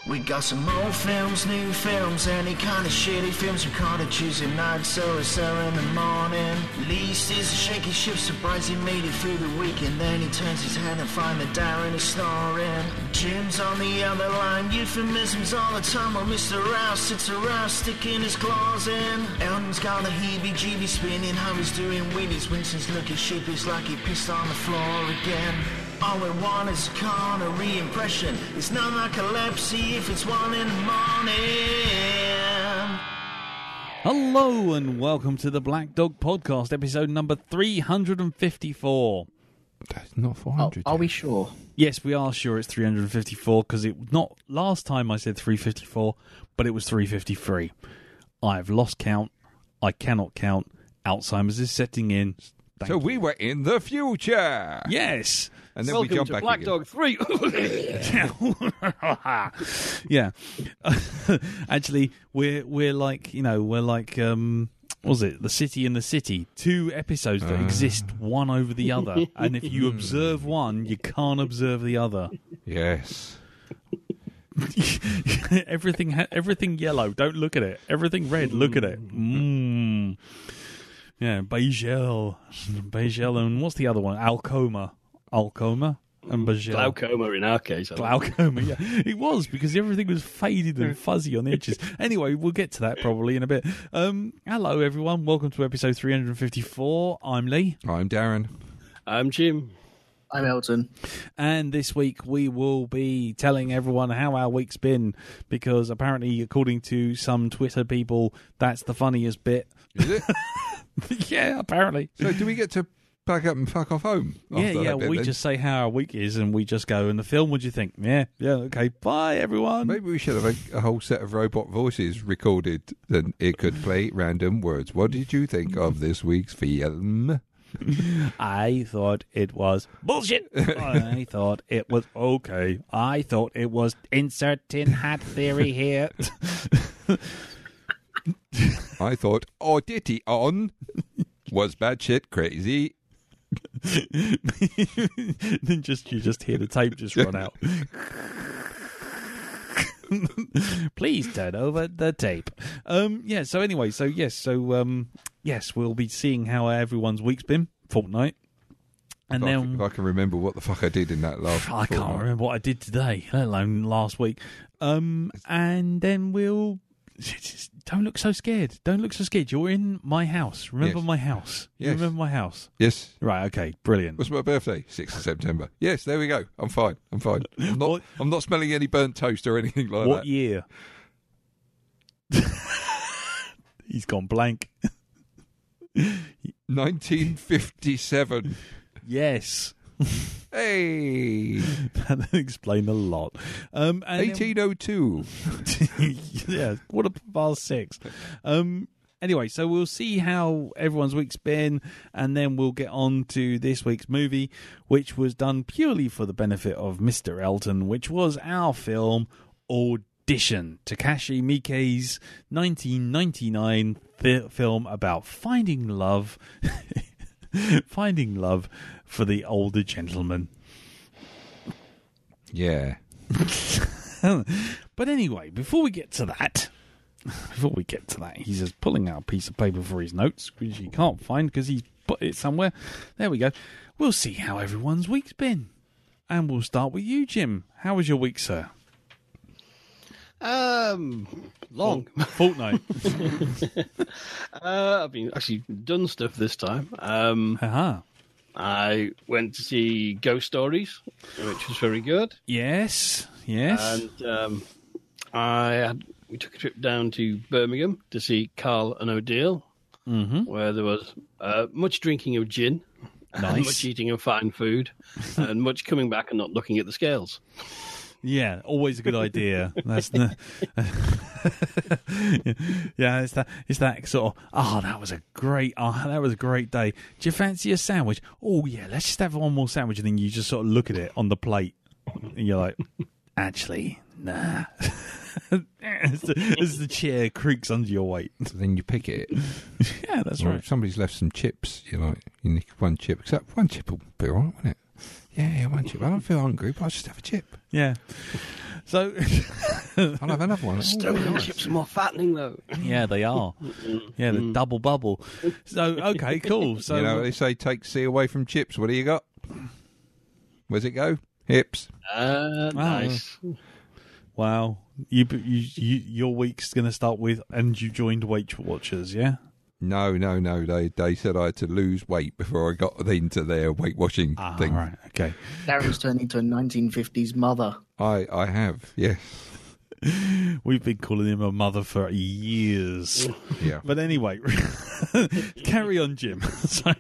We got some old films, new films, any kind of shitty films recorded Tuesday night, so it's there in the morning. Least is a shaky ship, surprised he made it through the week, and then he turns his head and finds that Darren is snoring. Jim's on the other line, euphemisms all the time, while Mr. Rouse sits around sticking his claws in. Elton's got a heebie-jeebie spinning how he's doing wheelies. Winston's looking sheepish like he pissed on the floor again. All we want is a coronary impression. It's not narcolepsy if it's 1 in the morning. Hello and welcome to the Black Dog Podcast, episode number 354. That's not 400. Are we sure? Yes, we are sure it's 354 because it not last time I said 354, but it was 353. I've lost count. I cannot count. Alzheimer's is setting in. So we were in the future. Yes. And then Welcome we jumped to back Black again. Dog 3. Yeah. Actually, we're like, was it The City in the City? 2 episodes that exist one over the other, and if you observe one, you can't observe the other. Yes. Everything yellow, don't look at it. Everything red, look at it. Yeah, Beigel, and what's the other one? Alcoma and Beigel. Glaucoma in our case. Glaucoma, yeah. It was, because everything was faded and fuzzy on the edges. Anyway, we'll get to that probably in a bit. Hello, everyone. Welcome to episode 354. I'm Lee. I'm Darren. I'm Jim. I'm Elton. And this week we will be telling everyone how our week's been, because apparently, according to some Twitter people, that's the funniest bit. Is it? Yeah, apparently. So do we get to pack up and fuck off home? Yeah, bit, we then? just say how our week is and we just go, and the film, what do you think? Yeah, okay, bye everyone. Maybe we should have a whole set of robot voices recorded, and it could play random words. What did you think of this week's film? I thought it was bullshit. I thought it was okay. I thought it was insert tin hat theory here. I thought Audition was batshit crazy. Then you just hear the tape just run out. Please turn over the tape. Yes, we'll be seeing how everyone's week's been, fortnight. And then If I can remember what the fuck I did in that last I can't fortnight. remember what I did today, let alone last week. And then we'll... Don't look so scared. Don't look so scared. You're in my house. Remember Yes. my house. You Yes. remember my house. Yes. Right, okay, brilliant. What's my birthday? 6th of September. Yes, there we go. I'm fine. I'm What- not smelling any burnt toast or anything like What that. year? He's gone blank. 1957. Yes. Hey. That explained a lot. And then- 1802. yeah, quarter past 6. Anyway, so we'll see how everyone's week's been, and then we'll get on to this week's movie, which was done purely for the benefit of Mr. Elton, which was our film Audition, Takashi Miike's 1999 film about finding love, finding love for the older gentleman. Yeah. But anyway, before we get to that, he's just pulling out a piece of paper for his notes, which he can't find because he's put it somewhere. There we go. We'll see how everyone's week's been. And we'll start with you, Jim. How was your week, sir? Long. Fortnight. I've been actually done stuff this time. Aha. I went to see Ghost Stories, which was very good. Yes. And we took a trip down to Birmingham to see Carl and O'Deal, where there was much drinking of gin, and Nice. much eating of fine food, and much coming back and not looking at the scales. Yeah, always a good idea. That's the yeah. It's that sort of. That was a great day. Do you fancy a sandwich? Oh yeah, let's just have one more sandwich, and then you just sort of look at it on the plate, and you're like, actually, nah. as the chair creaks under your weight. Then you pick it. Yeah, that's Or right. if somebody's left some chips, you nick one chip. Except one chip will be all right, won't it? Yeah, one chip. I don't feel hungry, but I'll just have a chip. Yeah. So I'll have another one. Stolen chips are more fattening, though. yeah, they are. Yeah, the double bubble. So okay, cool. So You know what they say, take C away from chips. What do you got? Where's it go? Hips. Nice. wow, your week's going to start with, and you joined Weight Watchers, yeah? No. They said I had to lose weight before I got into their weight watching thing. Right, okay. Darren's turned into a 1950s mother. I have, yes. We've been calling him a mother for years. Yeah. But anyway, carry on, Jim. So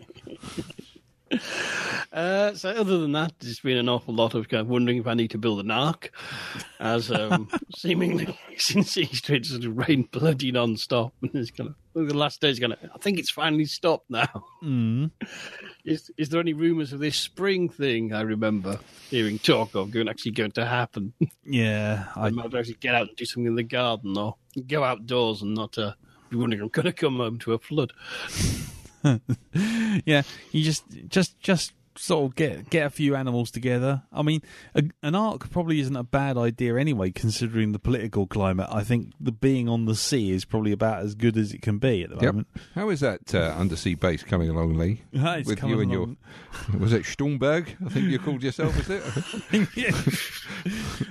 other than that, there's been an awful lot of kind of wondering if I need to build an ark, as seemingly since Easter it's sort of rained bloody non-stop, and it's kind of the last day's kind of. I think it's finally stopped now. Is there any rumours of this spring thing? I remember hearing talk of actually going to happen. yeah, I might actually get out and do something in the garden, or go outdoors and not be wondering I'm going to come home to a flood. yeah, you just sort of get a few animals together. I mean, an ark probably isn't a bad idea anyway, considering the political climate. I think the being on the sea is probably about as good as it can be at the moment. How is that undersea base coming along, Lee? It's With coming you and along. was it Sturmberg? I think you called yourself, was it? Yeah.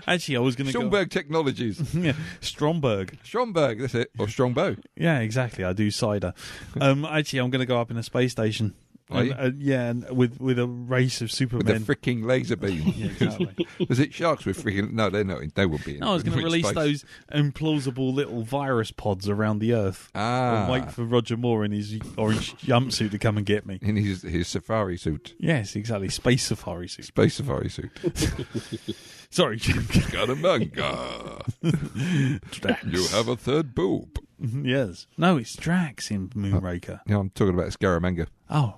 Actually, I was going to go. Sturmberg Technologies. Yeah, Stromberg. Stromberg, that's it. Or Strongbow. Yeah, exactly. I do cider. Actually, I'm going to go up in a space station. Are you? Yeah, and with a race of With supermen. the freaking laser beam. Yeah, exactly. Was it sharks with freaking... No, they're not. They will be in No, I was going to release space. those implausible little virus pods around the Earth. Ah. And wait for Roger Moore in his orange jumpsuit to come and get me. In his safari suit. Yes, exactly. Space safari suit. Space safari suit. Sorry, Jim. Scaramanga. Drax. You have a third boob. Yes. No, it's Drax in Moonraker. Yeah, I'm talking about Scaramanga. Oh.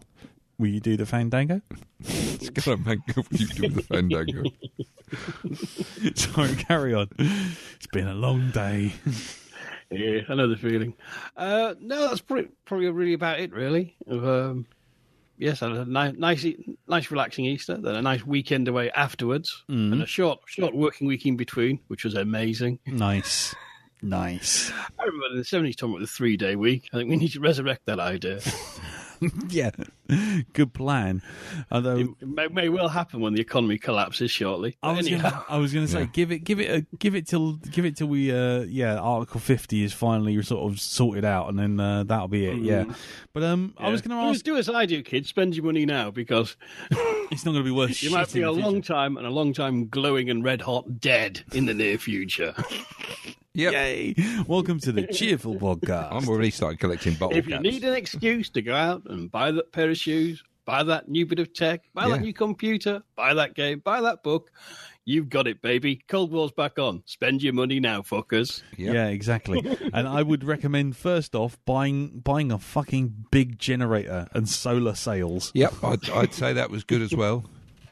Will you do the Fandango? Scaramanga, will you do the fandango? Sorry, carry on. It's been a long day. Yeah, I know the feeling. No, that's probably really about it, really. Yes, I had a nice relaxing Easter, then a nice weekend away afterwards, and a short working week in between, which was amazing. Nice. I remember in the 70s talking about the 3-day week. I think we need to resurrect that idea. Yeah, good plan. Although It may well happen when the economy collapses shortly. I was going to say, give it till we Article 50 is finally sort of sorted out, and then that'll be it. Yeah, but I was going to ask, do as I do, kids. Spend your money now, because it's not going to be worth. you might be a long time glowing and red hot dead in the near future. Yep. Yay! Welcome to the Cheerful Podcast. I'm already starting collecting bottle If you caps. need an excuse to go out and buy that pair of shoes, buy that new bit of tech, buy that new computer, buy that game, buy that book, you've got it, baby. Cold War's back on. Spend your money now, fuckers. Yep. Yeah, exactly. And I would recommend first off buying a fucking big generator and solar sails. Yep, I'd say that was good as well.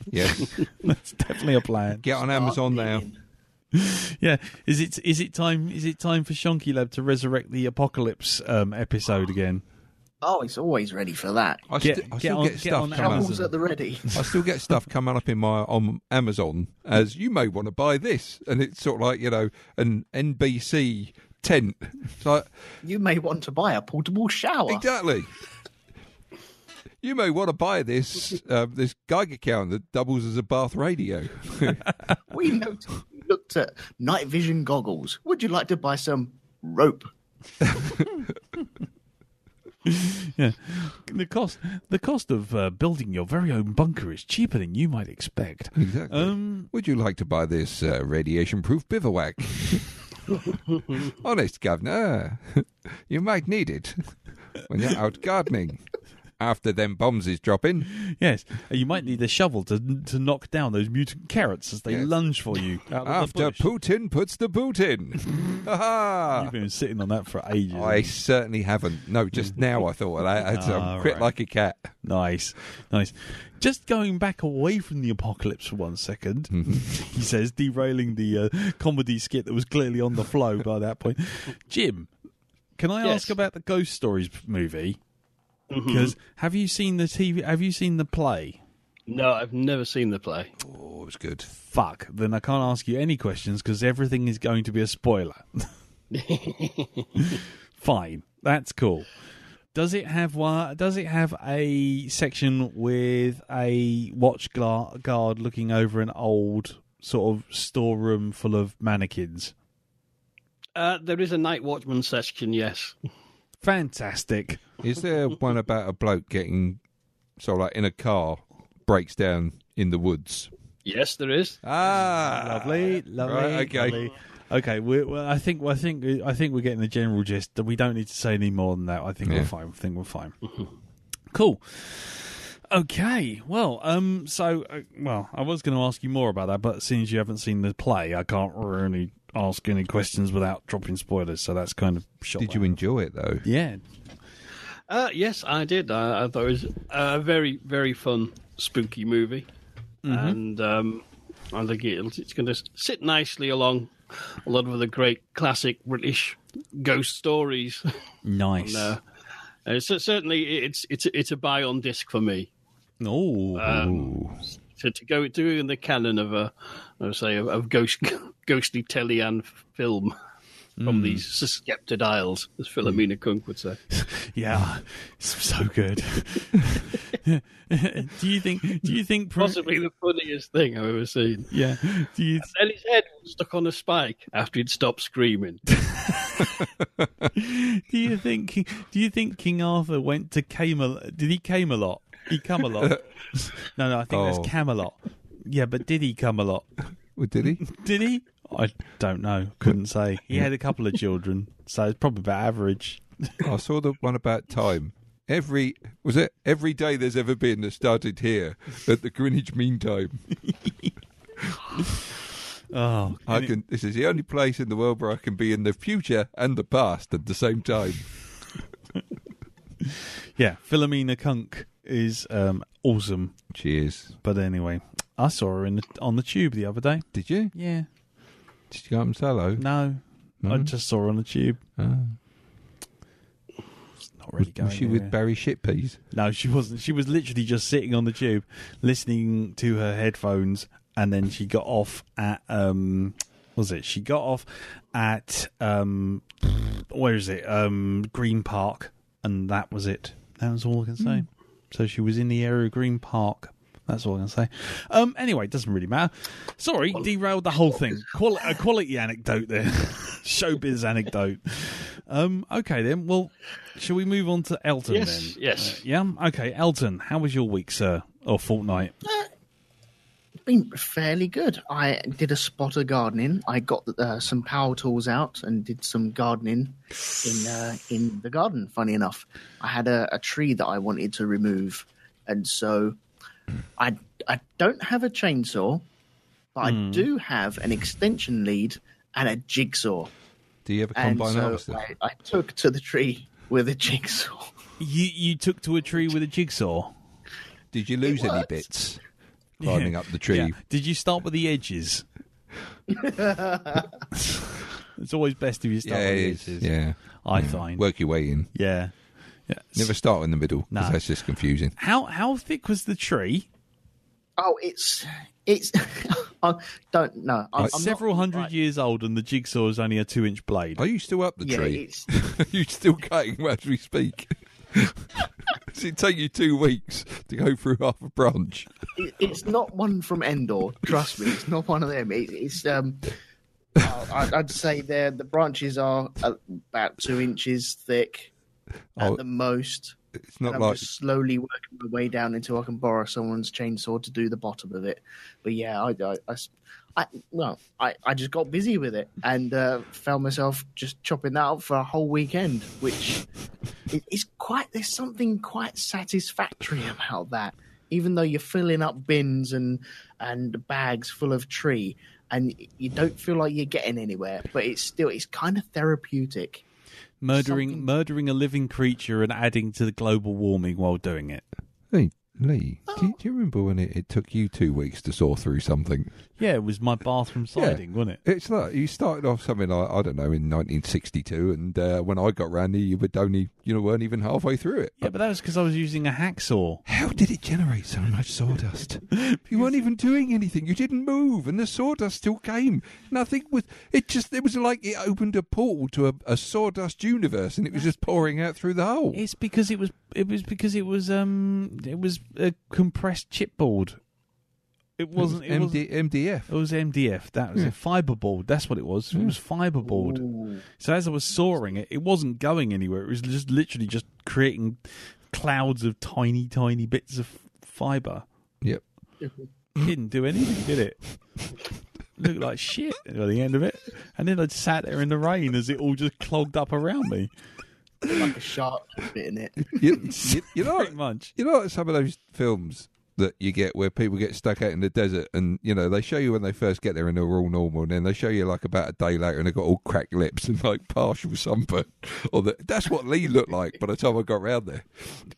Yes. That's definitely a plan. Get on Amazon now. Yeah, is it time for Shonky Lab to resurrect the Apocalypse episode again? Oh, it's always ready for that. I Get still on- get get stuff on coming up. Apples at the ready. I still get stuff coming up on Amazon as you may want to buy this, and it's sort of like, you know, an NBC tent. It's like, You may want to buy a portable shower. exactly. You may want to buy this this Geiger counter that doubles as a bath radio. We looked at night vision goggles. Would you like to buy some rope? Yeah, the cost of building your very own bunker is cheaper than you might expect. Exactly. Would you like to buy this radiation-proof bivouac? Honest, Governor, you might need it when you're out gardening after them bombs is dropping. Yes, you might need a shovel to knock down those mutant carrots as they lunge for you. Out of the After bush. Putin puts the boot in. Ha-ha. You've been sitting on that for ages. I certainly haven't. No, just now I thought I had to quit right. like a cat. Nice. Just going back away from the apocalypse for 1 second, he says, derailing the comedy skit that was clearly on the flow by that point. Jim, can I ask about the Ghost Stories movie? Because have you seen the TV? Have you seen the play? No, I've never seen the play. Oh, it was good. Fuck. Then I can't ask you any questions because everything is going to be a spoiler. Fine, that's cool. Does it have a section with a watch guard looking over an old sort of storeroom full of mannequins? There is a night watchman section, yes. Fantastic. Is there one about a bloke getting in a car, breaks down in the woods? Yes, there is. Lovely. Right, okay. Lovely. Okay, I think we're getting the general gist. We don't need to say any more than that. I think we're fine. I think we're fine. Cool. Okay. Well, I was going to ask you more about that, but since you haven't seen the play, I can't really ask any questions without dropping spoilers. So that's kind of shot. Did you enjoy it though? Yeah. Yes, I did. I thought it was a very, very fun, spooky movie, and I think it's going to sit nicely along a lot of the great classic British ghost stories. Nice. And, so certainly, it's a buy on disc for me. Oh. To go in the canon of ghostly telly-an film from these Skeptid Isles, as Philomena Kunk would say. Yeah, so good. Do you think possibly the funniest thing I've ever seen? Yeah. And his head was stuck on a spike after he'd stopped screaming. Do you think King Arthur went to Camelot? Did he came a lot? He come a lot. No, I think that's Camelot. Yeah, but did he come a lot? Well, did he? Did he? I don't know. Couldn't say. He had a couple of children, so it's probably about average. I saw the one about time. Every day there's ever been that started here at the Greenwich Mean Time. This is the only place in the world where I can be in the future and the past at the same time. Yeah, Philomena Kunk is awesome. Cheers. But anyway, I saw her on the tube the other day. Did you? Yeah. Did you go up and solo? No, I just saw her on the tube. Oh. Not really going. Was she with Barry Shitpeas? No, she wasn't. She was literally just sitting on the tube, listening to her headphones, and then she got off at She got off at where is it? Green Park, and that was it. That was all I can say. So she was in the area of Green Park. That's all I'm going to say. Anyway, it doesn't really matter. Sorry, derailed the whole thing. A quality anecdote there. Showbiz anecdote. Okay, then. Well, shall we move on to Elton then? Yes. Yeah? Okay, Elton, how was your week, sir? Or fortnight? Been fairly good. I did a spot of gardening. I got some power tools out and did some gardening in the garden, funny enough. I had a tree that I wanted to remove, and so I don't have a chainsaw, but I do have an extension lead and a jigsaw. Do you have a combine harvester? I took to the tree with a jigsaw. You took to a tree with a jigsaw? Did you lose any bits climbing up the tree? Yeah. Did you start with the edges? It's always best if you start with the edges. Yeah. I find. Work your way in. Yeah. Never start in the middle, because that's just confusing. How thick was the tree? Oh, it's I don't know. I'm several hundred years old, and the jigsaw is only a 2-inch blade. Are you still up the tree? It's... Are you still cutting as we speak? Does it take you 2 weeks to go through half a branch? It's not one from Endor. Trust me, it's not one of them. It's I'd say the branches are about 2 inches thick at the most. It's not I'm like just slowly working my way down until I can borrow someone's chainsaw to do the bottom of it. But yeah, I just got busy with it and found myself just chopping that up for a whole weekend, which is there's something quite satisfactory about that. Even though you're filling up bins and bags full of tree, and you don't feel like you're getting anywhere, but it's kind of therapeutic. Murdering a living creature and adding to the global warming while doing it. Hey, Lee, do you remember when it took you 2 weeks to saw through something? Yeah, it was my bathroom siding, wasn't it? It's like you started off something like, I don't know, in 1962, and when I got round there, you weren't even halfway through it. Yeah, but that was because I was using a hacksaw. How did it generate so much sawdust? You weren't even doing anything. You didn't move, and the sawdust still came. Nothing was. It was like it opened a portal to a sawdust universe, and it was just pouring out through the hole. It's because it was a compressed chipboard. It wasn't MDF. It was MDF. That was a fiberboard. That's what it was. It was fiberboard. Ooh. So as I was sawing it, it wasn't going anywhere. It was just literally just creating clouds of tiny, tiny bits of fiber. Yep. It didn't do anything, did it? Looked like shit at the end of it. And then I sat there in the rain as it all just clogged up around me. Like a shark bit in it. You know, Pretty much. You know, like some of those films that you get where people get stuck out in the desert, and they show you when they first get there and they're all normal, and then they show you like about a day later and they've got all cracked lips and like partial sunburn. That's what Lee looked like by the time I got round there.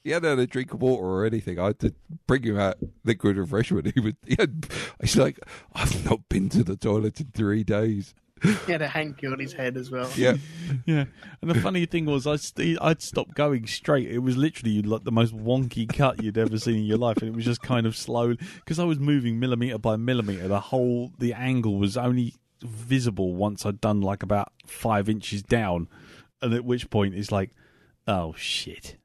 He hadn't had a drink of water or anything. I had to bring him out liquid refreshment. He's like, I've not been to the toilet in 3 days. He had a hanky on his head as well. Yeah. Yeah, and the funny thing was, I'd stopped going straight. It was literally like the most wonky cut you'd ever seen in your life, and it was just kind of slow because I was moving millimeter by millimeter. The angle was only visible once I'd done like about 5 inches down, and at which point it's like, oh shit.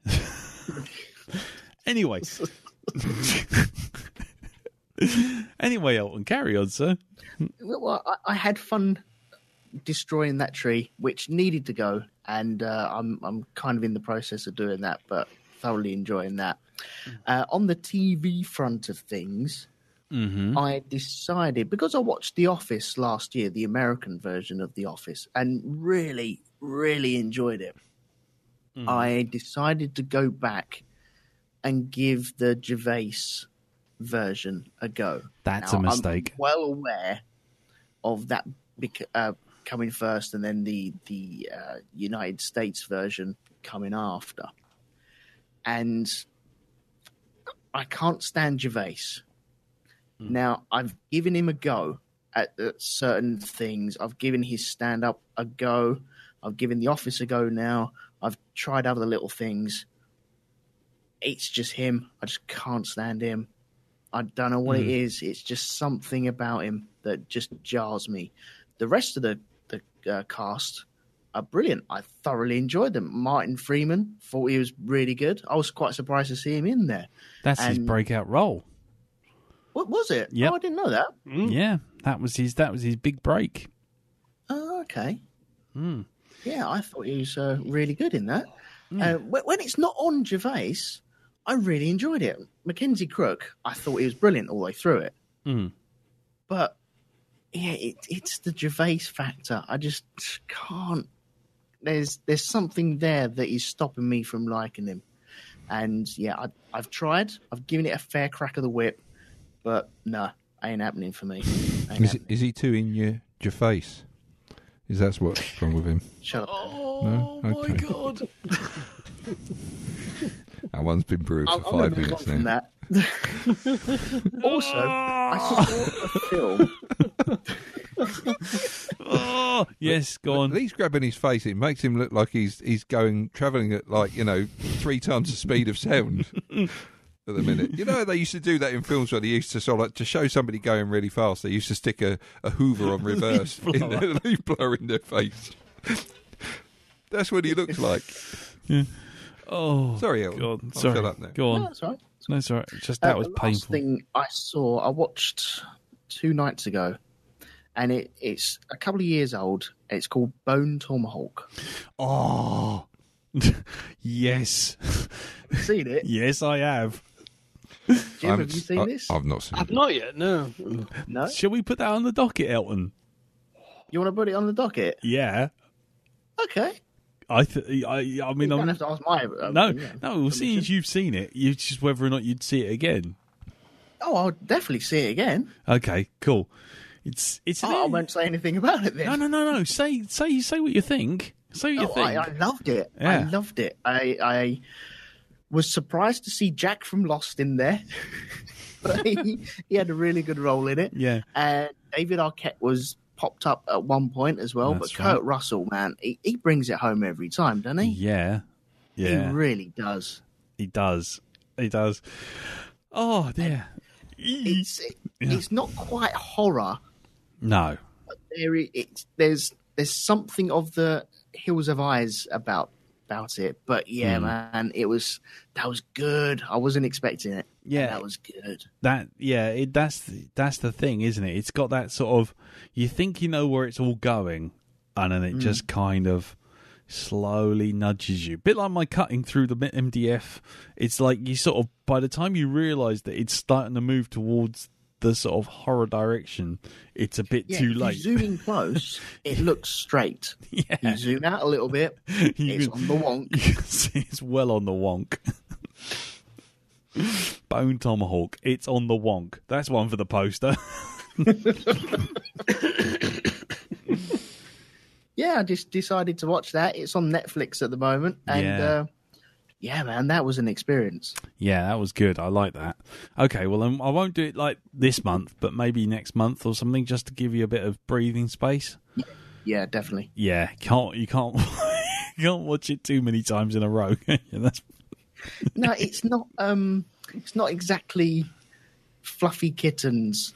Anyway, Elton, carry on, sir. Well, I had fun destroying that tree, which needed to go, and I'm kind of in the process of doing that, but thoroughly enjoying that. On the TV front of things, I decided, because I watched The Office last year, the American version of The Office, and really, really enjoyed it. I decided to go back and give the Gervais version a go. That's Now, a mistake. I'm well aware of that coming first, and then the United States version coming after. And I can't stand Gervais. Now, I've given him a go at certain things. I've given his stand-up a go. I've given The Office a go now. I've tried other little things. It's just him. I just can't stand him. I don't know what it is. It's just something about him that just jars me. The rest of the cast are brilliant. I thoroughly enjoyed them. Martin Freeman, thought he was really good. I was quite surprised to see him in there. That's his breakout role. What was it? Yep. Oh, I didn't know that. Yeah, that was his big break. Oh, okay. Yeah, I thought he was really good in that. When it's not on Gervais, I really enjoyed it. Mackenzie Crook, I thought he was brilliant all the way through it. But yeah, it's the Gervais factor. I just can't. There's something there that is stopping me from liking him. And yeah, I've tried. I've given it a fair crack of the whip, but no, ain't happening for me. Is he too in your face? Is that what's wrong with him? Shut up. Oh No? Okay. my god! That one's been brewed I'm for going 5 to move minutes on now. from that. Also, I saw a film. Oh yes, go on. Lee's grabbing his face. It makes him look like he's travelling at 3 times the speed of sound at the minute. They used to do that in films where they used to sort of to show somebody going really fast. They used to stick a Hoover on reverse in their leaf blower in their face. That's what he looks like. Yeah. Oh, Sorry, Elton. God. I'll Sorry. shut up now. Go on. No, that's all right. No, it's all right. Just that was The last painful. thing I watched 2 nights ago, and it's a couple of years old. It's called Bone Tomahawk. Oh, yes. Seen it? Yes, I have. Jim, have you seen this? I've not seen I've it. not yet, no. No? Shall we put that on the docket, Elton? You want to put it on the docket? Yeah. Okay. I mean, You don't have to ask my no. opinion. Well, seeing as you've seen it, it's just whether or not you'd see it again. Oh, I'll definitely see it again. Okay, cool. It's. I won't say anything about it then. No. Say what you think. Say what you think. I loved it. Yeah. I loved it. I Was surprised to see Jack from Lost in there. But he had a really good role in it. Yeah. And David Arquette was popped up at one point as well. That's but right. Kurt Russell, man, he brings it home every time, doesn't he? Yeah. He really does. He does. Oh, dear. It's not quite horror. No. But there's something of the Hills of Eyes about it. But yeah, man, that was good. I wasn't expecting it. Yeah, that was good. That's the thing, isn't it? It's got that sort of, you think you know where it's all going, and then it just kind of slowly nudges you. A bit like my cutting through the MDF. It's like you sort of, by the time you realise that it's starting to move towards the sort of horror direction, it's a bit too late. If you zoom in close, it looks straight. Yeah. You zoom out a little bit, it's on the wonk. You can see it's well on the wonk. Bone Tomahawk, it's on the wonk. That's one for the poster. Yeah, I just decided to watch that. It's on Netflix at the moment. And yeah, man, that was an experience. Yeah, that was good. I like that. Okay, well, I won't do it like this month, but maybe next month or something, just to give you a bit of breathing space. Yeah, definitely. Yeah, you can't you can't watch it too many times in a row. No, it's not. It's not exactly fluffy kittens.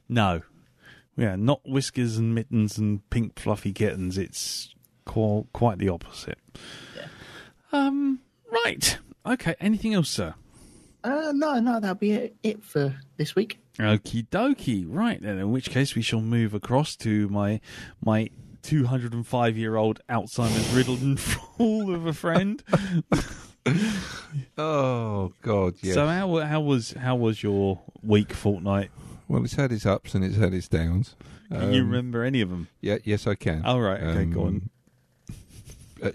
No, yeah, not whiskers and mittens and pink fluffy kittens. It's quite the opposite. Yeah. Right. Okay. Anything else, sir? No, that'll be it for this week. Okie dokie. Right then. In which case, we shall move across to my 205-year-old Alzheimer's riddled fool of a friend. Oh God! Yes. So how was your week, fortnight? Well, it's had its ups and it's had its downs. Can you remember any of them? Yeah, yes, I can. Oh, right. Okay, go on.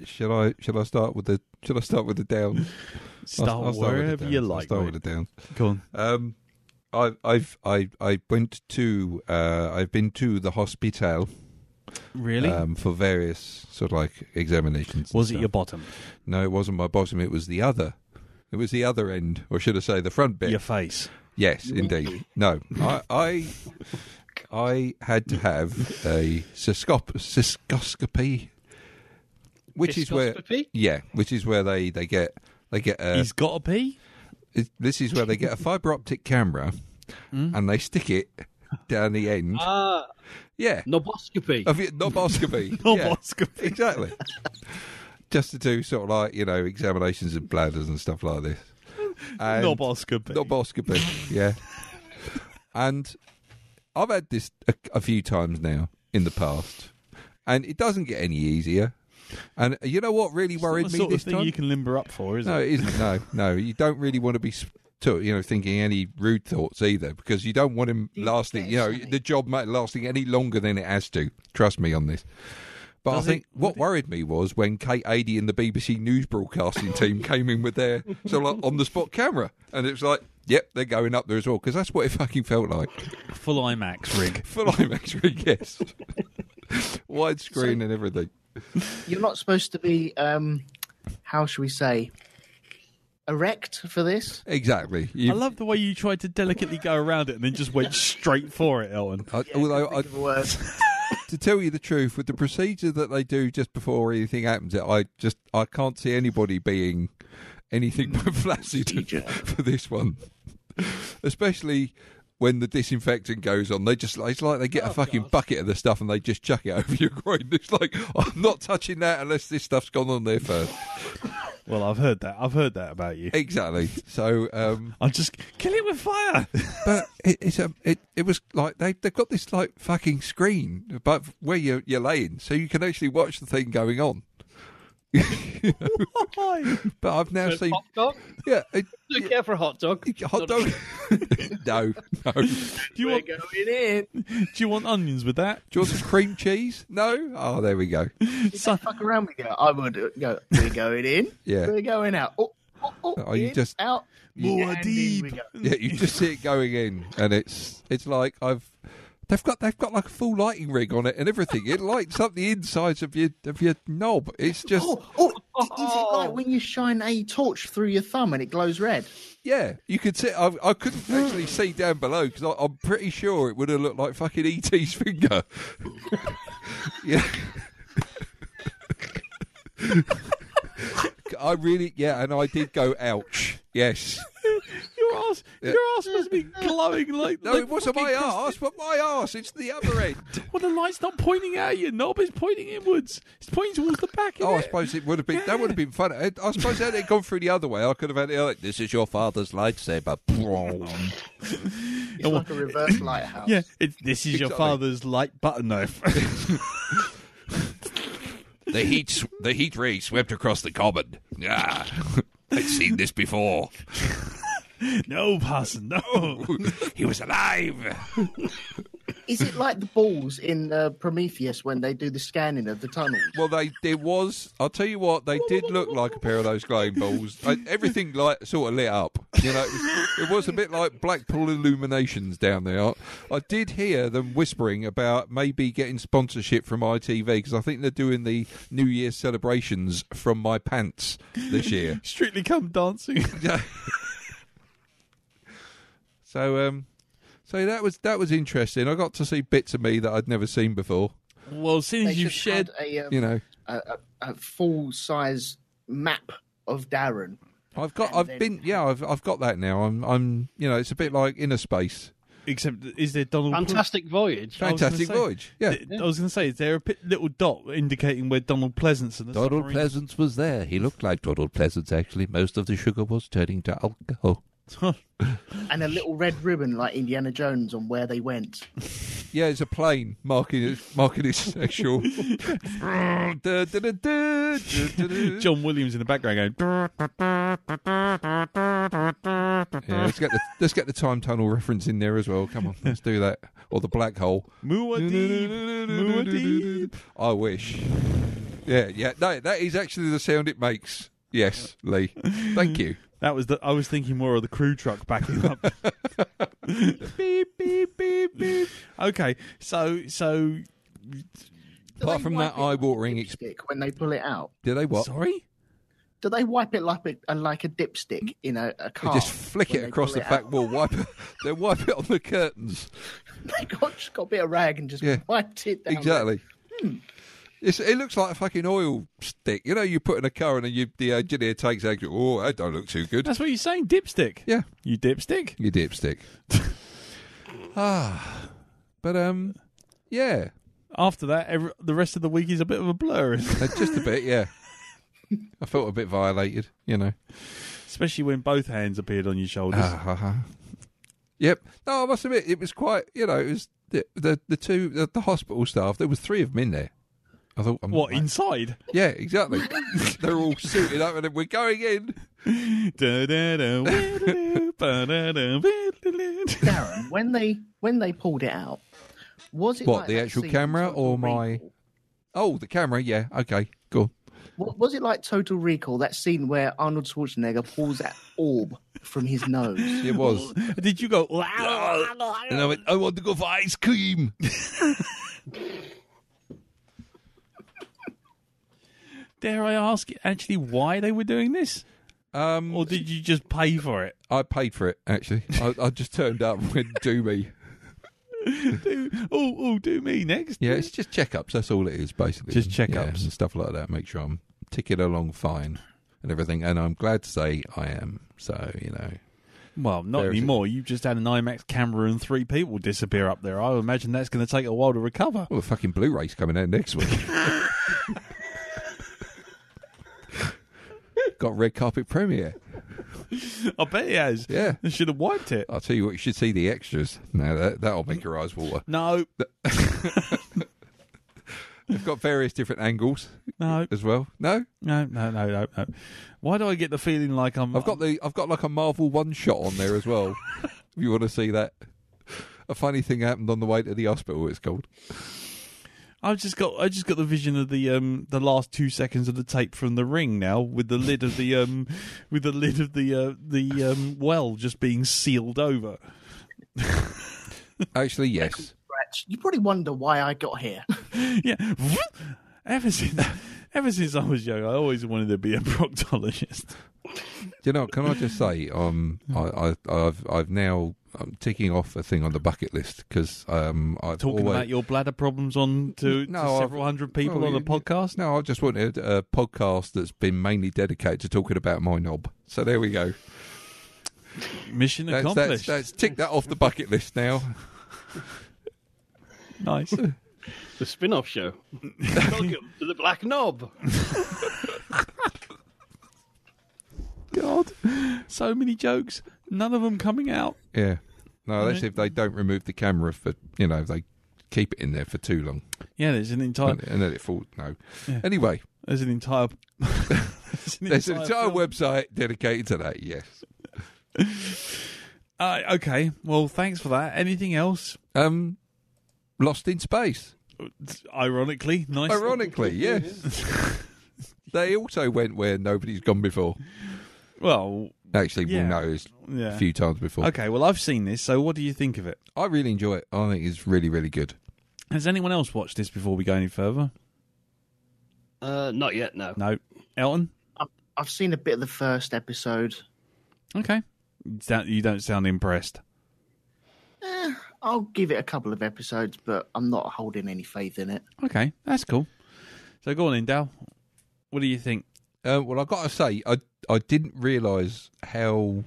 Shall I start with the downs? Start wherever you like. I'll start with the downs. Go on. I've been to the hospital. Really? For various sort of like examinations. Was it your bottom? No, it wasn't my bottom. It was the other. It was the other end, or should I say, the front bit. Your face. Yes, indeed. No, I had to have a cystoscopy, which is where they get. He's got a pee. This is where they get a fibre optic camera, and they stick it down the end. Yeah. Knoboscopy. Knoboscopy. Knoboscopy. Yeah, exactly. Just to do sort of like, examinations of bladders and stuff like this. And Knoboscopy, yeah. And I've had this a few times now in the past, and it doesn't get any easier. And you know what really worried me sort this of thing time? you can limber up for, isn't it? No, it isn't. No. You don't really want to be thinking any rude thoughts either, because you don't want him lasting, the job lasting any longer than it has to. Trust me on this. But I think what worried me was when Kate Adie and the BBC News broadcasting team came in with their on-the-spot camera. And it was like, yep, they're going up there as well, because that's what it fucking felt like. Full IMAX rig. Full IMAX rig, yes. Widescreen and everything. You're not supposed to be, how shall we say, erect for this? Exactly. I love the way you tried to delicately go around it and then just went straight for it, Elton. To tell you the truth, with the procedure that they do just before anything happens, I can't see anybody being anything but flaccid for this one. Especially when the disinfectant goes on, it's like they get a fucking bucket of the stuff and they just chuck it over your groin. It's like, I'm not touching that unless this stuff's gone on there first. Well, I've heard that about you. Exactly. So I'll just kill it with fire. But it was like they've got this like fucking screen above where you're laying, so you can actually watch the thing going on. Why? But I've now seen hot dog. Yeah, Don't care for a hot dog. Hot dog. No. Do you want going in? Do you want onions with that? Do you want some cream cheese? No. Oh, there we go. Fuck around with you. I would go. We're going in. Yeah. We're going out. Oh, you in, just out. More and deep. in we go. Yeah, you just see it going in, and it's like they've got like a full lighting rig on it and everything. It lights up the insides of your knob. It's just Is it like when you shine a torch through your thumb and it glows red? Yeah, you could see. I couldn't actually see down below because I'm pretty sure it would have looked like fucking E.T.'s finger. Yeah. And I did go, ouch. Yes. Your ass must be glowing like. No, it wasn't my arse, but my arse. It's the other end. Well, the light's not pointing at you, Knob. It's pointing inwards. It's pointing towards the back. I suppose it would have been. That would have been fun. I suppose had it gone through the other way, I could have had it like, "This is your father's lightsaber." It's like a reverse lighthouse. Yeah, this is your father's light button knife. The heat ray swept across the common. Ah, I've seen this before. No, Parson, no. He was alive. Is it like the balls in Prometheus when they do the scanning of the tunnels? Well, I'll tell you what, they did look like a pair of those glowing balls. Everything sort of lit up. You know, it was a bit like Blackpool Illuminations down there. I did hear them whispering about maybe getting sponsorship from ITV because I think they're doing the New Year's celebrations from my pants this year. Strictly Come Dancing. So that was interesting. I got to see bits of me that I'd never seen before. Well, since you've shared, a full size map of Darren. I've got that now. I'm it's a bit like Inner Space. Except, is there Donald? Fantastic Voyage. Fantastic Voyage. Yeah. I was going to say, is there a little dot indicating where Donald Pleasance and the Donald submarine... Pleasance was there. He looked like Donald Pleasance. Actually, most of the sugar was turning to alcohol. And a little red ribbon like Indiana Jones on where they went. Yeah, it's a plane marking his sexual. John Williams in the background going. Yeah, let's get the time tunnel reference in there as well. Come on, let's do that. Or the black hole. Muad'Dib. I wish. Yeah. No, that is actually the sound it makes. Yes, Lee. Thank you. I was thinking more of the crew truck backing up. Beep beep beep beep. Okay, so. Apart from that eye-watering stick when they pull it out. Do they what? Sorry. Do they wipe it like a dipstick in a car? They just flick it across the back wall. They wipe it on the curtains. They just got a bit of rag and just wiped it down. Exactly. It looks like a fucking oil stick. You know, you put in a car and then the engineer takes action. Oh, that don't look too good. That's what you're saying, dipstick. Yeah. You dipstick? You dipstick. But, yeah. After that, the rest of the week is a bit of a blur. Just a bit, yeah. I felt a bit violated, you know. Especially when both hands appeared on your shoulders. Yep. No, I must admit, it was quite, it was the hospital staff. There was 3 of them in there. I thought, inside? Yeah, exactly. They're all suited up, and then we're going in. Darren, when they pulled it out, was it what like the actual camera or my? Recall? Oh, the camera. Yeah. Okay. Cool. Was it like Total Recall? That scene where Arnold Schwarzenegger pulls that orb from his nose. It was. Did you go? And I went, I want to go for ice cream. Dare I ask actually why they were doing this? Or did you just pay for it? I paid for it, actually. I just turned up and went, do me. Do me next. Yeah, it's just checkups. That's all it is, basically. Just checkups. Yeah, and stuff like that. Make sure I'm ticking along fine and everything. And I'm glad to say I am. So, Well, not anymore. You've just had an IMAX camera and 3 people disappear up there. I would imagine that's going to take a while to recover. Well, the fucking Blu-ray's coming out next week. Got red carpet premiere. I bet he has. Yeah. They should have wiped it. I'll tell you what, you should see the extras. Now, that'll make your eyes water. No. They've got various different angles. No. As well. No? No. Why do I get the feeling like I've got like a Marvel one shot on there as well. If you want to see that. A funny thing happened on the way to the hospital, it's called. I just got the vision of the last 2 seconds of the tape from The Ring now, with the lid of the well just being sealed over. Actually, yes. You probably wonder why I got here. Yeah. Ever Ever since I was young, I always wanted to be a proctologist. Do you know? Can I just say, I've now I'm ticking off a thing on the bucket list because I've Talking always, about your bladder problems to several hundred people on the podcast. No, I just wanted a podcast that's been mainly dedicated to talking about my knob. So there we go. Mission accomplished. That's tick that off the bucket list now. Nice. The spin-off show. Welcome to the Black Knob. God, so many jokes, none of them coming out. Yeah. No, that's if they don't remove the camera for, if they keep it in there for too long. Yeah, there's an entire... And then it falls. No. Yeah. Anyway. There's an entire... There's an entire website dedicated to that, yes. Okay, well, thanks for that. Anything else? Lost in Space. Ironically, nice. Ironically, yes. They also went where nobody's gone before. Well... Actually, yeah. we'll notice a few times before. Okay, well, I've seen this, so what do you think of it? I really enjoy it. I think it's really, really good. Has anyone else watched this before we go any further? Not yet, no. No. Elton? I've seen a bit of the first episode. Okay. You don't sound impressed. I'll give it a couple of episodes, but I'm not holding any faith in it. Okay, that's cool. So go on in, Dal. What do you think? Well, I've got to say, I didn't realise how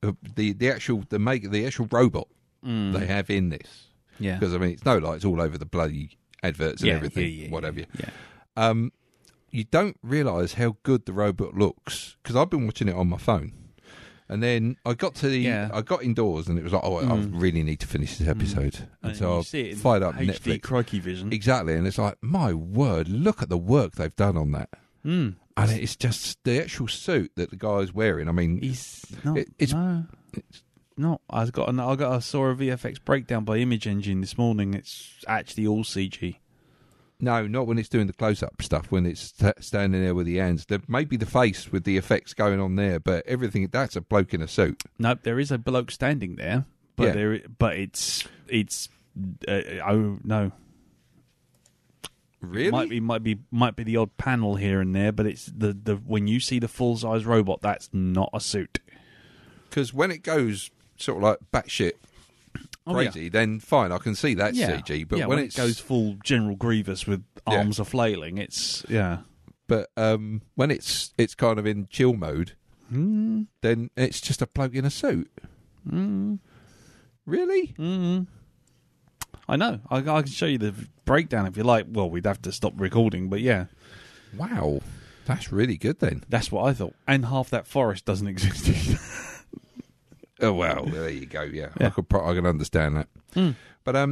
the actual robot they have in this. Yeah. Because, I mean, it's no like it's all over the bloody adverts and everything, whatever. Yeah. You don't realise how good the robot looks, because I've been watching it on my phone. And then I got indoors and it was like, I really need to finish this episode. And so I fired up HD Netflix. Crikey Vision. Exactly. And it's like, my word, look at the work they've done on that. And it's just the actual suit that the guy's wearing. I mean, He's not. it's not. I saw a VFX breakdown by Image Engine this morning. It's actually all CG. no, not when it's doing the close-up stuff. When it's standing there with the hands, there may be the face with the effects going on there, but everything that's a bloke in a suit. Nope, there is a bloke standing there, but it's oh no. Really? Might be the odd panel here and there, but it's the when you see the full size robot, that's not a suit. Because when it goes sort of like batshit crazy, then fine, I can see that's CG. But when it goes full General Grievous with arms a flailing, it's But when it's kind of in chill mode, then it's just a bloke in a suit. Really? I know. I can show you the breakdown if you like. Well, we'd have to stop recording, but yeah. Wow, that's really good then. That's what I thought. And half that forest doesn't exist either. Oh well, there you go. Yeah. I can understand that. But I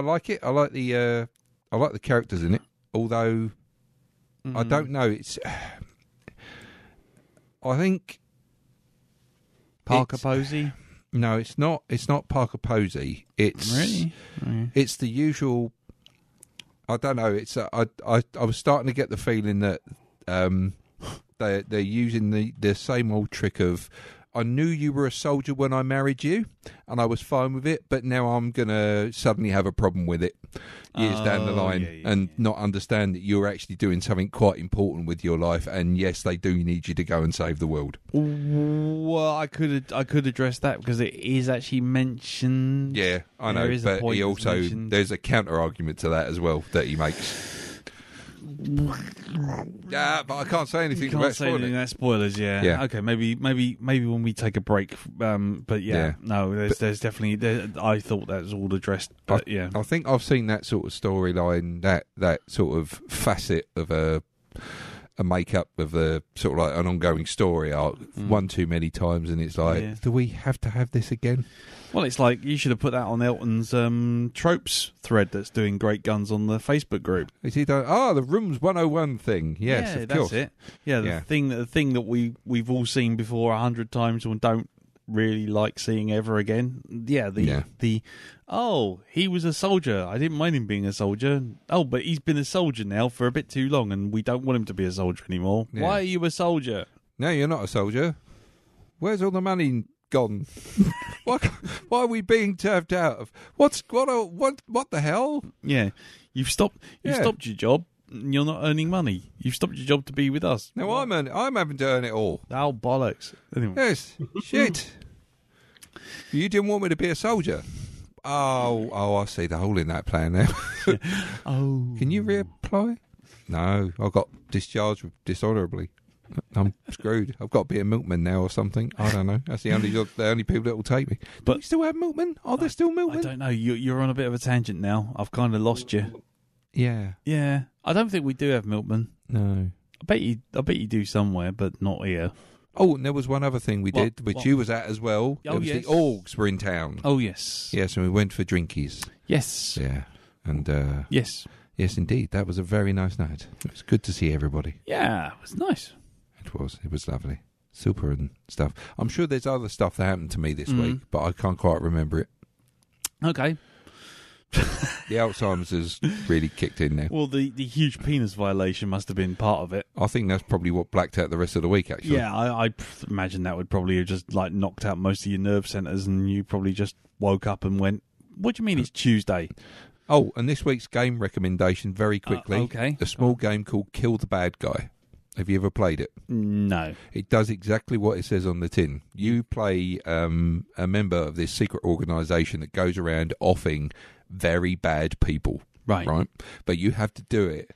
like it. I like the characters in it. Although I don't know, it's. I think Parker Posey. No, it's not. It's not Parker Posey. It's really. It's the usual. I don't know. It's. I was starting to get the feeling that they're using the same old trick of. I knew you were a soldier when I married you, and I was fine with it, but now I'm going to suddenly have a problem with it years down the line and not understand that you're actually doing something quite important with your life, and yes, they do need you to go and save the world. Well, I could address that because it is actually mentioned. Yeah, I know, but he also there's a counter argument to that as well that he makes. Yeah, but I can't say anything about spoilers. Yeah. Okay, maybe when we take a break. But no, there's definitely. I thought that was all addressed. But I think I've seen that sort of storyline, that sort of facet of a makeup of a sort of like an ongoing story arc one too many times, and it's like, do we have to have this again? Well, it's like you should have put that on Elton's tropes thread that's doing great guns on the Facebook group. Is he done? The Rooms 101 thing. Yes, of course. That's it. Yeah, the thing that we've all seen before 100 times and don't really like seeing ever again. Yeah, he was a soldier. I didn't mind him being a soldier. Oh, but he's been a soldier now for a bit too long, and we don't want him to be a soldier anymore. Yeah. Why are you a soldier? No, you're not a soldier. Where's all the money gone? Why are we being turfed out of? What the hell? Yeah, you've stopped your job you're not earning money. You've stopped your job to be with us. No, I'm having to earn it all. Oh, bollocks. Anyway. Yes, shit. You didn't want me to be a soldier. Oh, I see the hole in that plan now. Oh. Can you reapply? No, I got discharged dishonourably. I'm screwed. I've got to be a milkman now or something. I don't know. That's the only people that will take me. But do we still have milkmen? Are there still milkmen? I don't know. You're on a bit of a tangent now. I've kind of lost you. Yeah. Yeah. I don't think we do have milkmen. No. I bet you do somewhere, but not here. Oh, and there was one other thing we did, which you was at as well. Oh, the yes. orgs were in town. Oh, yes. Yes, and we went for drinkies. Yes. Yeah. And yes. Yes, indeed. That was a very nice night. It was good to see everybody. Yeah, it was nice. It was lovely. Super and stuff. I'm sure there's other stuff that happened to me this week, but I can't quite remember it. Okay. The Alzheimer's has really kicked in now. Well, the huge penis violation must have been part of it. I think that's probably what blacked out the rest of the week, actually. Yeah, I imagine that would probably have just like knocked out most of your nerve centres and you probably just woke up and went, what do you mean it's Tuesday? Oh, and this week's game recommendation, very quickly. Okay. A small game called Kill the Bad Guy. Have you ever played it? No. It does exactly what it says on the tin. You play a member of this secret organisation that goes around offing very bad people. Right. But you have to do it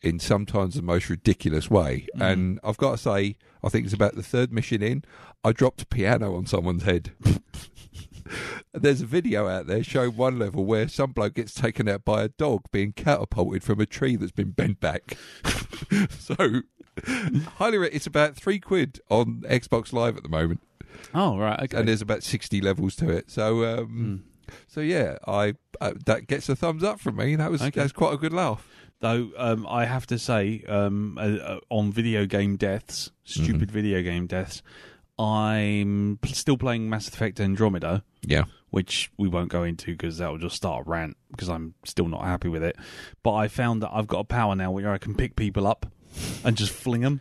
in sometimes the most ridiculous way. And I've got to say, I think it's about the third mission in, I dropped a piano on someone's head. There's a video out there showing one level where some bloke gets taken out by a dog being catapulted from a tree that's been bent back. So, it's about £3 on Xbox Live at the moment. Oh, right, okay. And there's about 60 levels to it. So, so yeah, that gets a thumbs up from me. That's quite a good laugh. Though I have to say, on video game deaths, stupid video game deaths, I'm still playing Mass Effect Andromeda. Yeah. Which we won't go into because that will just start a rant because I'm still not happy with it. But I found that I've got a power now where I can pick people up and just fling them.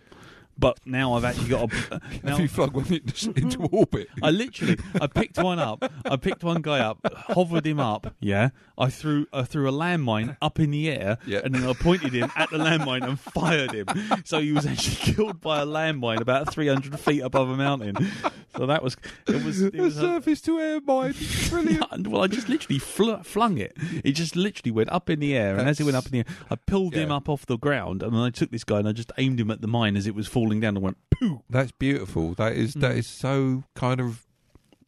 But now I've actually got a... Have you flung one into orbit? I picked one up. I picked one guy up, hovered him up, yeah. I threw a landmine up in the air, and then I pointed him at the landmine and fired him. So he was actually killed by a landmine about 300 feet above a mountain. So that was... It was a surface-to-air mine. Brilliant. Well, I just literally flung it. It just literally went up in the air, and as it went up in the air, I pulled him up off the ground, and then I took this guy and I just aimed him at the mine as it was falling down and went poo. That's beautiful. That is so kind of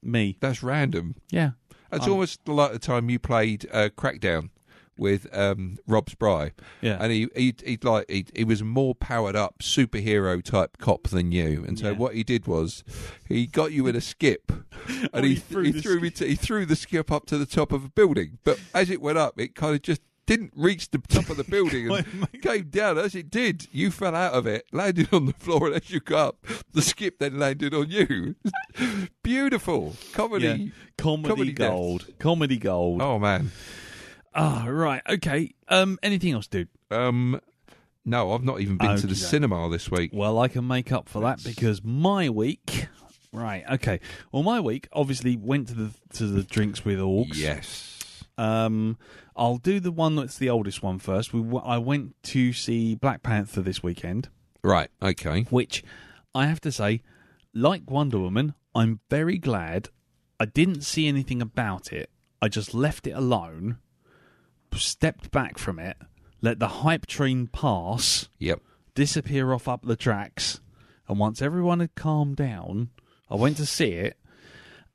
me. That's random. Yeah. It's almost like the time you played Crackdown with Rob Spry. Yeah. And he was a more powered up superhero type cop than you. And so what he did was he got you in a skip and he threw the skip up to the top of a building. But as it went up, it kind of just didn't reach the top of the building and came down. As it did, you fell out of it, landed on the floor, and as you got up, the skip then landed on you. Beautiful. Comedy. Comedy gold. Deaths. Comedy gold. Oh, man. Ah, right. Okay. Anything else, dude? No, I've not even been to the cinema this week. Well, I can make up for that because my week... Right, okay. Well, my week obviously went to the drinks with orcs. Yes. I'll do the one that's the oldest one first. I went to see Black Panther this weekend. Right, okay. Which, I have to say, like Wonder Woman, I'm very glad I didn't see anything about it. I just left it alone, stepped back from it, let the hype train pass, disappear off up the tracks, and once everyone had calmed down, I went to see it,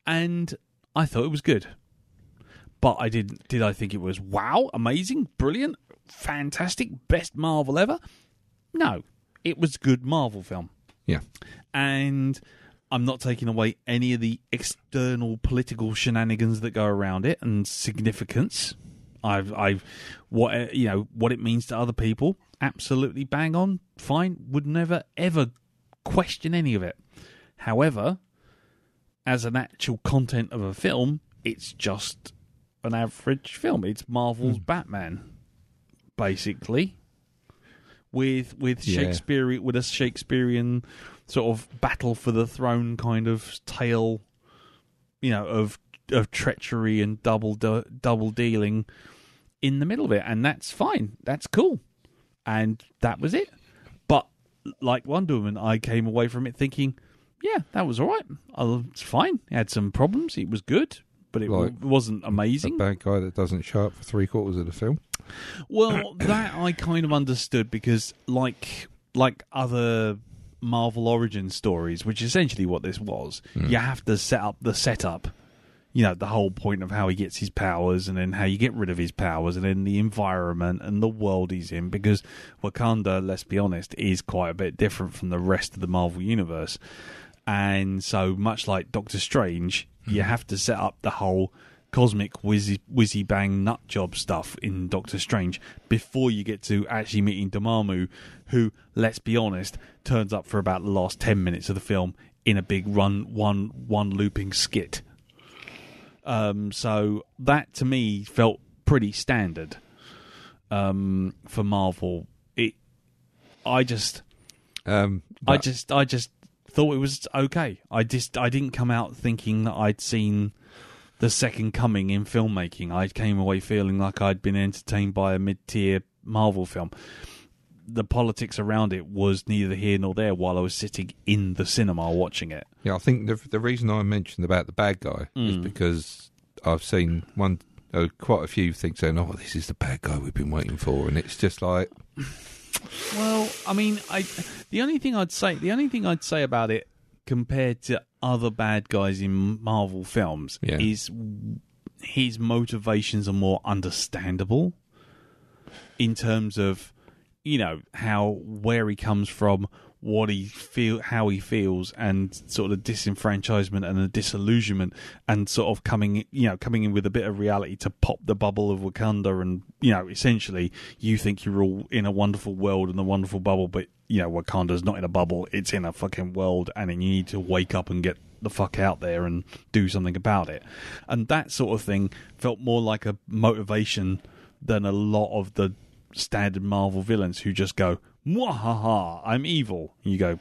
and I thought it was good. But I didn't. Did I think it was wow, amazing, brilliant, fantastic, best Marvel ever? No, it was a good Marvel film. Yeah, and I'm not taking away any of the external political shenanigans that go around it and significance. What it means to other people. Absolutely bang on, fine. Would never ever question any of it. However, as an actual content of a film, it's just an average film. It's Marvel's Batman, basically, with Shakespeare, with a Shakespearean sort of battle for the throne kind of tale, of treachery and double dealing in the middle of it, and that's fine. That's cool. and that was it. But like Wonder Woman, I came away from it thinking, yeah, that was all right. It's fine. It had some problems. It was good, but it wasn't amazing. A bad guy that doesn't show up for 3/4 of the film. Well, that I kind of understood because, like other Marvel origin stories, which is essentially what this was, you have to set up the setup. You know, the whole point of how he gets his powers, and then how you get rid of his powers, and then the environment and the world he's in. Because Wakanda, let's be honest, is quite a bit different from the rest of the Marvel universe. And so, much like Doctor Strange, you have to set up the whole cosmic whizzy bang nut job stuff in Doctor Strange before you get to actually meeting Dormammu, who, let's be honest, turns up for about the last 10 minutes of the film in a big one looping skit. So that to me felt pretty standard for Marvel. I just thought it was okay. I didn't come out thinking that I'd seen the second coming in filmmaking. I came away feeling like I'd been entertained by a mid-tier Marvel film. The politics around it was neither here nor there while I was sitting in the cinema watching it. Yeah, I think the reason I mentioned about the bad guy is because I've seen quite a few things saying, "Oh, this is the bad guy we've been waiting for," and it's just like, well, I mean, the only thing I'd say about it compared to other bad guys in Marvel films is his motivations are more understandable in terms of, you know, where he comes from, how he feels, and sort of disenfranchisement and a disillusionment, and sort of coming in with a bit of reality to pop the bubble of Wakanda. And, you know, essentially you think you're all in a wonderful world and a wonderful bubble, but, you know, Wakanda's not in a bubble, it's in a fucking world, and then you need to wake up and get the fuck out there and do something about it. And that sort of thing felt more like a motivation than a lot of the standard Marvel villains who just go, "Mwahaha, I'm evil." You go,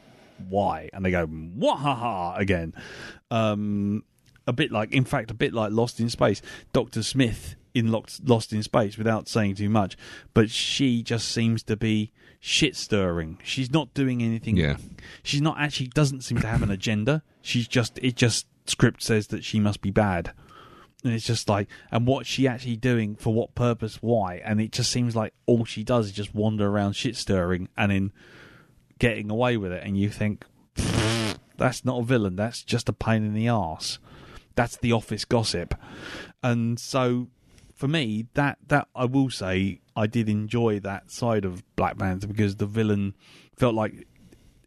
"Why?" And they go, "Mwahaha," again. A bit like Lost in Space. Dr. Smith in Lost in Space, without saying too much, but she just seems to be shit stirring. She's not doing anything. Yeah. She's not actually, doesn't seem to have an agenda. Script says that she must be bad. And it's just like, and what's she actually doing, for what purpose, why? And it just seems like all she does is just wander around shit stirring and then getting away with it. And you think, that's not a villain, that's just a pain in the arse. That's the office gossip. And so for me, that I will say, I did enjoy that side of Black Panther, because the villain felt like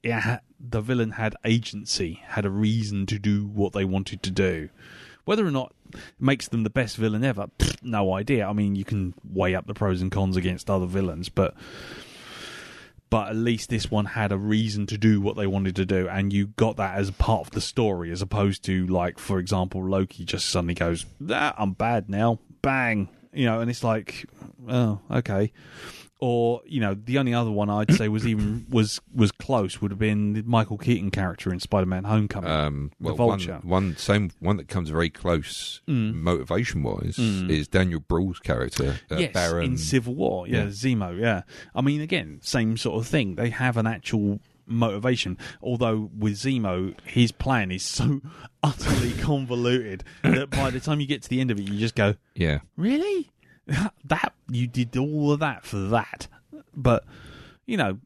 the villain had agency, had a reason to do what they wanted to do. Whether or not it makes them the best villain ever, no idea. I mean, you can weigh up the pros and cons against other villains, but at least this one had a reason to do what they wanted to do, and you got that as a part of the story, as opposed to, like, for example, Loki just suddenly goes, "I'm bad now," bang, you know, and it's like, oh, okay. Or, you know, the only other one I'd say was close would have been the Michael Keaton character in Spider-Man: Homecoming, the Vulture. One that comes very close motivation-wise is Daniel Bruhl's character, Baron, in Civil War. Yeah, Zemo. Yeah, I mean, again, same sort of thing. They have an actual motivation, although with Zemo, his plan is so utterly convoluted that by the time you get to the end of it, you just go, "Yeah, really? That you did all of that for that?" But, you know,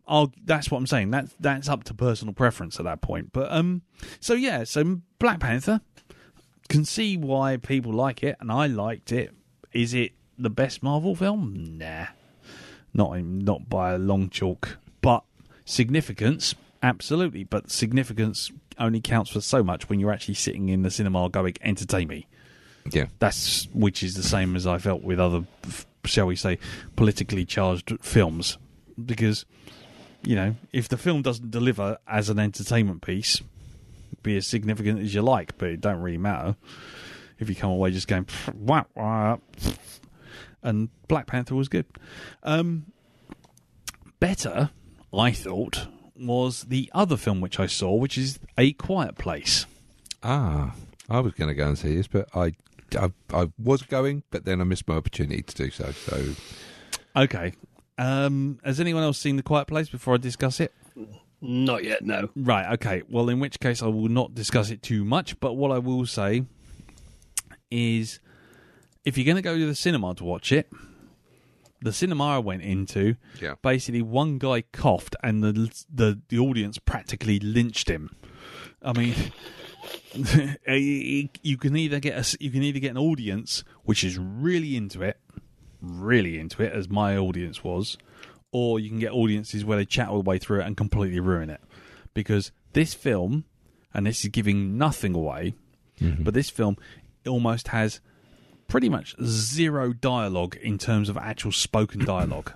that's what I'm saying. That's up to personal preference at that point. But so Black Panther, can see why people like it, and I liked it. Is it the best Marvel film? Nah, not by a long chalk. But significance, absolutely. But significance only counts for so much when you're actually sitting in the cinema going, "Entertain me." Yeah, which is the same as I felt with other, shall we say, politically charged films. Because, you know, if the film doesn't deliver as an entertainment piece, be as significant as you like, but it don't really matter if you come away just going, wah, wah. And Black Panther was good. Better, I thought, was the other film which I saw, which is A Quiet Place. I was going to go and see this, but I was going, but then I missed my opportunity to do so. So, okay, Has anyone else seen The Quiet Place before I discuss it? Not yet, no. Right, okay. Well, in which case I will not discuss it too much, but what I will say is if you're going to go to the cinema to watch it, the cinema I went into, basically one guy coughed and the audience practically lynched him. I mean, you can either get an audience which is really into it, as my audience was, or you can get audiences where they chat all the way through it and completely ruin it. Because this film, and this is giving nothing away, but this film almost has pretty much zero dialogue in terms of actual spoken dialogue.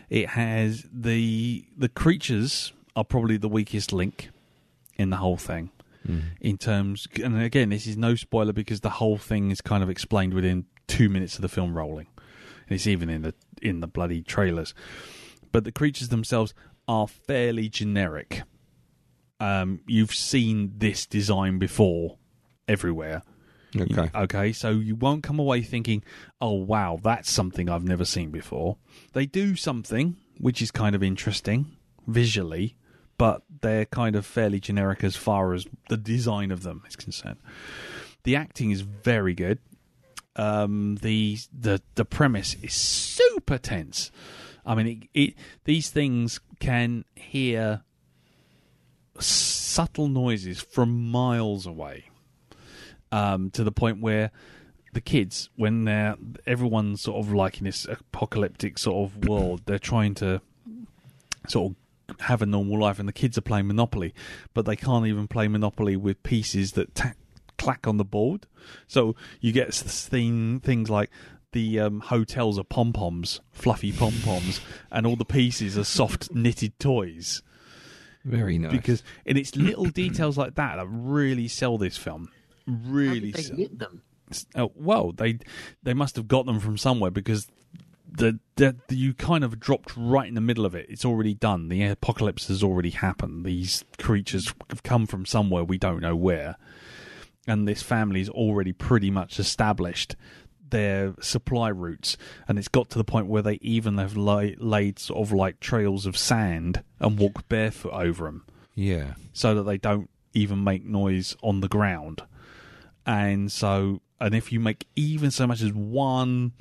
It has the creatures are probably the weakest link in the whole thing. In terms, and again, this is no spoiler because the whole thing is kind of explained within 2 minutes of the film rolling. It's even in the bloody trailers. But the creatures themselves are fairly generic. You've seen this design before everywhere. Okay, so you won't come away thinking, oh, wow, that's something I've never seen before. They do something which is kind of interesting visually, but they're kind of fairly generic as far as the design of them is concerned. The acting is very good. The premise is super tense. I mean, these things can hear subtle noises from miles away. To the point where the kids, when everyone's sort of like in this apocalyptic sort of world, they're trying to sort of have a normal life, and the kids are playing Monopoly, but they can't even play Monopoly with pieces that clack on the board. So you get things like the hotels are pom-poms, fluffy pom-poms, and all the pieces are soft knitted toys. Very nice. And it's little details like that really sell this film. Really, how did they get them? Well, they must have got them from somewhere because you kind of dropped right in the middle of it. It's already done. The apocalypse has already happened. These creatures have come from somewhere we don't know where, and this family's already pretty much established their supply routes, and it's got to the point where they even have laid sort of like trails of sand and walk barefoot over them. Yeah, so that they don't even make noise on the ground. And if you make even so much as one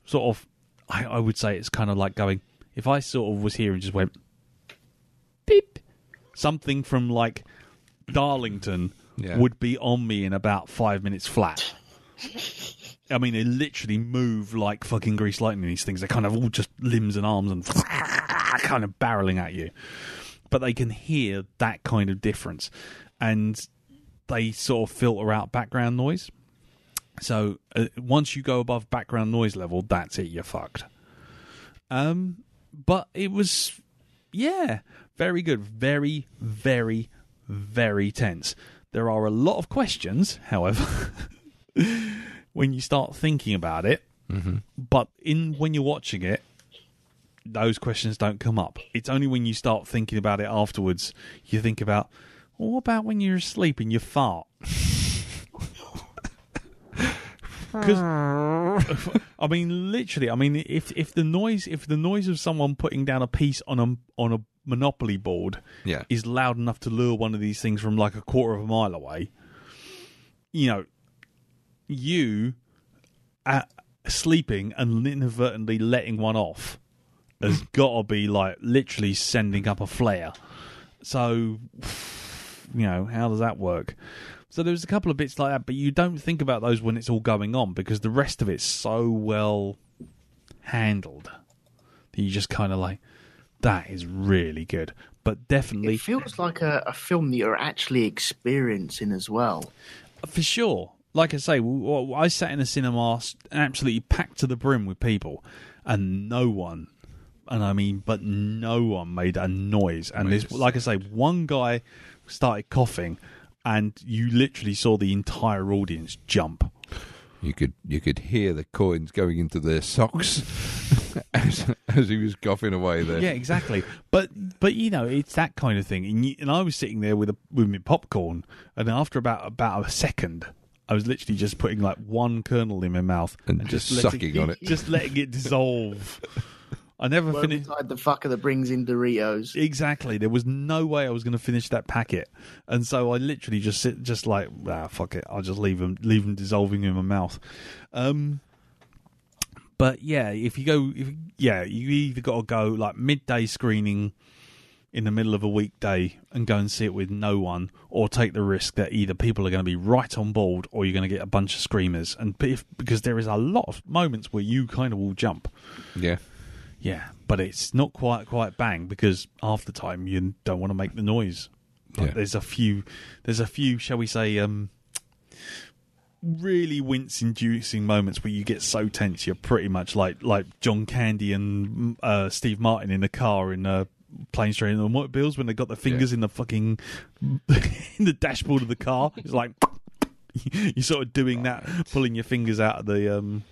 sort of, I would say it's kind of like going, if I sort of was here and just went, beep, something from like Darlington would be on me in about 5 minutes flat. I mean, they literally move like fucking grease lightning, these things. They're kind of all just limbs and arms and kind of barreling at you. But they can hear that kind of difference. And they sort of filter out background noise. So once you go above background noise level, that's it, you're fucked. But it was, very good. Very, very, very tense. There are a lot of questions, however, when you start thinking about it. Mm-hmm. But when you're watching it, those questions don't come up. It's only when you start thinking about it afterwards, you think about, well, what about when you're asleep and you fart? Because I mean, literally, I mean, if the noise of someone putting down a piece on a Monopoly board is loud enough to lure one of these things from like a quarter of a mile away, you sleeping and inadvertently letting one off has got to be like literally sending up a flare. So, how does that work? So there's a couple of bits like that, but you don't think about those when it's all going on because the rest of it's so well handled that you just kind of like, that is really good. But definitely, it feels like a film that you're actually experiencing as well. For sure. Like I say, I sat in a cinema absolutely packed to the brim with people, and no one made a noise. And there's, like I say, one guy started coughing, and you literally saw the entire audience jump. You could hear the coins going into their socks as he was coughing away there. Yeah, exactly. But it's that kind of thing. And I was sitting there with my popcorn, and after about a second, I was literally just putting like one kernel in my mouth and just sucking on it. Just letting it dissolve. I never finished. The fucker that brings in Doritos. Exactly. There was no way I was going to finish that packet, and so I literally just like, fuck it. I'll just leave them dissolving in my mouth. But yeah, you either got to go like midday screening in the middle of a weekday and go and see it with no one, or take the risk that either people are going to be right on board or you're going to get a bunch of screamers. And because there is a lot of moments where you kind of will jump. Yeah. Yeah, but it's not quite bang, because half the time you don't want to make the noise. Like there's a few, shall we say, really wince-inducing moments where you get so tense you're pretty much like John Candy and Steve Martin in the car in Planes, Trains and Automobiles when they got their fingers in the fucking in the dashboard of the car. It's like you're sort of doing that, pulling your fingers out of the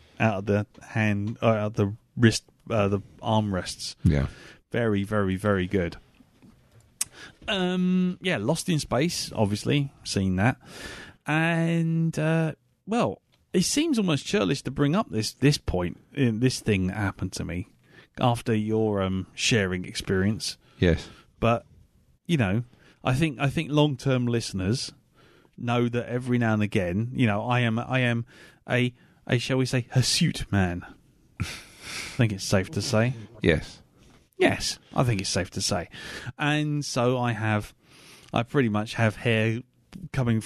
hand, out of the wrist, the armrests. Yeah, very, very, very good. Lost in Space, obviously seen that, and well, it seems almost churlish to bring up this point in this thing that happened to me after your sharing experience. Yes, but I think long-term listeners know that every now and again, I am a shall we say hirsute man. I think it's safe to say. Yes, I think it's safe to say, and so I pretty much have hair coming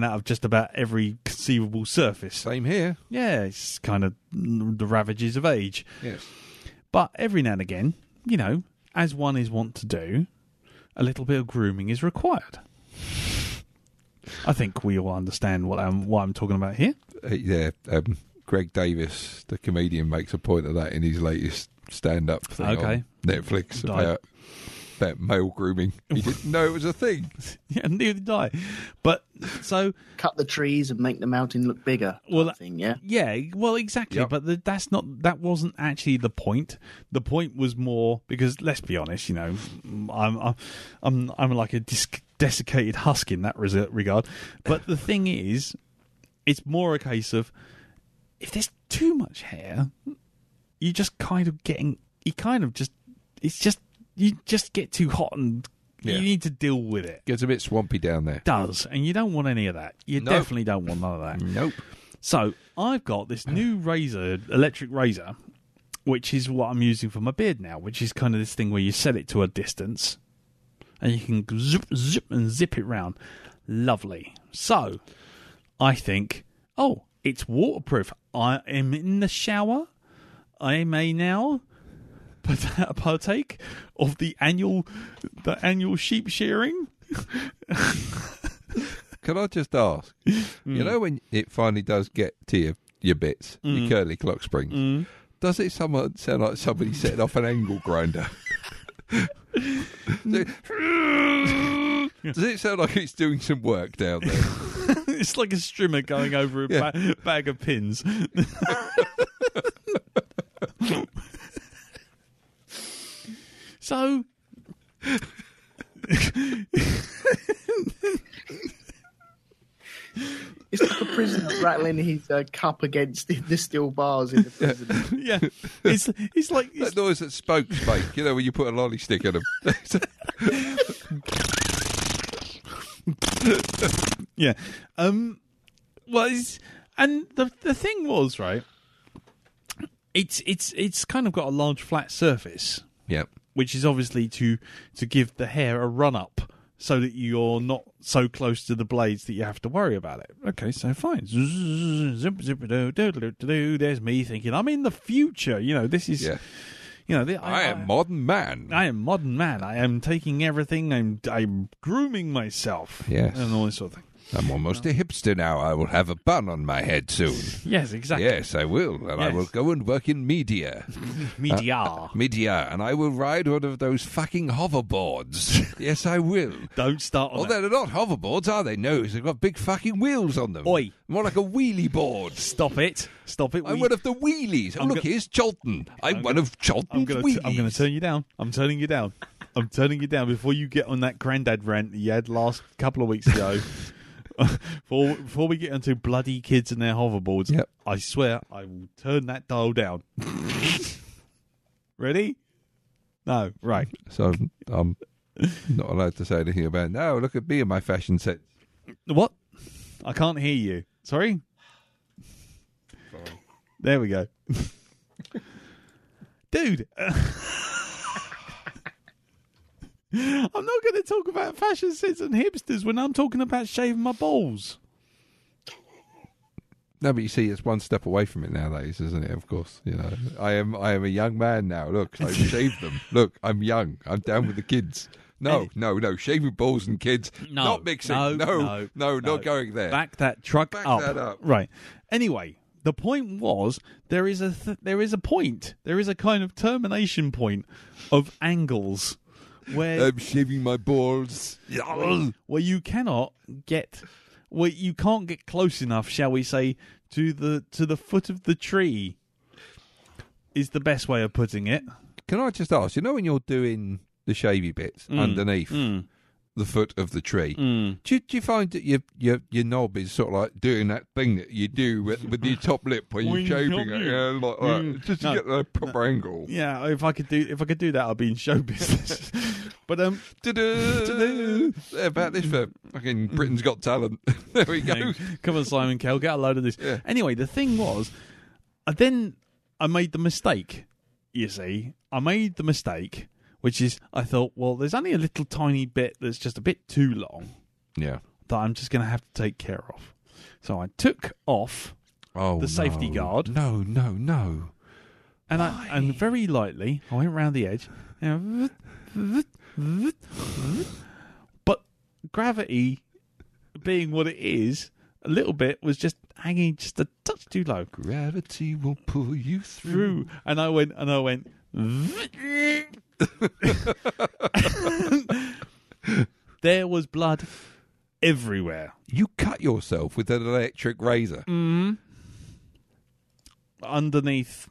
out of just about every conceivable surface. Same here. Yeah, it's kind of the ravages of age. Yes. But every now and again, as one is wont to do, a little bit of grooming is required. I think we all understand what I'm talking about here. Greg Davis, the comedian, makes a point of that in his latest stand-up thing on Netflix about male grooming. He didn't know it was a thing. Yeah, neither did I. But so cut the trees and make the mountain look bigger. Well, thing, yeah. Yeah, well, exactly. Yep. But that wasn't actually the point. The point was more because, let's be honest, I'm like a desiccated husk in that regard. But the thing is, it's more a case of if there's too much hair, you just you just get too hot and you need to deal with it. Gets a bit swampy down there. It does, and you don't want any of that. You definitely don't want none of that. Nope. So I've got this new electric razor, which is what I'm using for my beard now, which is kind of this thing where you set it to a distance and you can zip it round. Lovely. So I think, it's waterproof. I am in the shower. I may now partake of the annual sheep shearing. Can I just ask? When it finally does get to your bits, your curly clock springs, does it sound like somebody setting off an angle grinder? Does it sound like it's doing some work down there? It's like a strimmer going over a bag of pins. So, it's like a prisoner rattling his cup against the steel bars in the prison. Yeah, it's like that noise that spokes make. When you put a lolly stick in them. Yeah. Well, and the thing was, right. It's kind of got a large flat surface. Yep. Which is obviously to give the hair a run up so that you're not so close to the blades that you have to worry about it. Okay, so fine. There's me thinking I'm in the future. This is. Yeah. I am modern man. I am modern man. I am taking everything. I'm grooming myself. Yes. And all this sort of thing. I'm almost a hipster now. I will have a bun on my head soon. Yes, exactly. Yes, I will. And I will go and work in media. Media. And I will ride one of those fucking hoverboards. Yes, I will. Don't start on they're not hoverboards, are they? No, they've got big fucking wheels on them. Oi. More like a wheelie board. Stop it. I'm one of the wheelies. Here's Cholton. I'm one of Cholton's wheelies. I'm going to turn you down. I'm turning you down before you get on that granddad rant that you had last couple of weeks ago. Before we get into bloody kids and their hoverboards, Yep. I swear I will turn that dial down. Ready? No, right. So I'm not allowed to say anything about it. No, look at me and my fashion set. What? I can't hear you. Sorry? There we go. Dude. I'm not going to talk about fashion sense and hipsters when I'm talking about shaving my balls. No, but you see, it's one step away from it nowadays, isn't it? Of course, you know, I am a young man now. Look, I've shaved them. Look, I'm young. I'm down with the kids. No, shaving balls and kids, No, not mixing. No, not going there. Back that truck Back up. that up. Right. Anyway, the point was there is a point. There is a kind of termination point of angles where I'm shaving my balls. where you can't get close enough, shall we say, to the foot of the tree. Is the best way of putting it. Can I just ask? You know, when you're doing the shavy bits underneath the foot of the tree, do you find that your knob is sort of like doing that thing that you do with your top lip when you're shaving it, like that, just to get the proper angle? Yeah, if I could do that, I'd be in show business. But about this for fucking Britain's Got Talent. There we go. Come on, Simon Cowell, get a load of this. Yeah. Anyway, the thing was, then I made the mistake. You see, I made the mistake, which is I thought, well, there's only a little tiny bit that's just a bit too long Yeah. that I'm just going to have to take care of. So I took off the safety guard. No. And very lightly, I went round the edge. But gravity, being what it is, a little bit was just hanging just a touch too low. Gravity will pull you through. And I went. There was blood everywhere. You cut yourself with an electric razor. Underneath,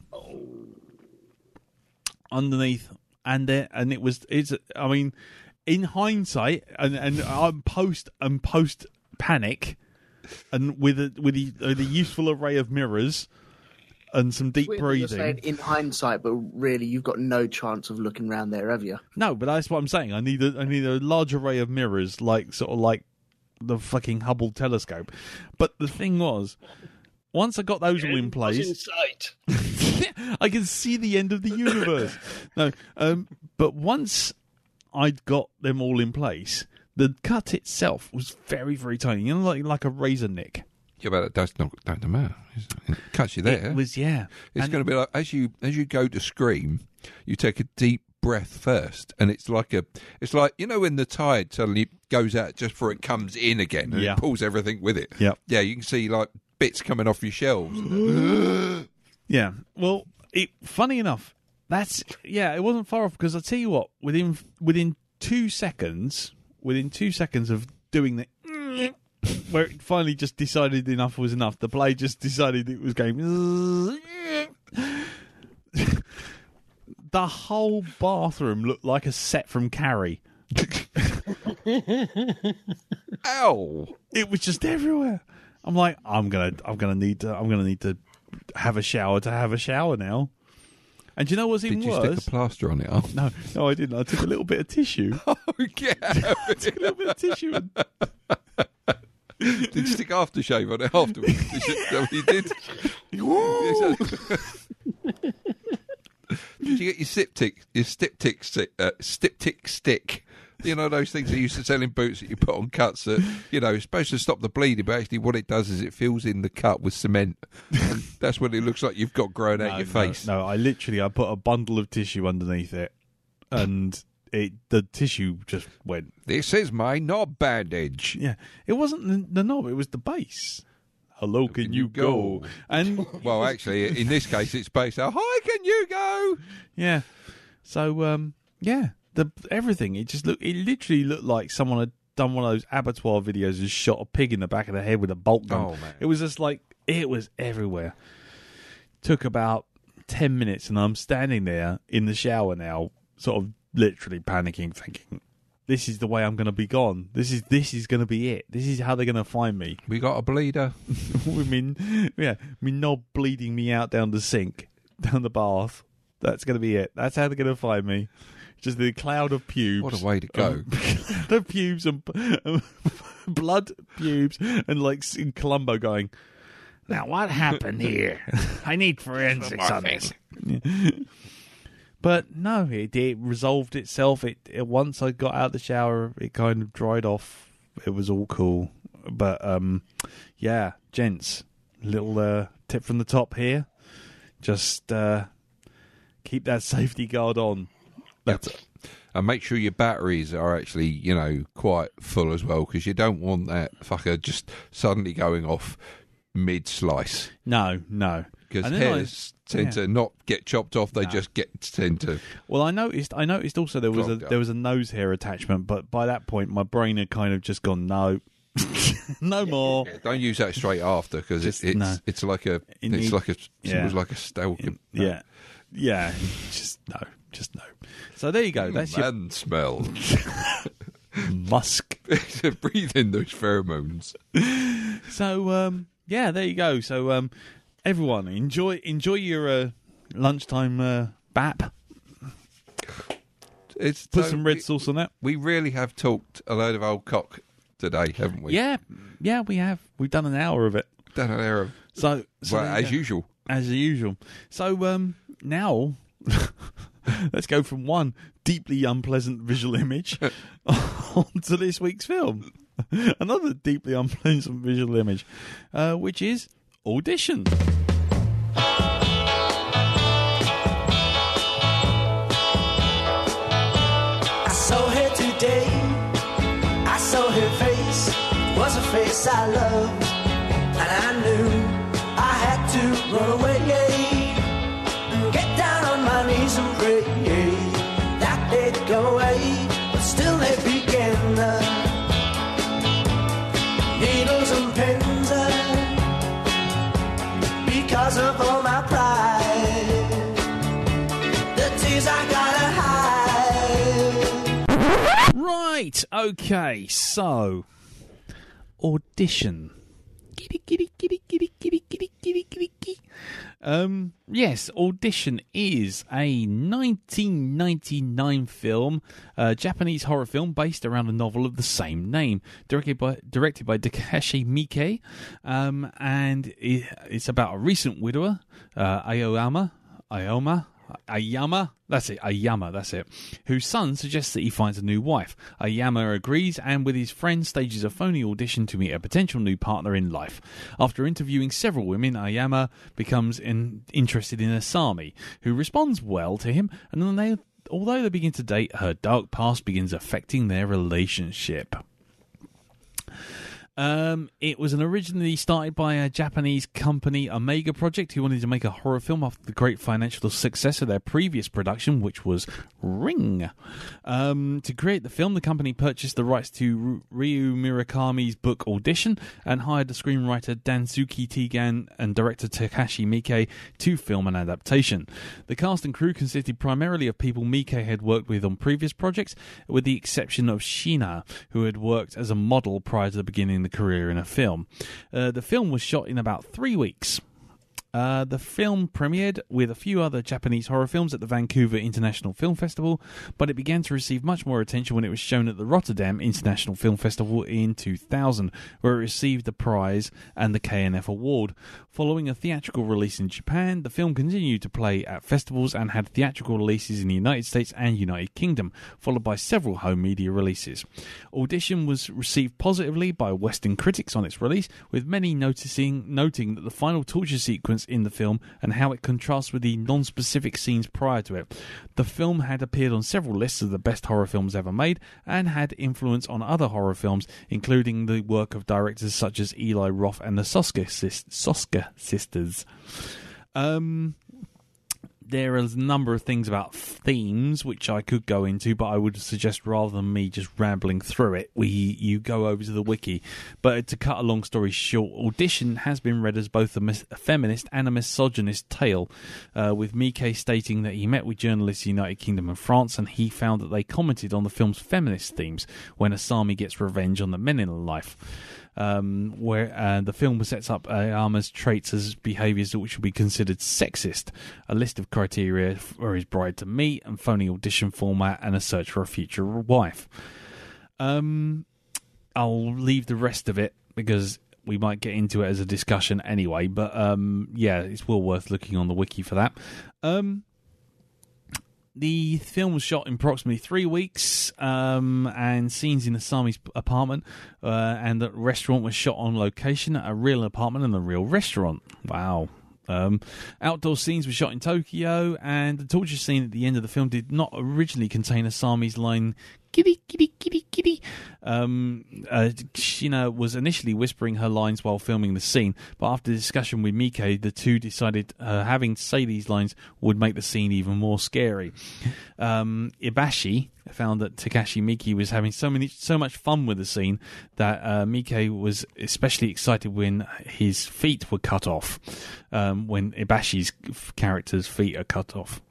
and it's. I mean, in hindsight, and I'm post panic, and with a useful array of mirrors and some deep You're breathing. saying in hindsight, but really, you've got no chance of looking around there, have you? No, but that's what I'm saying. I need a large array of mirrors, like the fucking Hubble telescope. But the thing was, once I got those all in place, in sight. I can see the end of the universe. No, but once I'd got them all in place, the cut itself was very, very tiny. You know, like a razor nick. Yeah, but that don't matter. It cuts you there. It was, yeah. It's going to be like as you go to scream, you take a deep breath first, and it's like you know when the tide suddenly goes out just before it comes in again, and Yeah. it pulls everything with it. Yep. Yeah, you can see like bits coming off your shelves. Yeah. Well, funny enough, it wasn't far off because I tell you what, within 2 seconds of doing the where it finally just decided enough was enough, the blade just decided it was going. The whole bathroom looked like a set from Carrie. Ow! It was just everywhere. I'm like, I'm gonna need to have a shower now. And do you know what's even Did you worse? stick a plaster on it? Oh, No, I didn't. I took a little bit of tissue. yeah. I took a little bit of tissue. And... Did you stick aftershave on it afterwards? Is that what you did? Did you get your styptic stick? You know those things they used to sell in boots that you put on cuts that, you know, it's supposed to stop the bleeding, but actually what it does is it fills in the cut with cement. And that's what it looks like you've got growing out your face. No, I put a bundle of tissue underneath it, and the tissue just went. This is my knob bandage. Yeah, it wasn't the knob; it was the base. Hello, can you go? And well, actually, in this case, it's based on hi, can you go? Yeah. So everything. It literally looked like someone had done one of those abattoir videos and shot a pig in the back of the head with a bolt gun. Oh, man. It was just like it was everywhere. Took about 10 minutes, and I'm standing there in the shower now, sort of literally panicking, thinking, this is the way I'm going to be gone. This is going to be it. This is how they're going to find me. We got a bleeder. Me knob bleeding me out down the sink, down the bath. That's going to be it. That's how they're going to find me. Just the cloud of pubes. What a way to go. The pubes and blood, pubes, and like in Columbo going, now what happened here? I need forensics on this. Yeah. But no, it resolved itself. It once I got out of the shower, it kind of dried off. It was all cool. But yeah, gents, little tip from the top here. Just keep that safety guard on. That's it. And make sure your batteries are actually, quite full as well, because you don't want that fucker just suddenly going off mid-slice. No. Because hairs tend to not get chopped off; they just tend to. Well, I noticed also there was a nose hair attachment, but by that point my brain had kind of just gone no, no more. Yeah, don't use that straight after, because it's like a stalking. Yeah, just no. So there you go. That's your man smell. Musk. Breathe in those pheromones. So there you go. So everyone, enjoy your lunchtime bap. Put some red sauce on that. We really have talked a load of old cock today, haven't we? Yeah, we have. We've done an hour of it. So as usual. As usual. So now let's go from one deeply unpleasant visual image on to this week's film. Another deeply unpleasant visual image, which is Audition. I saw her today. I saw her face. It was a face I loved, and I knew I had to run away and get down on my knees and pray that they'd go away, but still they began. Needles and pens, because of all my pride, the tears I gotta hide. Right, okay, so Audition. Yes, Audition is a 1999 film, Japanese horror film based around a novel of the same name, directed by Takashi Miike, and it's about a recent widower, Ayama, that's it, whose son suggests that he finds a new wife. Ayama agrees and with his friend stages a phony audition to meet a potential new partner in life. After interviewing several women, Ayama becomes interested in Asami, who responds well to him, and although they begin to date, her dark past begins affecting their relationship. It was originally started by a Japanese company, Omega Project, who wanted to make a horror film after the great financial success of their previous production, which was Ring. To create the film, the company purchased the rights to Ryu Murakami's book Audition and hired the screenwriter Dansuki Tegan and director Takashi Miike to film an adaptation. The cast and crew consisted primarily of people Miike had worked with on previous projects, with the exception of Shina, who had worked as a model prior to the beginning of the career in a film. The film was shot in about 3 weeks. The film premiered with a few other Japanese horror films at the Vancouver International Film Festival, but it began to receive much more attention when it was shown at the Rotterdam International Film Festival in 2000, where it received the prize and the KNF award. Following a theatrical release in Japan, the film continued to play at festivals and had theatrical releases in the United States and United Kingdom, followed by several home media releases. Audition was received positively by Western critics on its release, with many noting that the final torture sequence in the film and how it contrasts with the non-specific scenes prior to it. The film had appeared on several lists of the best horror films ever made and had influence on other horror films, including the work of directors such as Eli Roth and the Soska sisters. There is a number of things about themes which I could go into, but I would suggest rather than me just rambling through it, you go over to the wiki. But to cut a long story short, Audition has been read as both a feminist and a misogynist tale, with Mike stating that he met with journalists in the United Kingdom and France, and he found that they commented on the film's feminist themes when Asami gets revenge on the men in her life. Where the film sets up Ayama's traits as behaviours which would be considered sexist, a list of criteria for his bride to meet, and phony audition format, and a search for a future wife. I'll leave the rest of it because we might get into it as a discussion anyway, but it's well worth looking on the wiki for that. The film was shot in approximately 3 weeks, and scenes in Asami's apartment and the restaurant was shot on location at a real apartment and a real restaurant. Wow. Outdoor scenes were shot in Tokyo, and the torture scene at the end of the film did not originally contain Asami's line, "Kitty, kitty, kitty, kitty." Shina was initially whispering her lines while filming the scene, but after discussion with Mike, the two decided having to say these lines would make the scene even more scary. Ibashi found that Takashi Miki was having so much fun with the scene that Mike was especially excited when his feet were cut off, when Ibashi's character's feet are cut off.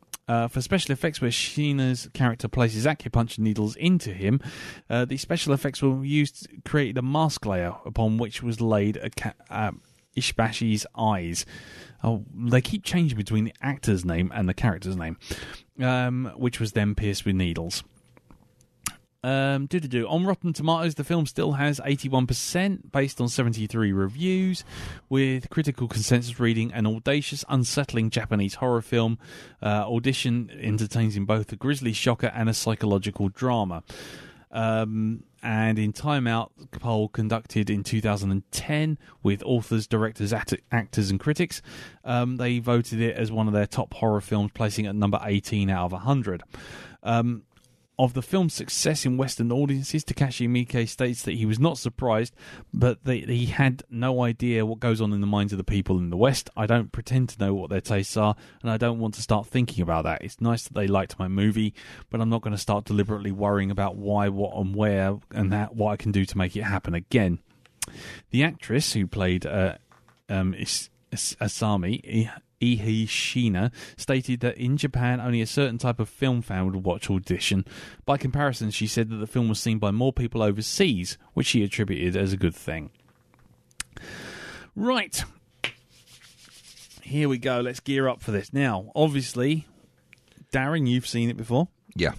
For special effects where Shina's character places acupuncture needles into him, the special effects were used to create a mask layer upon which was laid Ishibashi's eyes. Oh, they keep changing between the actor's name and the character's name, which was then pierced with needles. On Rotten Tomatoes, the film still has 81% based on 73 reviews, with critical consensus reading an audacious, unsettling Japanese horror film. Audition entertains in both a grisly shocker and a psychological drama. And in Time Out poll conducted in 2010 with authors, directors, actors and critics, they voted it as one of their top horror films, placing it at number 18 out of 100. Of the film's success in Western audiences, Takashi Miike states that he was not surprised, but that he had no idea what goes on in the minds of the people in the West. "I don't pretend to know what their tastes are, and I don't want to start thinking about that. It's nice that they liked my movie, but I'm not going to start deliberately worrying about why, what, and where, and what I can do to make it happen again." The actress who played Asami, Ihi Shina, stated that in Japan only a certain type of film fan would watch Audition. By comparison, she said that the film was seen by more people overseas, which she attributed as a good thing. Right. Here we go. Let's gear up for this. Now, obviously, Darren, you've seen it before. Yeah.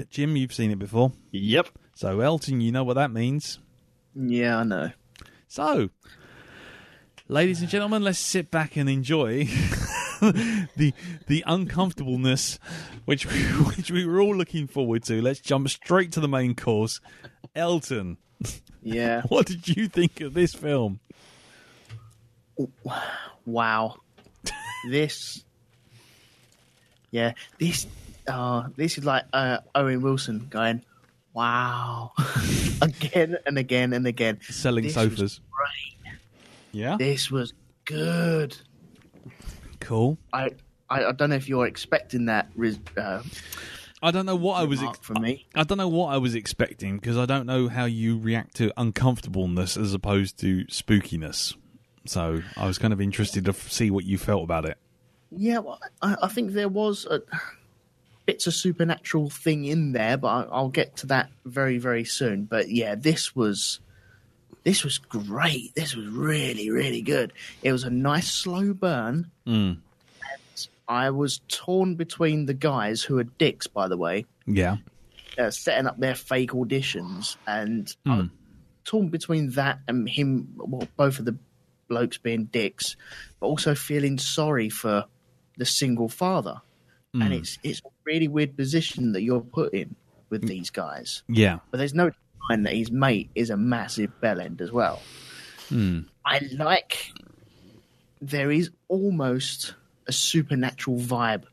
Jim, you've seen it before. Yep. So, Elton, you know what that means. Yeah, I know. So, ladies and gentlemen, let's sit back and enjoy the uncomfortableness which we were all looking forward to. Let's jump straight to the main course. Elton, Yeah. what did you think of this film? Wow. This is like Owen Wilson going, wow, again and again and again. Selling This sofas. was great. Yeah? This was good. Cool. I don't know if you're expecting that. I don't know what I was from me. I don't know what I was expecting, because I don't know how you react to uncomfortableness as opposed to spookiness. So I was kind of interested to see what you felt about it. Yeah, well, I think there was bits of supernatural thing in there, but I'll get to that very, very soon. But yeah, this was great. This was really, really good. It was a nice slow burn. Mm. I was torn between the guys who are dicks, by the way, Yeah. setting up their fake auditions, and I was torn between that and him, well, both of the blokes being dicks, but also feeling sorry for the single father. And it's a really weird position that you're put in with these guys. Yeah. But there's no denying that his mate is a massive bellend as well. I like there is almost a supernatural vibe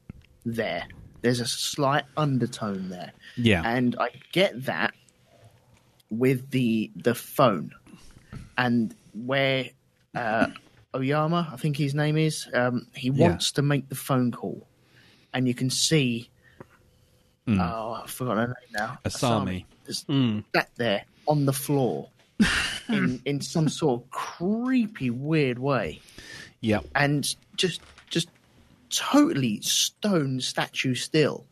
there. There's a slight undertone there. Yeah. And I get that with the phone. And where Oyama, I think his name is, he wants to make the phone call. and you can see. Oh, I forgot her name now. Asami. Just sat there on the floor in some sort of creepy, weird way. Yep. And just totally stone statue still,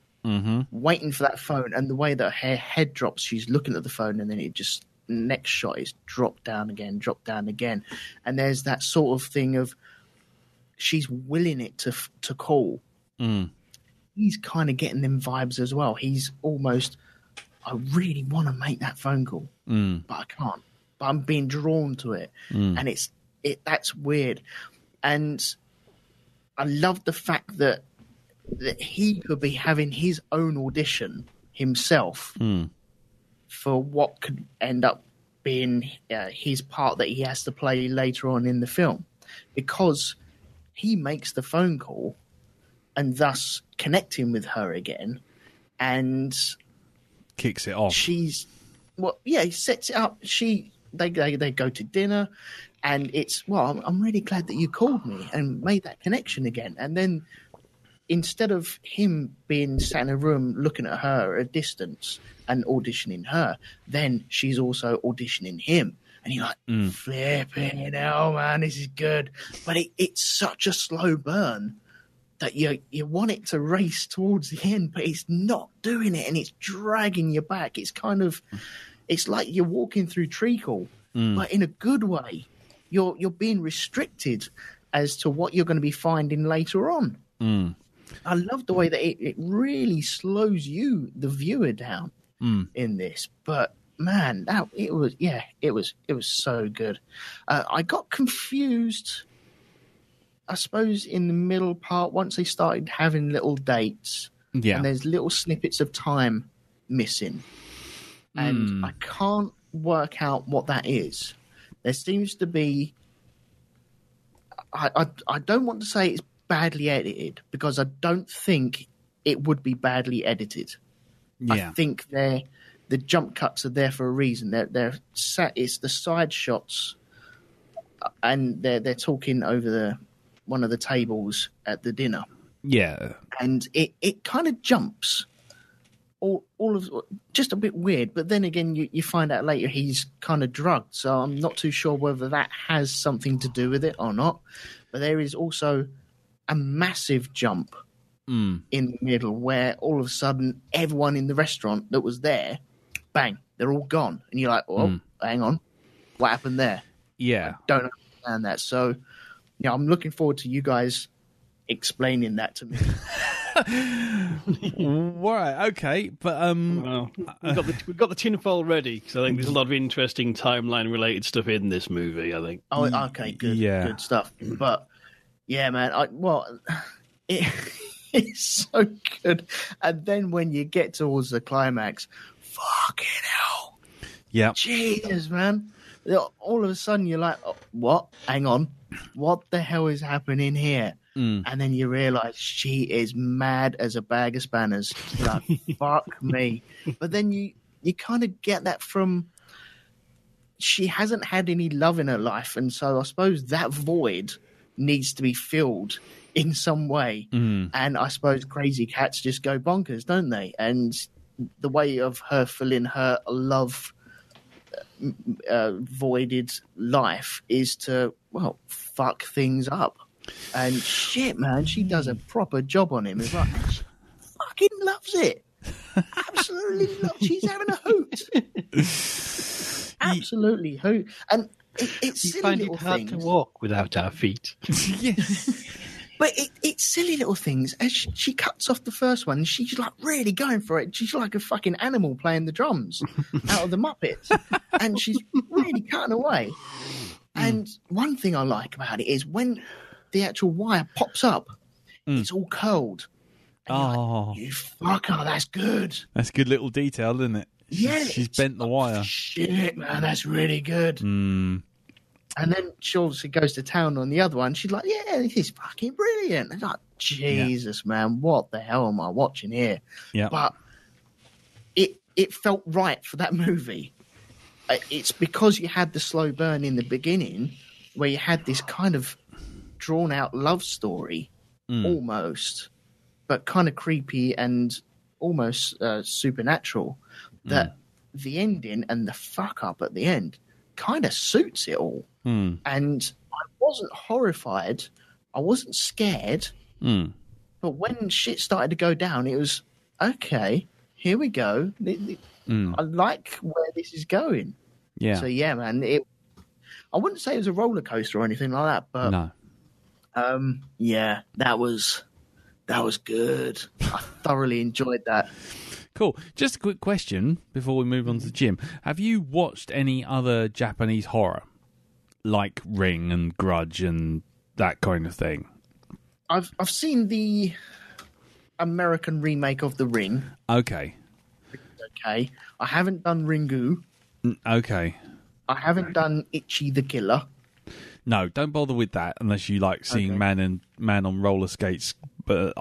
waiting for that phone. And the way that her head drops, she's looking at the phone, and then it just next shot is drop down again. And there's that sort of thing of she's willing it to call. He's kind of getting them vibes as well. He's almost, I really want to make that phone call, but I can't. But I'm being drawn to it, and that's weird. And I love the fact that he could be having his own audition himself for what could end up being his part that he has to play later on in the film, because he makes the phone call and thus connecting with her again, and kicks it off. He sets it up. They go to dinner, and it's, well, I'm really glad that you called me and made that connection again. And then instead of him being sat in a room looking at her at a distance and auditioning her, then she's also auditioning him. And you're like, flipping hell, man, this is good. But it's such a slow burn that you want it to race towards the end, but it's not doing it, and it's dragging you back. It's kind of, it's like you're walking through treacle, but in a good way. You're being restricted as to what you're going to be finding later on. I love the way that it really slows you, the viewer, down in this. But man, it was so good. I got confused, I suppose, in the middle part, once they started having little dates, and there's little snippets of time missing, and I can't work out what that is. There seems to be, I don't want to say it's badly edited, because I don't think it would be badly edited. I think the jump cuts are there for a reason. It's the side shots, and they're talking over one of the tables at the dinner. Yeah. And it kind of jumps. All of just a bit weird, but then again, you find out later he's kind of drugged, so I'm not too sure whether that has something to do with it or not. But there is also a massive jump in the middle where all of a sudden everyone in the restaurant that was there, bang, they're all gone, and you're like, oh, hang on, what happened there? I don't understand that. So, I'm looking forward to you guys explaining that to me. Right, okay, but well, we've got the tinfoil ready, because I think there's a lot of interesting timeline related stuff in this movie. I think. Oh, okay, good stuff. But yeah, man, it's so good. And then when you get towards the climax, fucking hell, Jesus, man! All of a sudden you're like, oh, what? Hang on, what the hell is happening here? And then you realise she is mad as a bag of spanners. You're like, fuck me. But then you kind of get that from, she hasn't had any love in her life, and so I suppose that void needs to be filled in some way. And I suppose crazy cats just go bonkers, don't they? And the way of her filling her love voided life is to, well, fuck things up. And shit, man, she does a proper job on him. It's like, she fucking loves it. Absolutely loves. She's having a hoot. Absolutely hoot. And it's silly find little it hard things to walk without our feet. Yes. But it's silly little things. As she cuts off the first one, she's like really going for it. She's like a fucking animal playing the drums out of the Muppets, and she's really cutting away. And one thing I like about it is when the actual wire pops up, it's all curled. And you're like, you fucker, that's good. That's a good little detail, isn't it? She's bent the wire. Shit, man, that's really good. And then she obviously goes to town on the other one. She's like, yeah, this is fucking brilliant. And like, Jesus, man, what the hell am I watching here? Yeah. But it felt right for that movie. It's because you had the slow burn in the beginning where you had this kind of drawn out love story almost, but kind of creepy and almost supernatural. That the ending and the fuck up at the end kind of suits it all. And I wasn't horrified. I wasn't scared. But when shit started to go down, it was, okay, here we go. I like where this is going. Yeah. So, yeah, man, I wouldn't say it was a roller coaster or anything like that, but No. yeah, that was good. I thoroughly enjoyed that. Cool. Just a quick question before we move on to Jim. Have you watched any other Japanese horror? Like Ring and Grudge and that kind of thing? I've seen the American remake of The Ring. Okay. Okay. I haven't done Ringu. Okay. I haven't done Itchy the Killer. No, don't bother with that unless you like seeing man on roller skates, but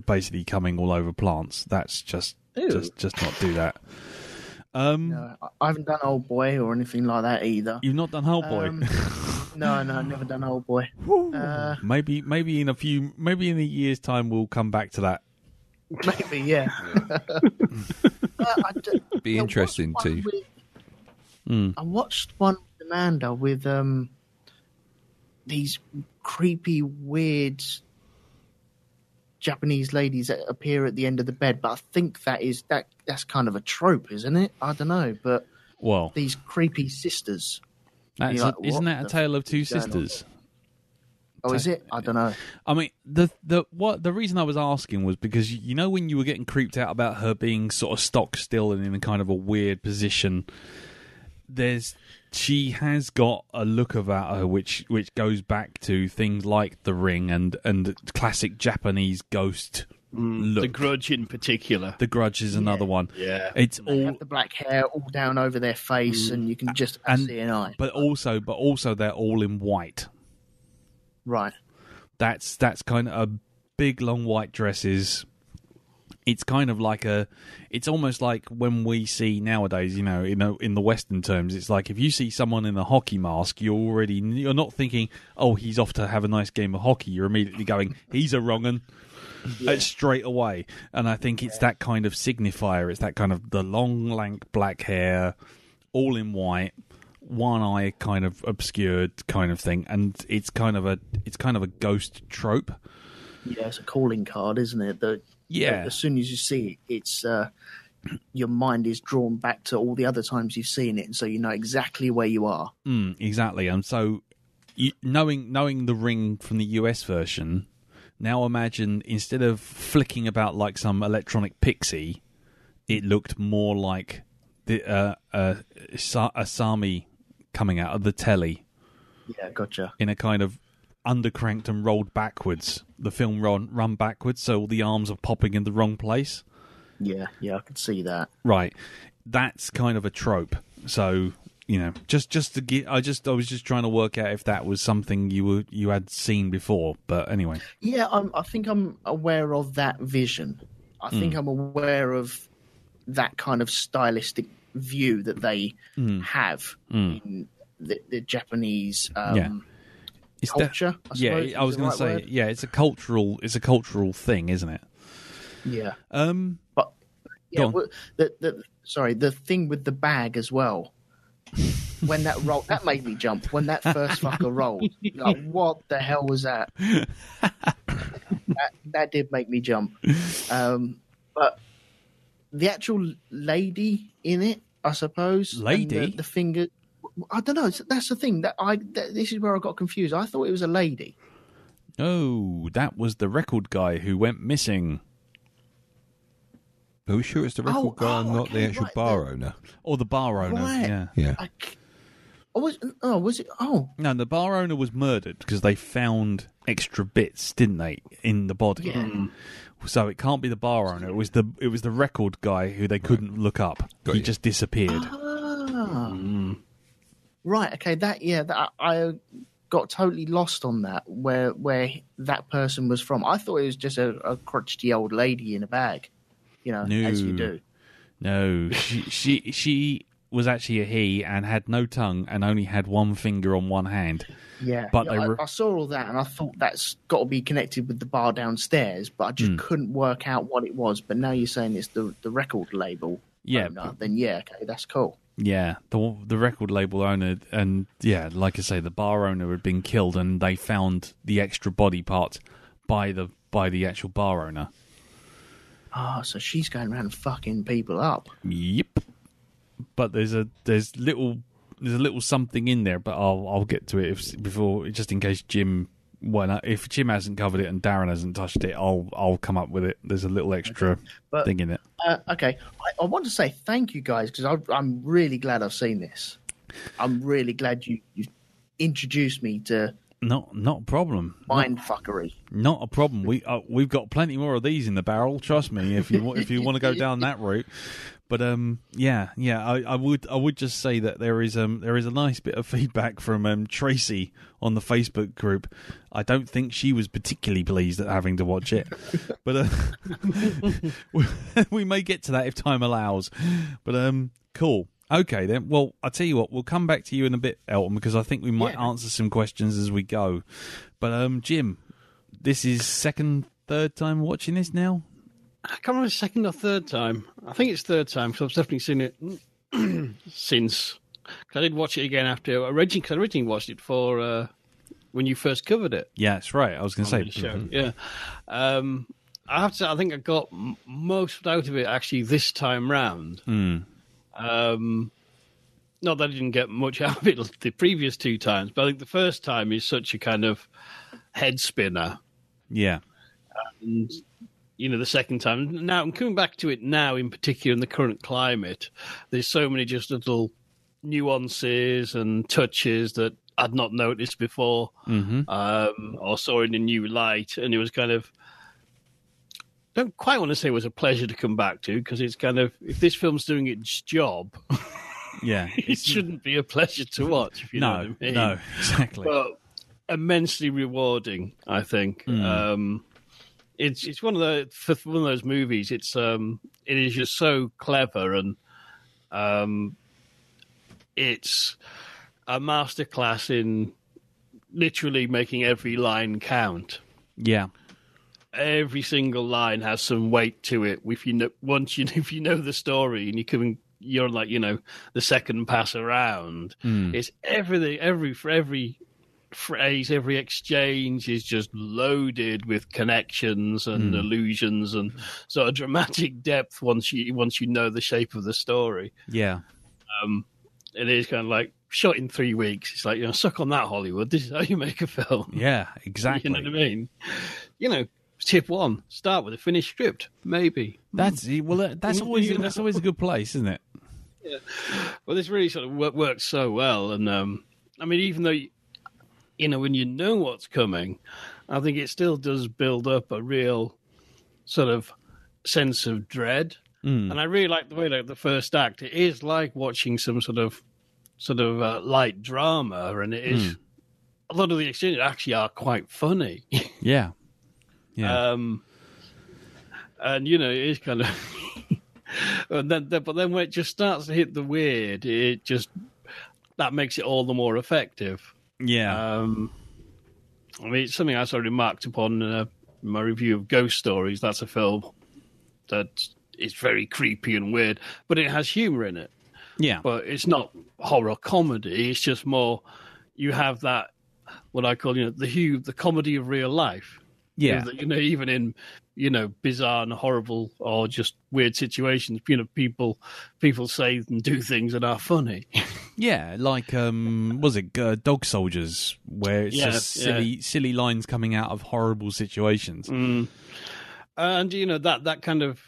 basically coming all over plants. That's just not do that. No, I haven't done Old Boy or anything like that either. You've not done Old Boy. No, I've never done Old Boy. Maybe in a year's time we'll come back to that. Maybe, yeah. Be interesting too. I watched one with Amanda with these creepy, weird Japanese ladies that appear at the end of the bed, but I think that's kind of a trope, isn't it? I don't know, but these creepy sisters. Isn't that a tale of two sisters? Oh, is it? I don't know. I mean, the reason I was asking was because when you were getting creeped out about her being sort of stock still and in a kind of a weird position, she has got a look about her which goes back to things like The Ring and classic Japanese ghost look. The Grudge in particular. The Grudge is another one. Yeah, they have the black hair all down over their face, and you can just see an eye. But also they're all in white. Right. That's kind of a big long white dresses. It's kind of like it's almost like when we see nowadays, in the Western terms, it's like if you see someone in a hockey mask, you're not thinking, oh, he's off to have a nice game of hockey. You're immediately going, he's a wrong 'un. Straight away. And I think it's that kind of signifier. It's that kind of the long, lank black hair, all in white, one eye kind of obscured kind of thing, and it's kind of a ghost trope. Yeah, it's a calling card, isn't it? As soon as you see it, it's your mind is drawn back to all the other times you've seen it, and so you know exactly where you are. Exactly, and so knowing The Ring from the US version, now imagine instead of flicking about like some electronic pixie, it looked more like the Asami coming out of the telly. Yeah, gotcha. In a kind of undercranked and rolled backwards. The film run backwards, so all the arms are popping in the wrong place. Yeah, I could see that. Right, that's kind of a trope. So just to get, I was just trying to work out if that was something you had seen before. But anyway, yeah, I think I'm aware of that vision. I think I'm aware of that kind of stylistic view that they have in the Japanese. It's culture. I was going to say, yeah, it's a cultural thing, isn't it? Yeah. But yeah, the thing with the bag as well. When that rolled, that made me jump. When that first fucker rolled, like, what the hell was that? that did make me jump. But the actual lady in it, I suppose, lady, the finger. I don't know. That's the thing this is where I got confused. I thought it was a lady. Oh, that was the record guy who went missing. Are we sure it's the record guy and not the actual bar owner? Or the bar owner, right. Yeah. Was it? Oh. No, the bar owner was murdered because they found extra bits, didn't they, in the body? Yeah. So it can't be the bar owner. It was the record guy who they couldn't look up. He just disappeared. Right, okay, that I got totally lost on that, where that person was from. I thought it was just a crotchety old lady in a bag, as you do. No, she was actually a he and had no tongue and only had one finger on one hand. Yeah, But I saw all that and I thought that's got to be connected with the bar downstairs, but I just couldn't work out what it was. But now you're saying it's the record label owner, then yeah, okay, that's cool. Yeah, the record label owner, and yeah, like I say, the bar owner had been killed, and they found the extra body part by the actual bar owner. Oh, so she's going around fucking people up. Yep. But there's a little something in there, but I'll get to it before, just in case Jim. If Jim hasn't covered it and Darren hasn't touched it, I'll come up with it. There's a little extra thing in it. Okay, I want to say thank you guys because I'm really glad I've seen this. I'm really glad you introduced me to. Not a problem. Mind fuckery. Not a problem. We've got plenty more of these in the barrel. Trust me. If you want to go down that route. But I would just say that there is a nice bit of feedback from Tracy on the Facebook group. I don't think she was particularly pleased at having to watch it, but we may get to that if time allows. But cool. Okay then. Well, I'll tell you what. We'll come back to you in a bit, Elton, because I think we might answer some questions as we go. But Jim, this is third time watching this now. I can't remember second or third time. I think it's third time because I've definitely seen it since. Cause I did watch it again after originally watched it for when you first covered it. Yeah, that's right. I was going to say. Show. Yeah. I have to say, I think I got most out of it actually this time round. Not that I didn't get much out of it the previous two times, but I think the first time is such a kind of head spinner. Yeah. And the second time. Now, I'm coming back to it now in particular in the current climate. There's so many just little nuances and touches that I'd not noticed before or saw in a new light. And it was kind of, don't quite want to say it was a pleasure to come back to because it's kind of, if this film's doing its job, it shouldn't be a pleasure to watch, if you know what I mean. No, exactly. But immensely rewarding, I think. It's one of those movies. It is just so clever, and it's a masterclass in literally making every line count. Yeah, every single line has some weight to it. If you know the story and you're like the second pass around, it's everything. Every phrase, every exchange is just loaded with connections and allusions and sort of dramatic depth once you know the shape of the story. Yeah. It is kind of like shot in 3 weeks. It's like, suck on that, Hollywood. This is how you make a film. Yeah, exactly. You know what I mean? Tip one: start with a finished script. Maybe that's always a good place, isn't it? Yeah. Well, this really sort of works so well, and I mean, even though when you know what's coming, I think it still does build up a real sort of sense of dread. And I really like the way the first act. It is like watching some sort of light drama, and it is a lot of the exchanges actually are quite funny. Yeah. Yeah. And it is kind of, but then when it just starts to hit the weird, that makes it all the more effective. Yeah. I mean, it's something I sort of remarked upon in my review of Ghost Stories. That's a film that is very creepy and weird, but it has humor in it. Yeah. But it's not horror comedy. It's just more, you have that, what I call, the comedy of real life. Yeah. Even in, bizarre and horrible or just weird situations, people say and do things that are funny. Yeah, like was it Dog Soldiers, where it's just silly lines coming out of horrible situations. And that kind of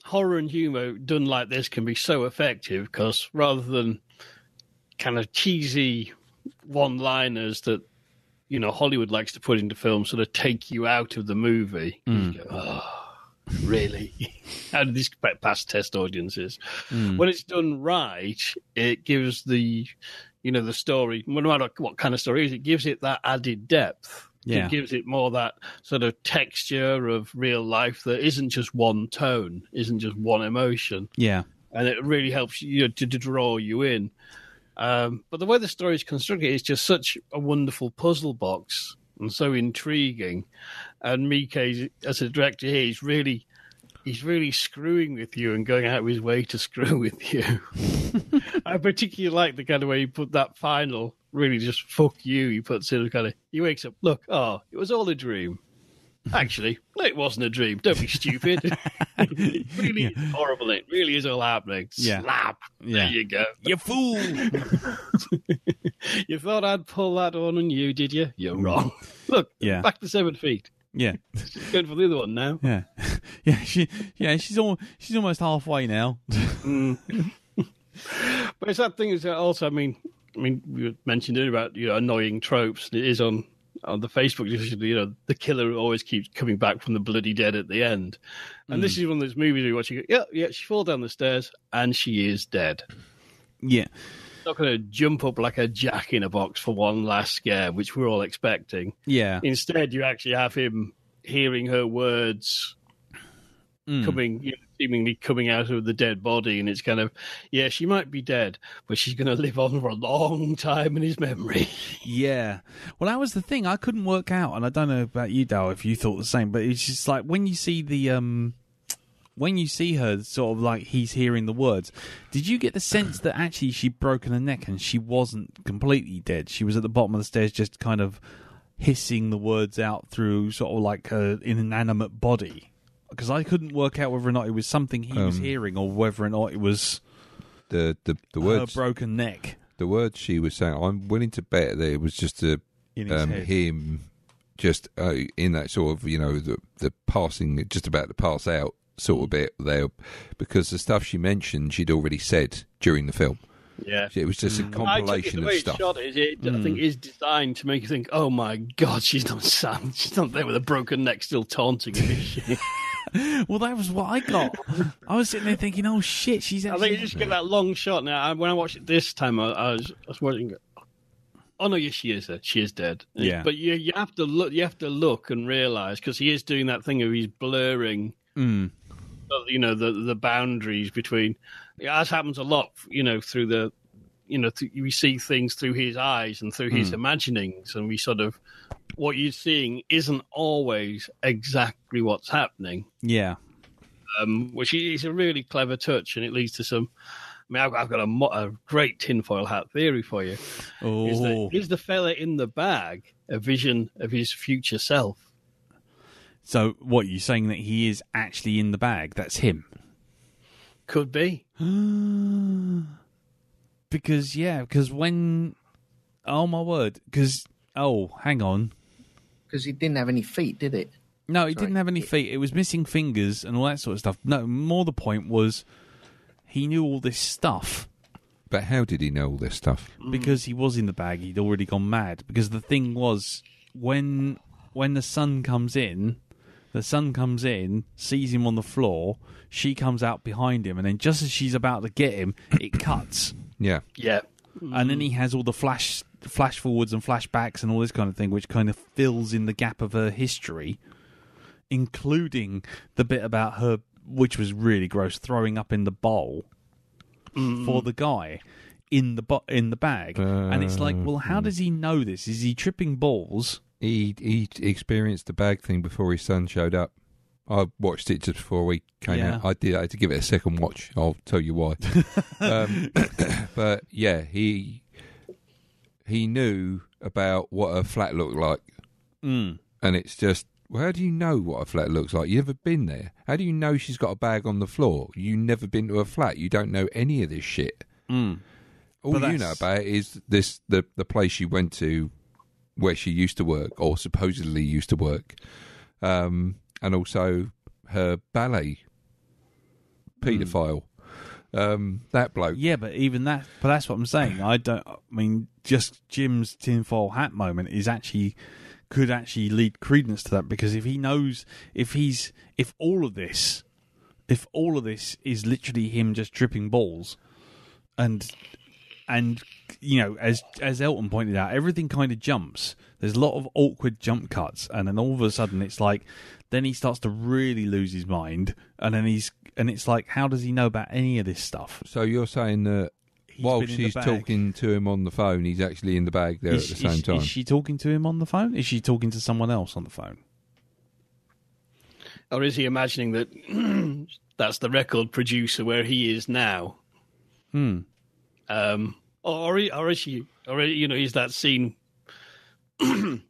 horror and humor done like this can be so effective because rather than kind of cheesy one-liners that Hollywood likes to put into films, sort of take you out of the movie. You go, oh, really? How did this pass test audiences? When it's done right, it gives the story, no matter what kind of story it is, it gives it that added depth. Yeah. It gives it more that sort of texture of real life that isn't just one tone, isn't just one emotion. Yeah. and it really helps you to draw you in. But the way the story is constructed is just such a wonderful puzzle box and so intriguing. And Mike, as a director here, he's really screwing with you and going out of his way to screw with you. I particularly like the kind of way he put that final, really just fuck you. He puts in kind of, he wakes up, look, it was all a dream. Actually, no, it wasn't a dream. Don't be stupid. It really is horrible. It really is all happening. Yeah. Slap. Yeah. There you go. You fool! You thought I'd pull that on you, did you? You're wrong. Look, back to 7 feet. Yeah. She's going for the other one now. Yeah. She's almost halfway now. But it's that thing is that also, I mean, we mentioned earlier about annoying tropes. It is on the Facebook, the killer always keeps coming back from the bloody dead at the end. And this is one of those movies where you watch, you go, she falls down the stairs and she is dead. Yeah. Not going to jump up like a jack in a box for one last scare, which we're all expecting. Yeah. Instead, you actually have him hearing her words coming, seemingly coming out of the dead body, and it's kind of, she might be dead, but she's going to live on for a long time in his memory. Yeah. Well, that was the thing. I couldn't work out, and I don't know about you, Dale, if you thought the same, but it's just like when you see when you see her sort of like he's hearing the words, did you get the sense that actually she'd broken her neck and she wasn't completely dead? She was at the bottom of the stairs just kind of hissing the words out through sort of like an inanimate body? Because I couldn't work out whether or not it was something he was hearing or whether or not it was the words, her broken neck. The words she was saying, I'm willing to bet that it was just him just in that sort of, the passing, just about to pass out sort of bit there, because the stuff she mentioned she'd already said during the film. Yeah, it was just a compilation of stuff. I think is designed to make you think, "Oh my God, she's not Sam. She's not there with a broken neck, still taunting him." Is she? Well, that was what I got. I was sitting there thinking, "Oh shit, she's." Actually... I think you just get that long shot. Now, when I watched it this time, I was watching. Oh no, yes, she is dead. She is dead. Yeah, but you have to look. You have to look and realize, because he is doing that thing of he's blurring. The boundaries between, as happens a lot, through the, we see things through his eyes and through his imaginings, and we sort of, what you're seeing isn't always exactly what's happening. Yeah. Which is a really clever touch, and it leads to some. I mean, I've got a great tinfoil hat theory for you. Oh. Is the fella in the bag a vision of his future self? So, what, you're saying that he is actually in the bag? That's him? Could be. Because when... Oh, my word. Hang on. Because he didn't have any feet, did it? No, he didn't have any feet. It was missing fingers and all that sort of stuff. No, more the point was he knew all this stuff. But how did he know all this stuff? Because he was in the bag. He'd already gone mad. Because the thing was, when the sun comes in... The son comes in, sees him on the floor, she comes out behind him, and then just as she's about to get him, it cuts. Yeah. Yeah. And then he has all the flash forwards and flashbacks and all this kind of thing, which kind of fills in the gap of her history, including the bit about her, which was really gross, throwing up in the bowl for the guy in the bag. And it's like, well, how does he know this? Is he tripping balls? He experienced the bag thing before his son showed up. I watched it just before we came out. I had to give it a second watch. I'll tell you why. But yeah, he knew about what a flat looked like, and it's just, well, how do you know what a flat looks like? You've never been there. How do you know she's got a bag on the floor? You've never been to a flat. You don't know any of this shit. All you know about it is the place she went to, where she used to work, or supposedly used to work, and also her ballet paedophile, that bloke. Yeah, but even that, but that's what I'm saying. Just Jim's tinfoil hat moment could actually lead credence to that, because if he knows, if all of this is literally him just tripping balls, and as Elton pointed out, everything kind of jumps. There's a lot of awkward jump cuts, and then all of a sudden it's like, then he starts to really lose his mind, and then and it's like, how does he know about any of this stuff? So you're saying that He's while been in the she's bag. talking to him on the phone, he's actually in the bag there at the same time. Is she talking to him on the phone? Is she talking to someone else on the phone? Or is he imagining that that's the record producer where he is now? Or is she? Or is that scene? The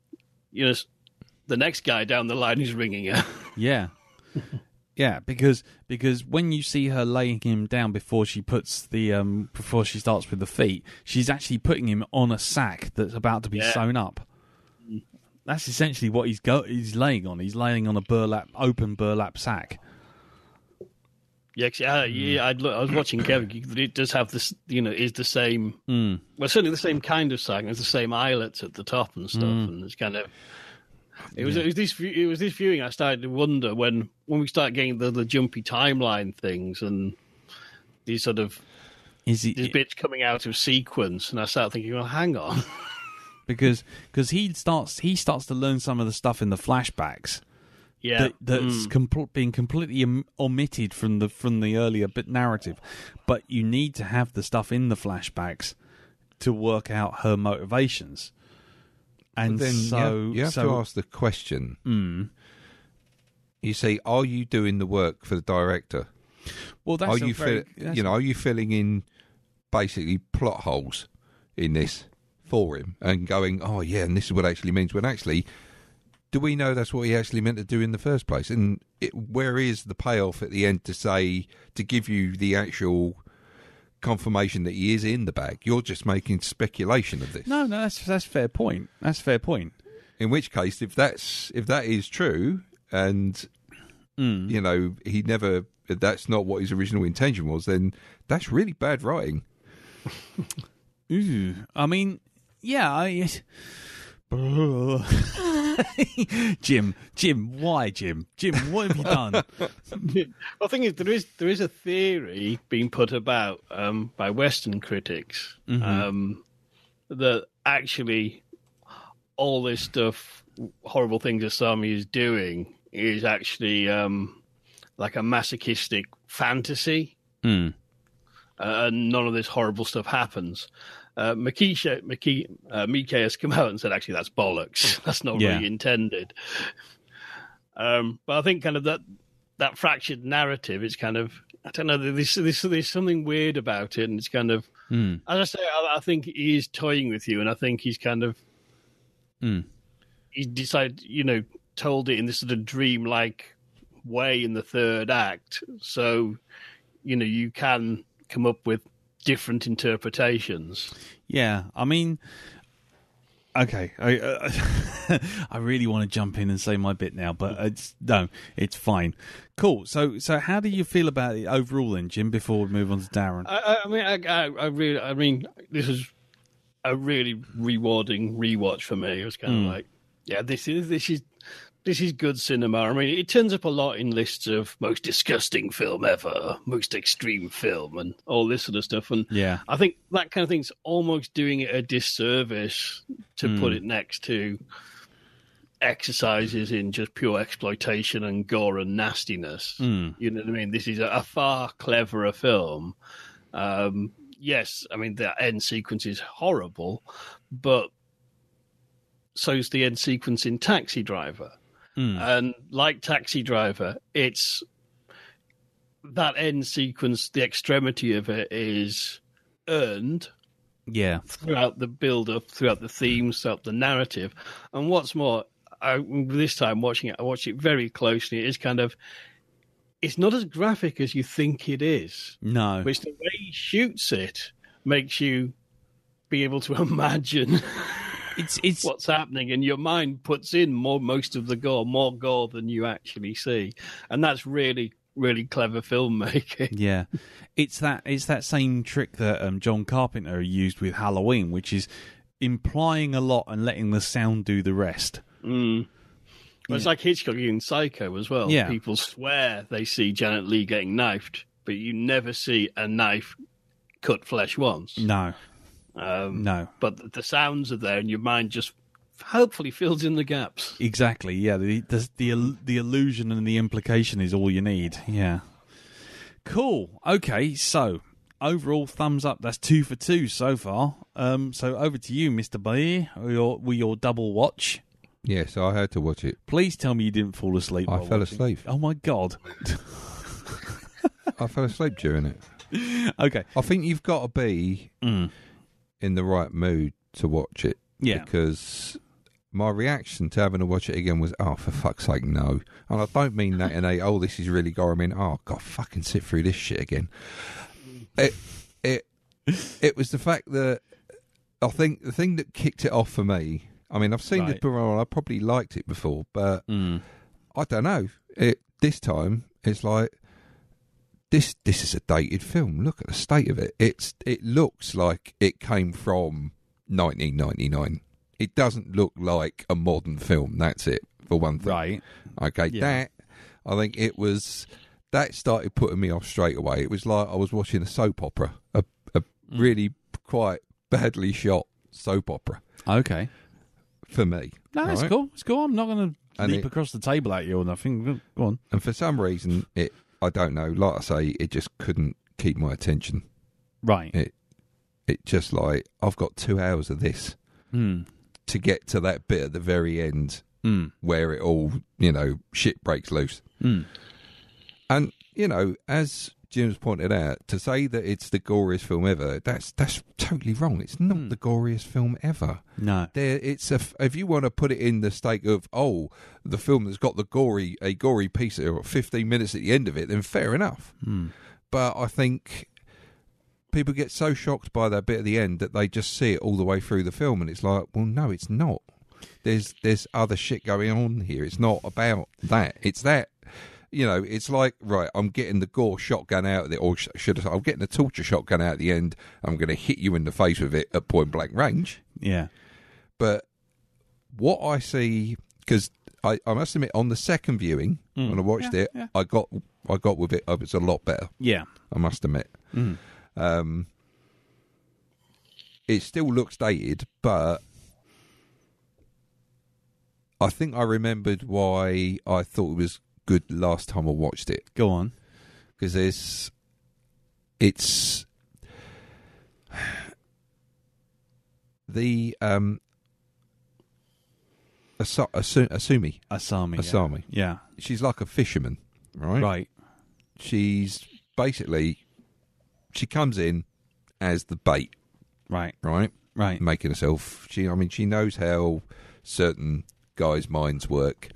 next guy down the line is ringing her. Yeah. Yeah, because when you see her laying him down before she puts before she starts with the feet, she's actually putting him on a sack that's about to be sewn up. That's essentially what he's laying on. He's laying on a open burlap sack. Yeah, I was watching Kevin. It does have this, is the same. Well, certainly the same kind of sack. There's the same eyelets at the top and stuff, and it's kind of. It was this viewing I started to wonder when we start getting the jumpy timeline things and these sort of these bits coming out of sequence, and I started thinking, well, hang on, because he starts to learn some of the stuff in the flashbacks. Yeah, that's being completely omitted from the earlier bit narrative, but you need to have the stuff in the flashbacks to work out her motivations. And then you have to ask the question. You say, are you doing the work for the director? Well, that's are you filling in basically plot holes in this for him and going, oh yeah, and this is what it actually means. When actually, do we know that's what he actually meant to do in the first place? And where is the payoff at the end to give you the actual confirmation that he is in the bag? You're just making speculation of this. No, that's fair point. That's fair point. In which case, if that is true, and he never, that's not what his original intention was, then that's really bad writing. Ooh, I mean, yeah, Jim, why, Jim, what have you done? Well, the thing is, there is a theory being put about by Western critics that actually all this stuff, horrible things that Sami is doing, is actually like a masochistic fantasy, and none of this horrible stuff happens. Miike has come out and said, actually, that's bollocks. That's not really intended. But I think kind of that fractured narrative is kind of, I don't know, there's something weird about it. And it's kind of, as I say, I think he is toying with you. And I think he's kind of, he decided, told it in this sort of dreamlike way in the third act. So, you can come up with different interpretations. Yeah, I mean, okay, I really want to jump in and say my bit now, but it's fine. Cool. So how do you feel about it overall, then, Jim? Before we move on to Darren, I mean, this is a really rewarding rewatch for me. It was kind of like, yeah, this is good cinema. I mean, it turns up a lot in lists of most disgusting film ever, most extreme film, and all this sort of stuff. And I think that kind of thing's almost doing it a disservice to put it next to exercises in just pure exploitation and gore and nastiness. You know what I mean? This is a far cleverer film. Yes, I mean, the end sequence is horrible, but so's the end sequence in Taxi Driver. And like Taxi Driver, it's that end sequence, the extremity of it is earned throughout the build-up, throughout the themes, throughout the narrative. And what's more, this time watching it, I watched it very closely. It's kind of, it's not as graphic as you think it is. No. Which the way he shoots it makes you be able to imagine it's what's happening, and your mind puts in most of the gore, more gore than you actually see, and that's really, really clever filmmaking. Yeah, it's that same trick that John Carpenter used with Halloween, which is implying a lot and letting the sound do the rest. Well, it's like Hitchcock in Psycho as well. Yeah. People swear they see Janet Leigh getting knifed, but you never see a knife cut flesh once. No. No, but the sounds are there, and your mind just hopefully fills in the gaps. Exactly. Yeah, the illusion and the implication is all you need. Yeah. Cool. Okay, so overall thumbs up. That's 2 for 2 so far. So over to you, Mr. Bayer, with your double watch. Yeah, so I had to watch it. Please tell me you didn't fall asleep. I while fell watching. asleep. Oh my god. I fell asleep during it. Okay. I think you've got to be in the right mood to watch it. Yeah. Because my reaction to having to watch it again was, oh, for fuck's sake, no. And I don't mean that in a, oh, this is really gore. I mean, oh, God, fucking sit through this shit again. It was the fact that I think the thing that kicked it off for me, I mean, I've seen this before, I probably liked it before, but I don't know. This time, it's like, this is a dated film. Look at the state of it. It looks like it came from 1999. It doesn't look like a modern film. That's it, for one thing. Right. Okay, Yeah. I think it was, that started putting me off straight away. It was like I was watching a soap opera, a really quite badly shot soap opera Okay. for me. No, that's right? cool. It's cool. I'm not going to And leap across the table at you or nothing. Go on. And for some reason, I don't know, like I say, it just couldn't keep my attention. Right. It just like, I've got 2 hours of this to get to that bit at the very end where it all, shit breaks loose. And, as Jim's pointed out, to say that it's the goriest film ever, that's totally wrong. It's not the goriest film ever. No. If you want to put it in the stake of, the film that's got a gory piece of 15 minutes at the end of it, then fair enough. But I think people get so shocked by that bit at the end that they just see it all the way through the film, and it's like, well, no, it's not. There's other shit going on here. It's not about that. It's that. It's like, right, I'm getting the gore shotgun out of it, or I'm getting the torture shotgun out at the end. I'm going to hit you in the face with it at point blank range. Yeah. But what I see, because I must admit, on the second viewing, when I watched it, I got with it. It's a lot better. Yeah. I must admit. It still looks dated, but I think I remembered why I thought it was good last time I watched it. Go on. Because it's the Asami. Yeah. She's like a fisherman, right? Right. She's basically, she comes in as the bait, Right. right? Right. Making herself, she knows how certain guys' minds work,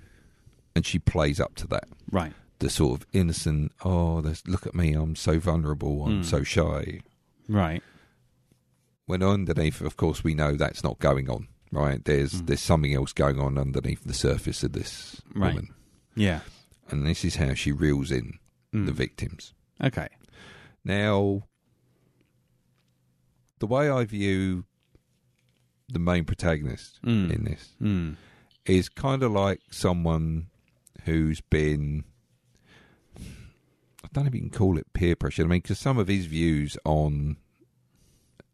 and she plays up to that. Right. The sort of innocent, look at me, I'm so vulnerable, I'm so shy. Right. When underneath, of course, we know that's not going on, right? There's something else going on underneath the surface of this woman. Yeah. And this is how she reels in the victims. Okay. Now, the way I view the main protagonist in this is kind of like someone who's been, I don't know if you can call it peer pressure. I mean, because some of his views on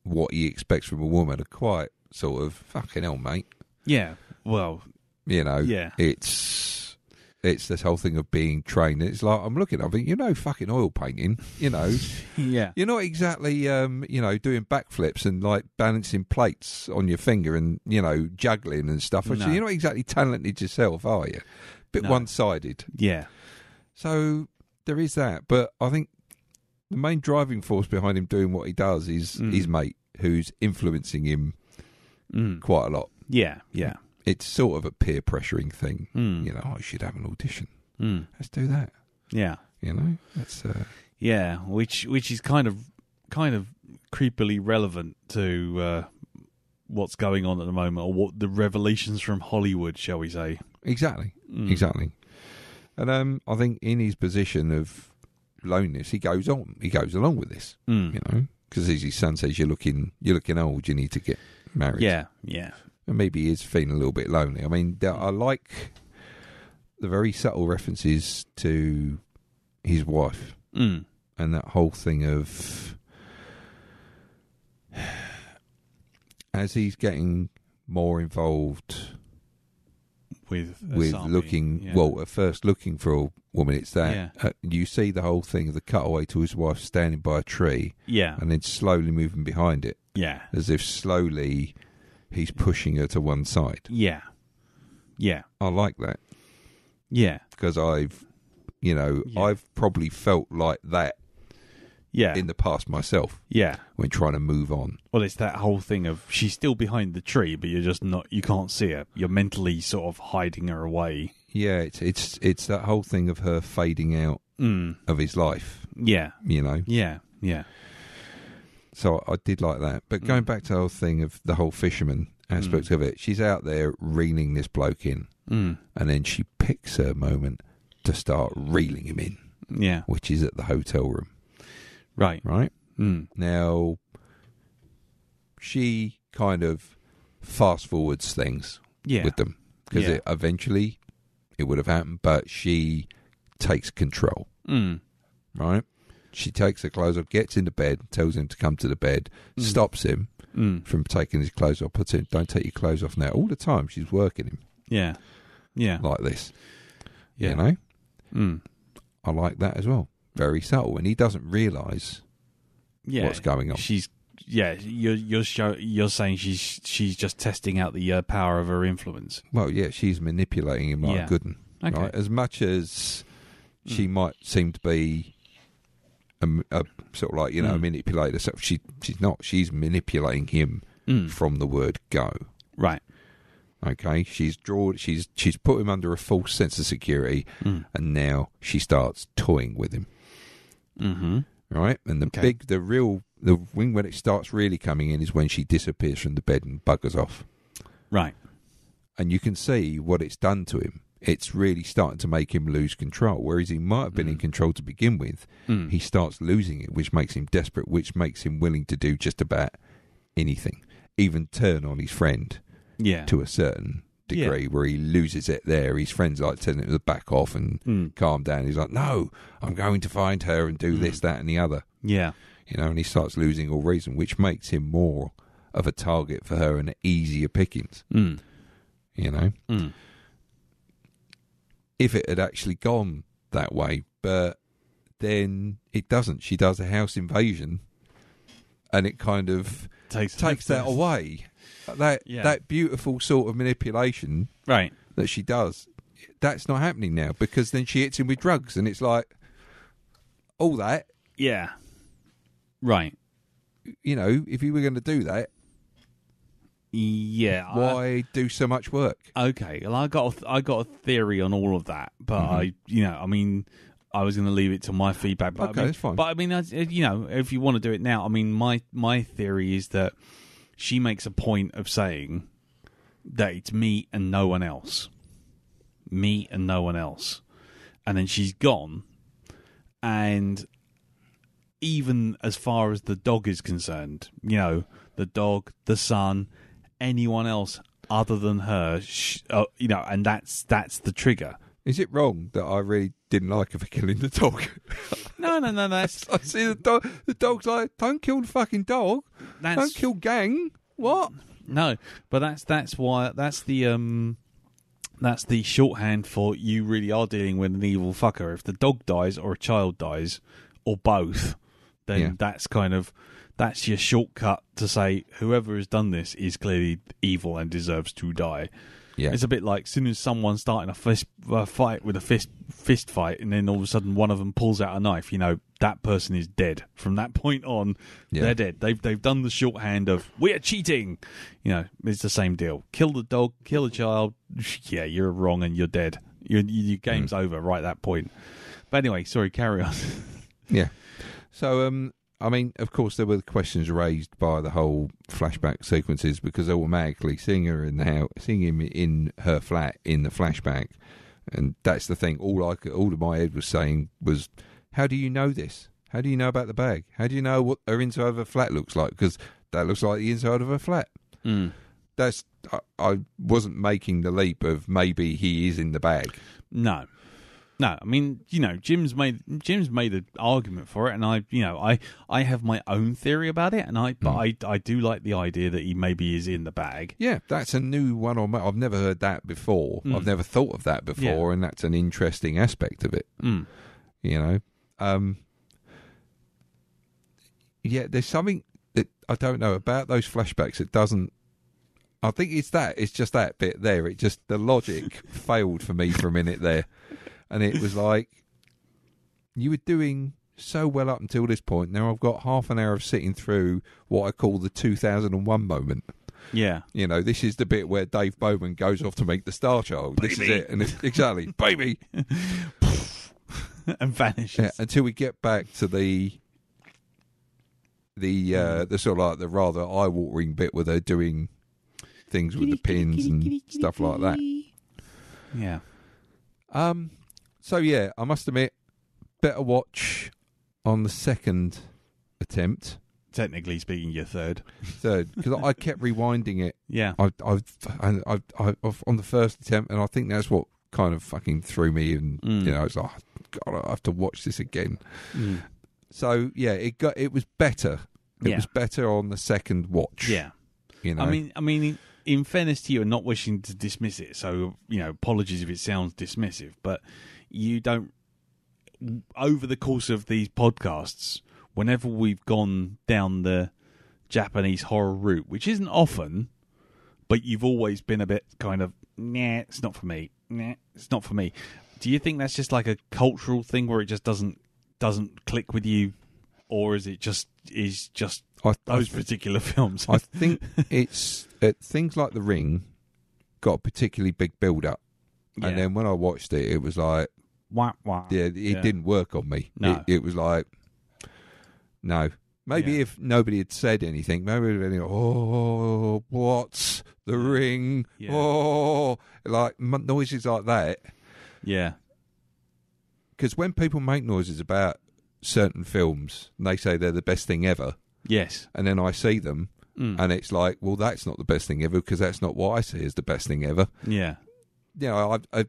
what he expects from a woman are quite sort of, fucking hell, mate. Yeah. Well. Yeah. It's this whole thing of being trained. It's like, I'm looking, I think, fucking oil painting, Yeah. You're not exactly, doing backflips and like balancing plates on your finger and, juggling and stuff. No. So you're not exactly talented yourself, are you? Bit one-sided. Yeah. So there is that. But I think the main driving force behind him doing what he does is his mate, who's influencing him quite a lot. Yeah. Yeah. It's sort of a peer pressuring thing. I should have an audition. Let's do that. Yeah. That's Yeah, which is kind of creepily relevant to what's going on at the moment, or what the revelations from Hollywood, shall we say? exactly. And I think in his position of loneliness, he goes along with this. Because as his son says, you're looking old. You need to get married. Yeah, yeah. And maybe he is feeling a little bit lonely. I mean, I like the very subtle references to his wife and that whole thing of, as he's getting more involved Asami. looking, Yeah. well, at first looking for a woman. It's that Yeah. you see the whole thing of the cutaway to his wife standing by a tree Yeah. and then slowly moving behind it, Yeah. as if slowly he's pushing her to one side. Yeah. Yeah. I like that Yeah. because I've probably felt like that Yeah. in the past myself Yeah. when trying to move on. Well, it's that whole thing of she's still behind the tree, but you're just not. You can't see her. You're mentally sort of hiding her away. Yeah, it's that whole thing of her fading out of his life. Yeah. Yeah. Yeah. So I did like that. But going back to the whole thing of the whole fisherman aspect of it, she's out there reeling this bloke in, and then she picks her moment to start reeling him in, Yeah. which is at the hotel room. Right. Right? Mm. Now, she kind of fast forwards things Yeah. with them because Yeah. eventually it would have happened, but she takes control. Right? She takes her clothes off, gets into bed, tells him to come to the bed, stops him from taking his clothes off, puts him, don't take your clothes off now. All the time she's working him Yeah. Yeah. like this. Yeah. You know? Mm. I like that as well. Very subtle. And he doesn't realise Yeah. what's going on. You're saying she's just testing out the power of her influence. Well, yeah, she's manipulating him like Yeah. a good one. Okay. Right? As much as she might seem to be a sort of like, a manipulator, so she's not. She's manipulating him from the word go. Right. Okay, she's put him under a false sense of security, and now she starts toying with him. Mm-hmm. Right, and the wing when it starts really coming in is when she disappears from the bed and buggers off. Right. And you can see what it's done to him. It's really starting to make him lose control. Whereas he might have been in control to begin with, he starts losing it, which makes him desperate, which makes him willing to do just about anything, even turn on his friend to a certain degree, where he loses it there. His friend's like telling him to back off and calm down. He's like, no, I'm going to find her and do this, that and the other. Yeah. And he starts losing all reason, which makes him more of a target for her and easier pickings. If it had actually gone that way, but then it doesn't. She does a house invasion, and it kind of takes that away. That beautiful sort of manipulation Right. that she does, that's not happening now, because then she hits him with drugs, and it's like, all that, Yeah. Right. if you were going to do that, Yeah. why do so much work? Okay. Well, I got a theory on all of that, but I was going to leave it to my feedback. But Okay, that's fine. But I mean, if you want to do it now, I mean, my theory is that she makes a point of saying that it's me and no one else. Me and no one else. And then she's gone. And even as far as the dog is concerned, the dog, the son, anyone else other than her, and that's the trigger. Is it wrong that I really didn't like her for killing the dog? No, that's I see the dog. The dog's like, don't kill the fucking dog. Don't kill gang. What? No, but that's why that's the shorthand for you really are dealing with an evil fucker. If the dog dies or a child dies or both, then that's your shortcut to say whoever has done this is clearly evil and deserves to die. Yeah. It's a bit like as soon as someone's starting a fight with a fist fight, and then all of a sudden one of them pulls out a knife, that person is dead. From that point on, they're dead. They've done the shorthand of we're cheating. It's the same deal. Kill the dog, kill a child. Yeah, you're wrong and you're dead. Your game's over right at that point. But anyway, sorry, carry on. Yeah. So, I mean, of course, there were questions raised by the whole flashback sequences, because automatically seeing him in her flat in the flashback, and that's the thing. All of my head was saying was, how do you know this? How do you know about the bag? How do you know what her inside of her flat looks like? Because that looks like the inside of her flat. I wasn't making the leap of maybe he is in the bag. No. No, I mean, Jim's made an argument for it, and I have my own theory about it, and I do like the idea that he maybe is in the bag. Yeah, that's a new one on my. I've never heard that before. I've never thought of that before, and that's an interesting aspect of it. Yeah, there's something that I don't know about those flashbacks. It doesn't. I think it's just that bit there. It just the logic failed for me for a minute there. And it was like, you were doing so well up until this point. Now I've got half an hour of sitting through what I call the 2001 moment. Yeah. This is the bit where Dave Bowman goes off to meet the Star Child. Baby. This is it. And exactly, baby. And vanishes. Yeah, until we get back to the sort of like the rather eye-watering bit where they're doing things with the pins and stuff like that. Yeah. So yeah, I must admit, better watch on the second attempt. Technically speaking, your third, because I kept rewinding it. Yeah, I've on the first attempt, and I think that's what kind of fucking threw me. And it's like, God, I have to watch this again. So yeah, it was better. It was better on the second watch. Yeah, I mean. In fairness to you, and not wishing to dismiss it, so apologies if it sounds dismissive, but you don't. Over the course of these podcasts, whenever we've gone down the Japanese horror route, which isn't often, but you've always been a bit kind of, nah, it's not for me. Nah, it's not for me. Do you think that's just like a cultural thing where it just doesn't click with you, or is it just those particular films? I think it's things like The Ring got a particularly big build up, and then when I watched it, it was like, wah, wah. Yeah, it didn't work on me. No. It was like, no. Maybe if nobody had said anything, maybe it would have been, oh, what's The Ring? Yeah. Oh, like noises like that. Yeah. Because when people make noises about certain films, and they say they're the best thing ever. Yes. And then I see them, and it's like, well, that's not the best thing ever, because that's not what I see as the best thing ever. Yeah.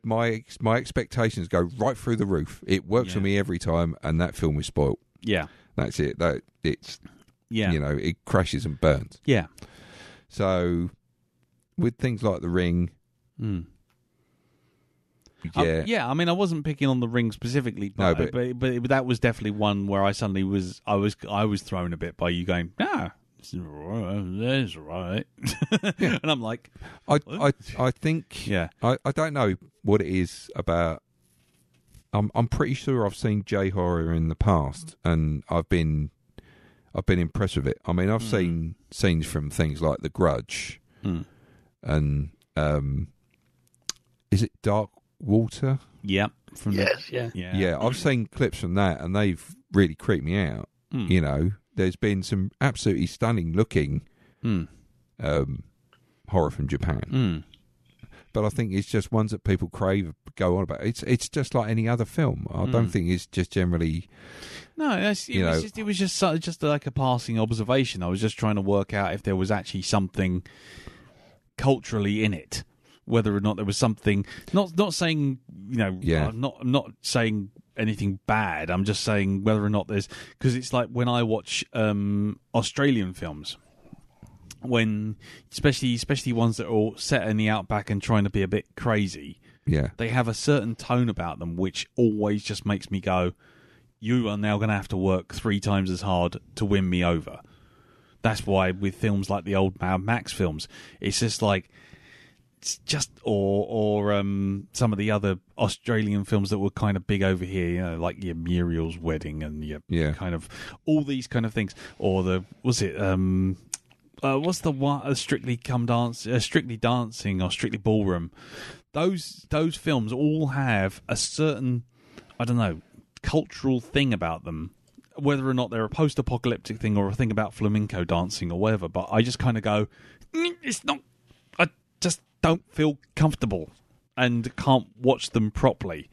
My expectations go right through the roof. It works for me every time, and that film is spoilt. Yeah. That's it. It's it crashes and burns. Yeah. So with things like The Ring, I mean, I wasn't picking on The Ring specifically, but that was definitely one where I suddenly was thrown a bit by you going, that's right. And I'm like, I think I don't know what it is about. I'm pretty sure I've seen J horror in the past, and I've been impressed with it. I mean, I've seen scenes from things like The Grudge, and is it Dark Water? Yeah, yeah. I've seen clips from that, and they've really creeped me out. There's been some absolutely stunning looking horror from Japan. But I think it's just ones that people go on about. It's just like any other film. I don't think it's just generally. No, it was just like a passing observation. I was just trying to work out if there was actually something culturally in it, whether or not there was something. Not saying I'm not saying anything bad. I'm just saying whether or not there's, because it's like when I watch Australian films. When especially ones that are all set in the outback and trying to be a bit crazy, they have a certain tone about them which always just makes me go, you are now going to have to work 3 times as hard to win me over. That's why with films like the old Mad Max films, it's just like, it's just or some of the other Australian films that were kind of big over here, like your Muriel's Wedding and your kind of all these kind of things, or what's the one? Strictly Dancing or Strictly Ballroom. Those films all have a certain, I don't know, cultural thing about them. Whether or not they're a post-apocalyptic thing or a thing about flamenco dancing or whatever, but I just kind of go, it's not. I just don't feel comfortable and can't watch them properly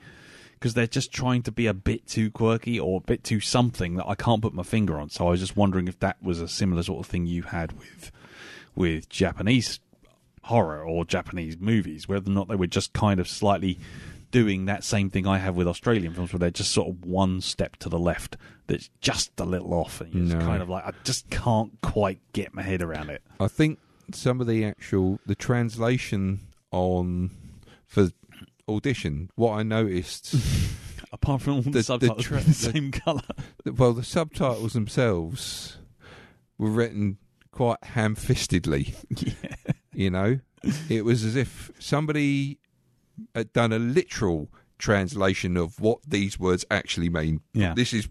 because they're just trying to be a bit too quirky or a bit too something that I can't put my finger on. So I was just wondering if that was a similar sort of thing you had with Japanese horror or Japanese movies, whether or not they were just kind of slightly doing that same thing I have with Australian films, where they're just sort of one step to the left that's just a little off, and you're just kind of like, I just can't quite get my head around it. I think some of the translation for Audition, what I noticed, apart from all the subtitles were the same colour. Well, the subtitles themselves were written quite ham-fistedly. Yeah. You know, it was as if somebody had done a literal translation of what these words actually mean. Yeah. This is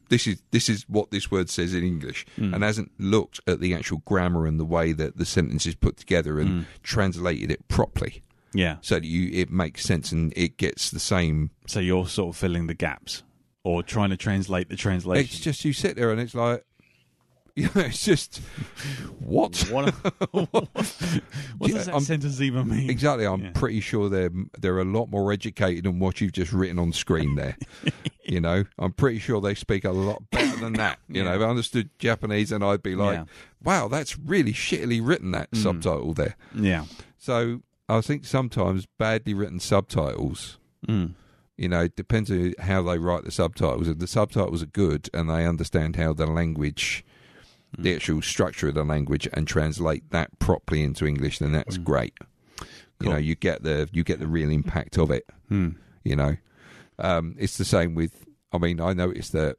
what this word says in English, and hasn't looked at the actual grammar and the way that the sentence is put together and translated it properly. Yeah. So that it makes sense and it gets the same. So you're sort of filling the gaps or trying to translate the translation. It's just you sit there and it's like, it's just what? What does that sentence even mean? Exactly. I'm pretty sure they're a lot more educated than what you've just written on screen there. You know, I'm pretty sure they speak a lot better than that. You know, if I understood Japanese, and I'd be like, wow, that's really shittily written, that subtitle there. Yeah. So I think sometimes badly written subtitles, you know, it depends on how they write the subtitles. If the subtitles are good and they understand how the language, the actual structure of the language, and translate that properly into English, then that's great. Cool. You know, you get the real impact of it. You know, it's the same with. I mean, I noticed that,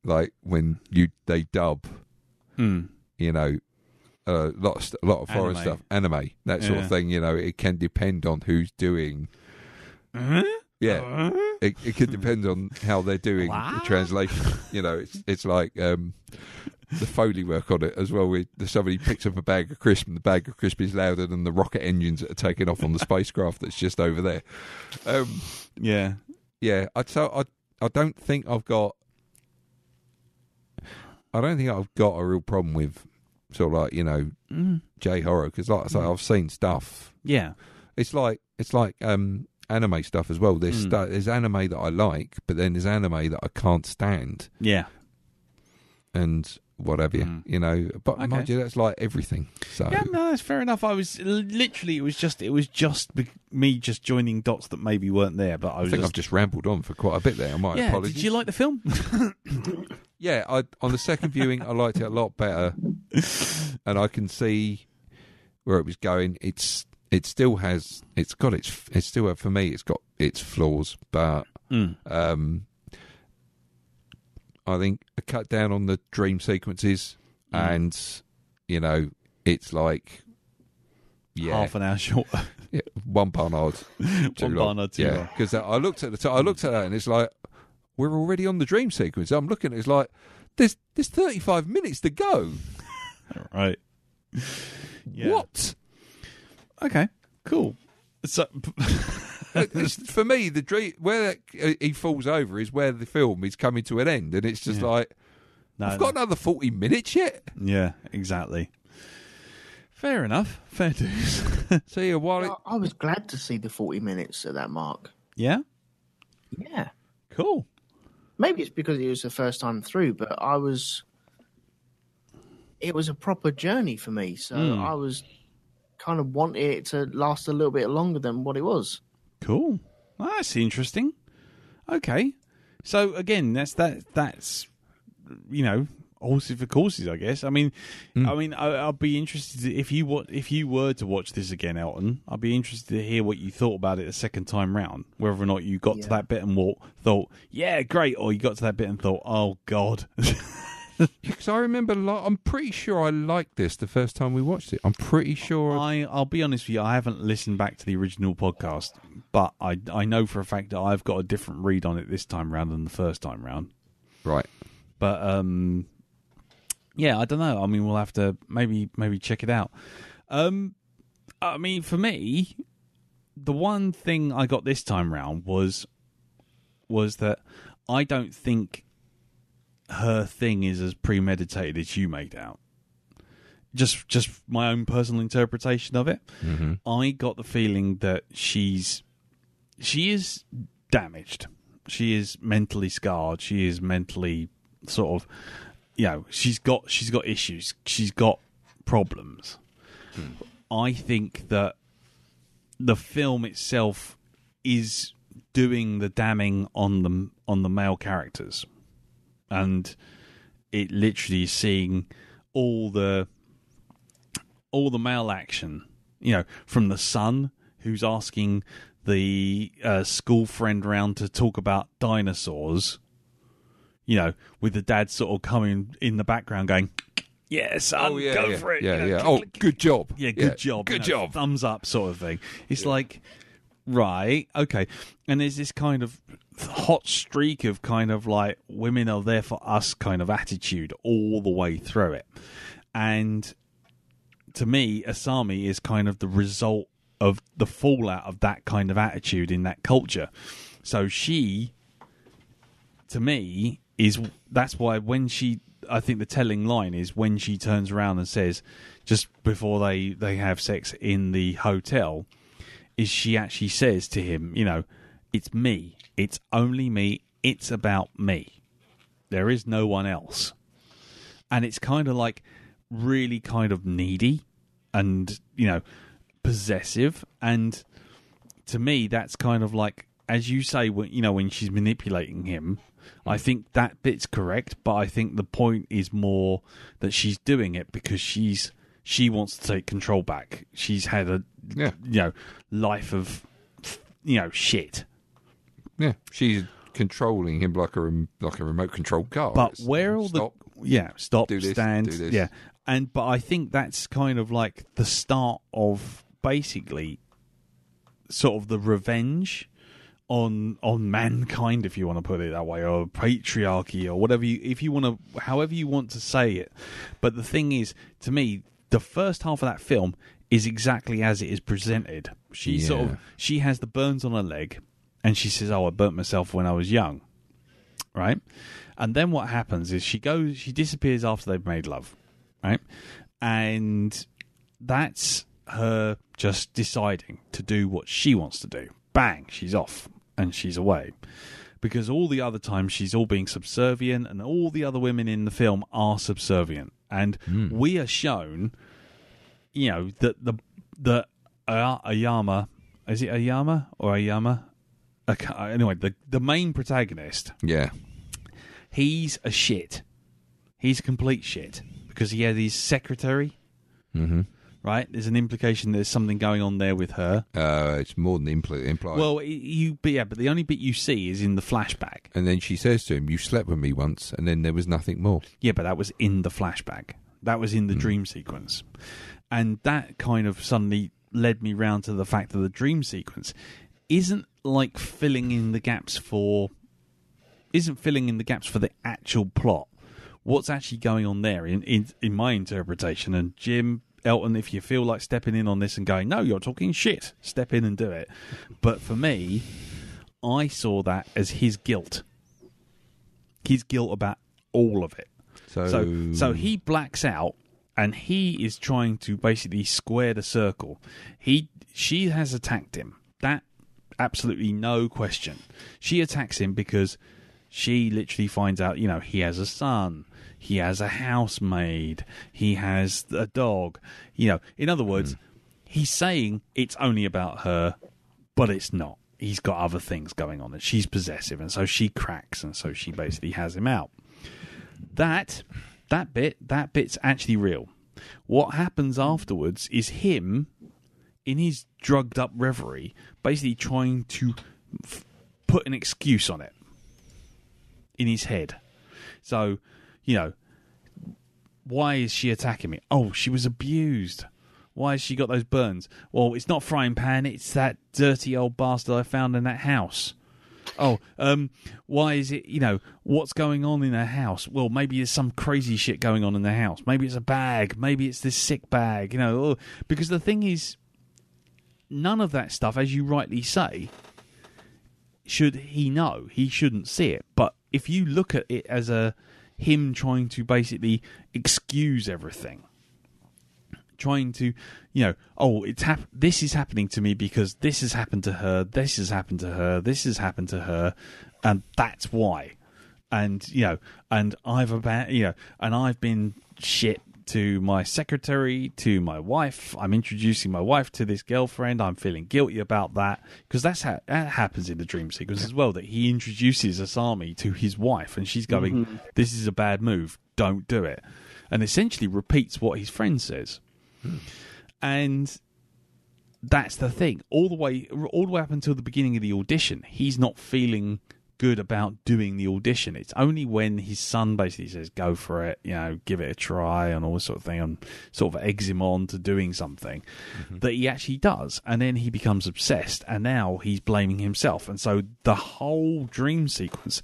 like when they dub, you know. A lot of foreign stuff, anime, that sort of thing. You know, it can depend on who's doing. Yeah, it could depend on how they're doing the translation. You know, it's like the Foley work on it as well. Where somebody picks up a bag of crisp, and the bag of crisp is louder than the rocket engines that are taking off on the spacecraft that's just over there. Yeah. I don't think I've got a real problem with. Sort of like, you know, J-horror, because like I say, I've seen stuff. Yeah. It's like anime stuff as well. There's anime that I like, but then there's anime that I can't stand. Yeah. And whatever, you know. But mind you, that's like everything. So yeah, no, that's fair enough. I was literally, it was just me just joining dots that maybe weren't there. But I think I've just rambled on for quite a bit there. I might apologise. Did you like the film? Yeah, on the second viewing, I liked it a lot better, and I can see where it was going. It still has, for me, it's got its flaws, but I think a cut down on the dream sequences, and you know, it's like half an hour shorter. Yeah, one Barnard, too long. Yeah, because I looked at that, and it's like, we're already on the dream sequence. I'm looking at it, it's like, there's 35 minutes to go. Right. Yeah. What? Okay, cool. So, for me, the dream where he falls over is where the film is coming to an end, and it's just like, I've got another 40 minutes yet. Yeah, exactly. Fair enough. Fair dues. So yeah, I was glad to see the 40 minutes at that mark. Yeah? Yeah. Cool. Maybe it's because it was the first time through, but it was a proper journey for me. So I was kind of wanting it to last a little bit longer than what it was. Cool. Well, that's interesting. Okay. So again, that's you know, horses for courses, I guess. I mean, I'll be interested if you were to watch this again, Elton. I'd be interested to hear what you thought about it a second time round. Whether or not you got to that bit and thought, yeah, great, or you got to that bit and thought, oh God. Because I remember, I'm pretty sure I liked this the first time we watched it. I'm pretty sure. I'll be honest with you, I haven't listened back to the original podcast, but I know for a fact that I've got a different read on it this time round than the first time round. Right. But yeah, I don't know. I mean, we'll have to maybe check it out. I mean, for me, the one thing I got this time round was that I don't think her thing is as premeditated as you made out. Just my own personal interpretation of it. Mm-hmm. I got the feeling that she is damaged. She is mentally scarred. She is mentally sort of, you know, she's got issues. She's got problems. I think that the film itself is doing the damning on the male characters, and it literally is seeing all the male action, from the son who's asking the school friend round to talk about dinosaurs, with the dad sort of coming in the background going, "Yeah, son, go for it." Good job. Yeah, good job. Good job. Thumbs up sort of thing. It's like, right, okay. And there's this kind of hot streak of kind of like women are there for us kind of attitude all the way through it. And to me, Asami is kind of the result of the fallout of that kind of attitude in that culture. So she, to me, that's why when I think the telling line is when she turns around and says, just before they have sex in the hotel, is she actually says to him, it's me. It's only me. It's about me. There is no one else. And it's kind of like really kind of needy and, possessive. And to me, that's kind of like, as you say, when she's manipulating him, I think that bit's correct. But I think the point is more that she's doing it because she wants to take control back. She's had a, life of, shit. Yeah, she's controlling him like a remote control car. But where all stop, stop, do this, stand, do this. but I think that's kind of like the start of basically sort of the revenge on mankind, if you want to put it that way, or patriarchy, or whatever however you want to say it. But the thing is, to me, the first half of that film is exactly as it is presented. She has the burns on her leg. And she says, "Oh, I burnt myself when I was young," right? And then what happens is she disappears after they've made love, right? And that's her just deciding to do what she wants to do. Bang, she's off and she's away. Because all the other times she's all being subservient, and all the other women in the film are subservient. And we are shown, that the Ayama, is it Ayama or Ayama? Anyway, the main protagonist, he's a shit. He's a complete shit because he had his secretary. Mm-hmm. Right? There's an implication there's something going on there with her. It's more than implied. Well, but the only bit you see is in the flashback. And then she says to him, "You slept with me once," and then there was nothing more. Yeah, but that was in the flashback. That was in the dream sequence, and that kind of suddenly led me round to the fact that the dream sequence isn't like filling in the gaps for the actual plot. What's actually going on there in my interpretation? And Jim, Elton, if you feel like stepping in on this and going, "No, you're talking shit," step in and do it. But for me, I saw that as his guilt about all of it. So he blacks out, and he is trying to basically square the circle. She has attacked him. That absolutely no question. She attacks him because she literally finds out, he has a son, he has a housemaid, he has a dog. In other words, he's saying it's only about her, but it's not. He's got other things going on, and she's possessive, and so she cracks, and so she basically has him out. That bit's actually real. What happens afterwards is him, in his drugged up reverie, basically trying to put an excuse on it in his head. So, why is she attacking me? Oh, she was abused. Why has she got those burns? Well, it's not frying pan, it's that dirty old bastard I found in that house. Oh, why is it, what's going on in her house? Well, maybe there's some crazy shit going on in the house. Maybe it's a bag. Maybe it's this sick bag, because the thing is, none of that stuff, as you rightly say, should he know. He shouldn't see it. But if you look at it as him trying to basically excuse everything, trying to, this is happening to me because this has happened to her, this has happened to her, this has happened to her, and that's why. And, and I've been shit to my secretary, to my wife. I'm introducing my wife to this girlfriend. I'm feeling guilty about that because that happens in the dream sequence as well, that he introduces Asami to his wife and she's going, this is a bad move. Don't do it. And essentially repeats what his friend says. And that's the thing. All the way up until the beginning of the audition, he's not feeling good about doing the audition. It's only when his son basically says, go for it, give it a try and all this sort of thing, and sort of eggs him on to doing something, that he actually does. And then he becomes obsessed, and now he's blaming himself. And so the whole dream sequence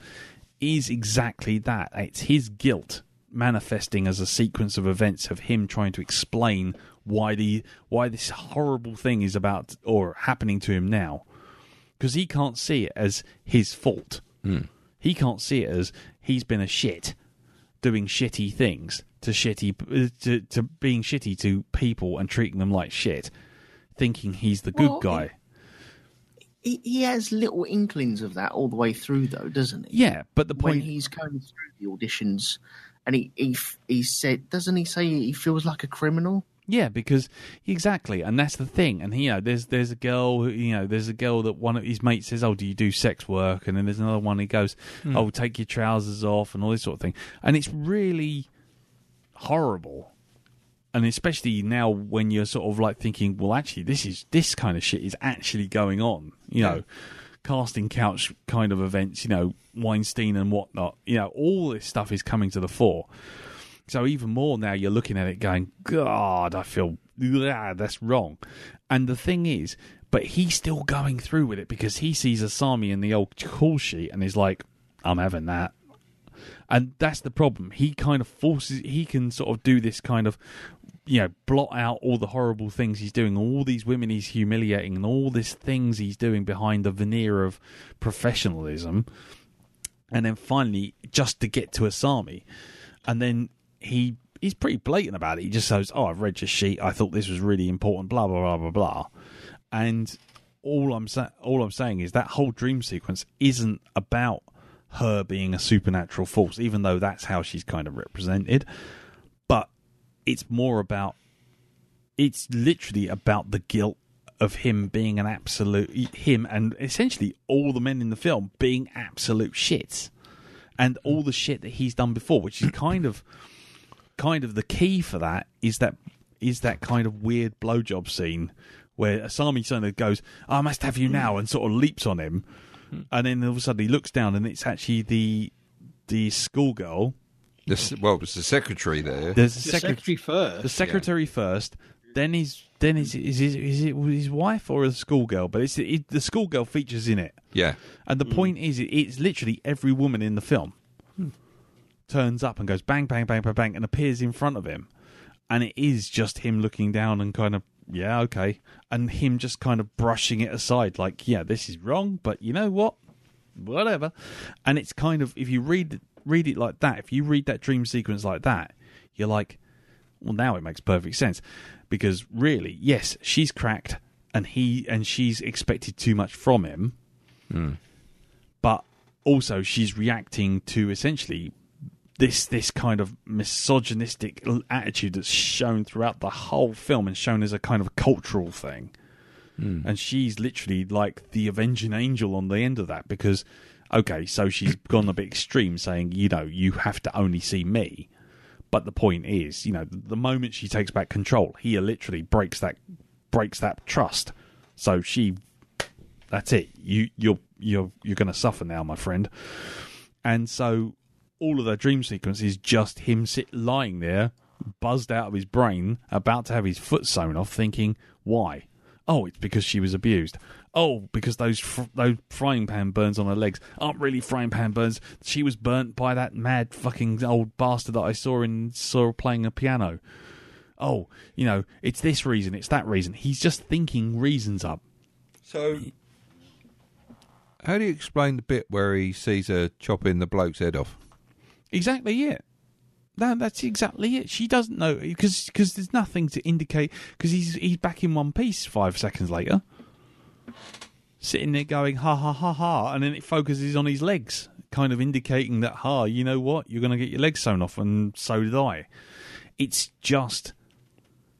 is exactly that. It's his guilt manifesting as a sequence of events of him trying to explain why this horrible thing is about or happening to him now, because he can't see it as his fault. He can't see it as he's been a shit doing shitty things to being shitty to people and treating them like shit, thinking he's the good guy. He has little inklings of that all the way through, though, doesn't he? Yeah, but the point, when he's going through the auditions, and he said, doesn't he say he feels like a criminal? Yeah, because exactly, and that's the thing. And there's a girl, there's a girl that one of his mates says, "Oh, do you do sex work?" And then there's another one. He goes, "Oh, take your trousers off," and all this sort of thing. And it's really horrible. And especially now when you're sort of like thinking, well, actually, this kind of shit is actually going on. Casting couch kind of events. Weinstein and whatnot. All this stuff is coming to the fore. So even more now, you're looking at it going, God, I feel that's wrong. And the thing is, but he's still going through with it because he sees Asami in the old call sheet and is like, I'm having that. And that's the problem. He kind of he can sort of do this kind of, blot out all the horrible things he's doing, all these women he's humiliating, and all these things he's doing behind the veneer of professionalism. And then finally, just to get to Asami. And then he's pretty blatant about it. He just says, "Oh, I've read your sheet. I thought this was really important." Blah blah blah blah blah. And all I'm saying is that whole dream sequence isn't about her being a supernatural force, even though that's how she's kind of represented. But it's literally about the guilt of him being him and essentially all the men in the film being absolute shits, and all the shit that he's done before, which is kind of the key for that is that kind of weird blowjob scene where Asami sort of goes, "I must have you now," and sort of leaps on him, and then all of a sudden he looks down and it's actually the schoolgirl. It's the secretary there. There's the secretary first. The secretary first. Then is it his wife or a schoolgirl? But the schoolgirl features in it. Yeah. And the point is, it's literally every woman in the film turns up and goes bang, bang, bang, bang, bang, and appears in front of him. And it is just him looking down and kind of, yeah, okay. And him just kind of brushing it aside like, yeah, this is wrong, but you know what? Whatever. And it's kind of, if you read it like that, if you read that dream sequence like that, you're like, well, now it makes perfect sense. Because really, yes, she's cracked and she's expected too much from him. But also she's reacting to essentially this kind of misogynistic attitude that's shown throughout the whole film and shown as a kind of cultural thing. And she's literally like the avenging angel on the end of that because, okay, so she's gone a bit extreme saying, you have to only see me. But the point is, the moment she takes back control, he literally breaks that trust. So that's it. You're going to suffer now, my friend. And so all of that dream sequence is just him lying there, buzzed out of his brain, about to have his foot sewn off, thinking, why? Oh, it's because she was abused. Oh, because those frying pan burns on her legs aren't really frying pan burns. She was burnt by that mad fucking old bastard that I saw playing a piano. Oh, it's this reason, it's that reason. He's just thinking reasons up. So, how do you explain the bit where he sees her chopping the bloke's head off? Exactly it. That's exactly it. She doesn't know because there's nothing to indicate because he's back in one piece 5 seconds later, sitting there going ha ha ha ha, and then it focuses on his legs, kind of indicating that you know what, you're going to get your legs sewn off, and so did I. It's just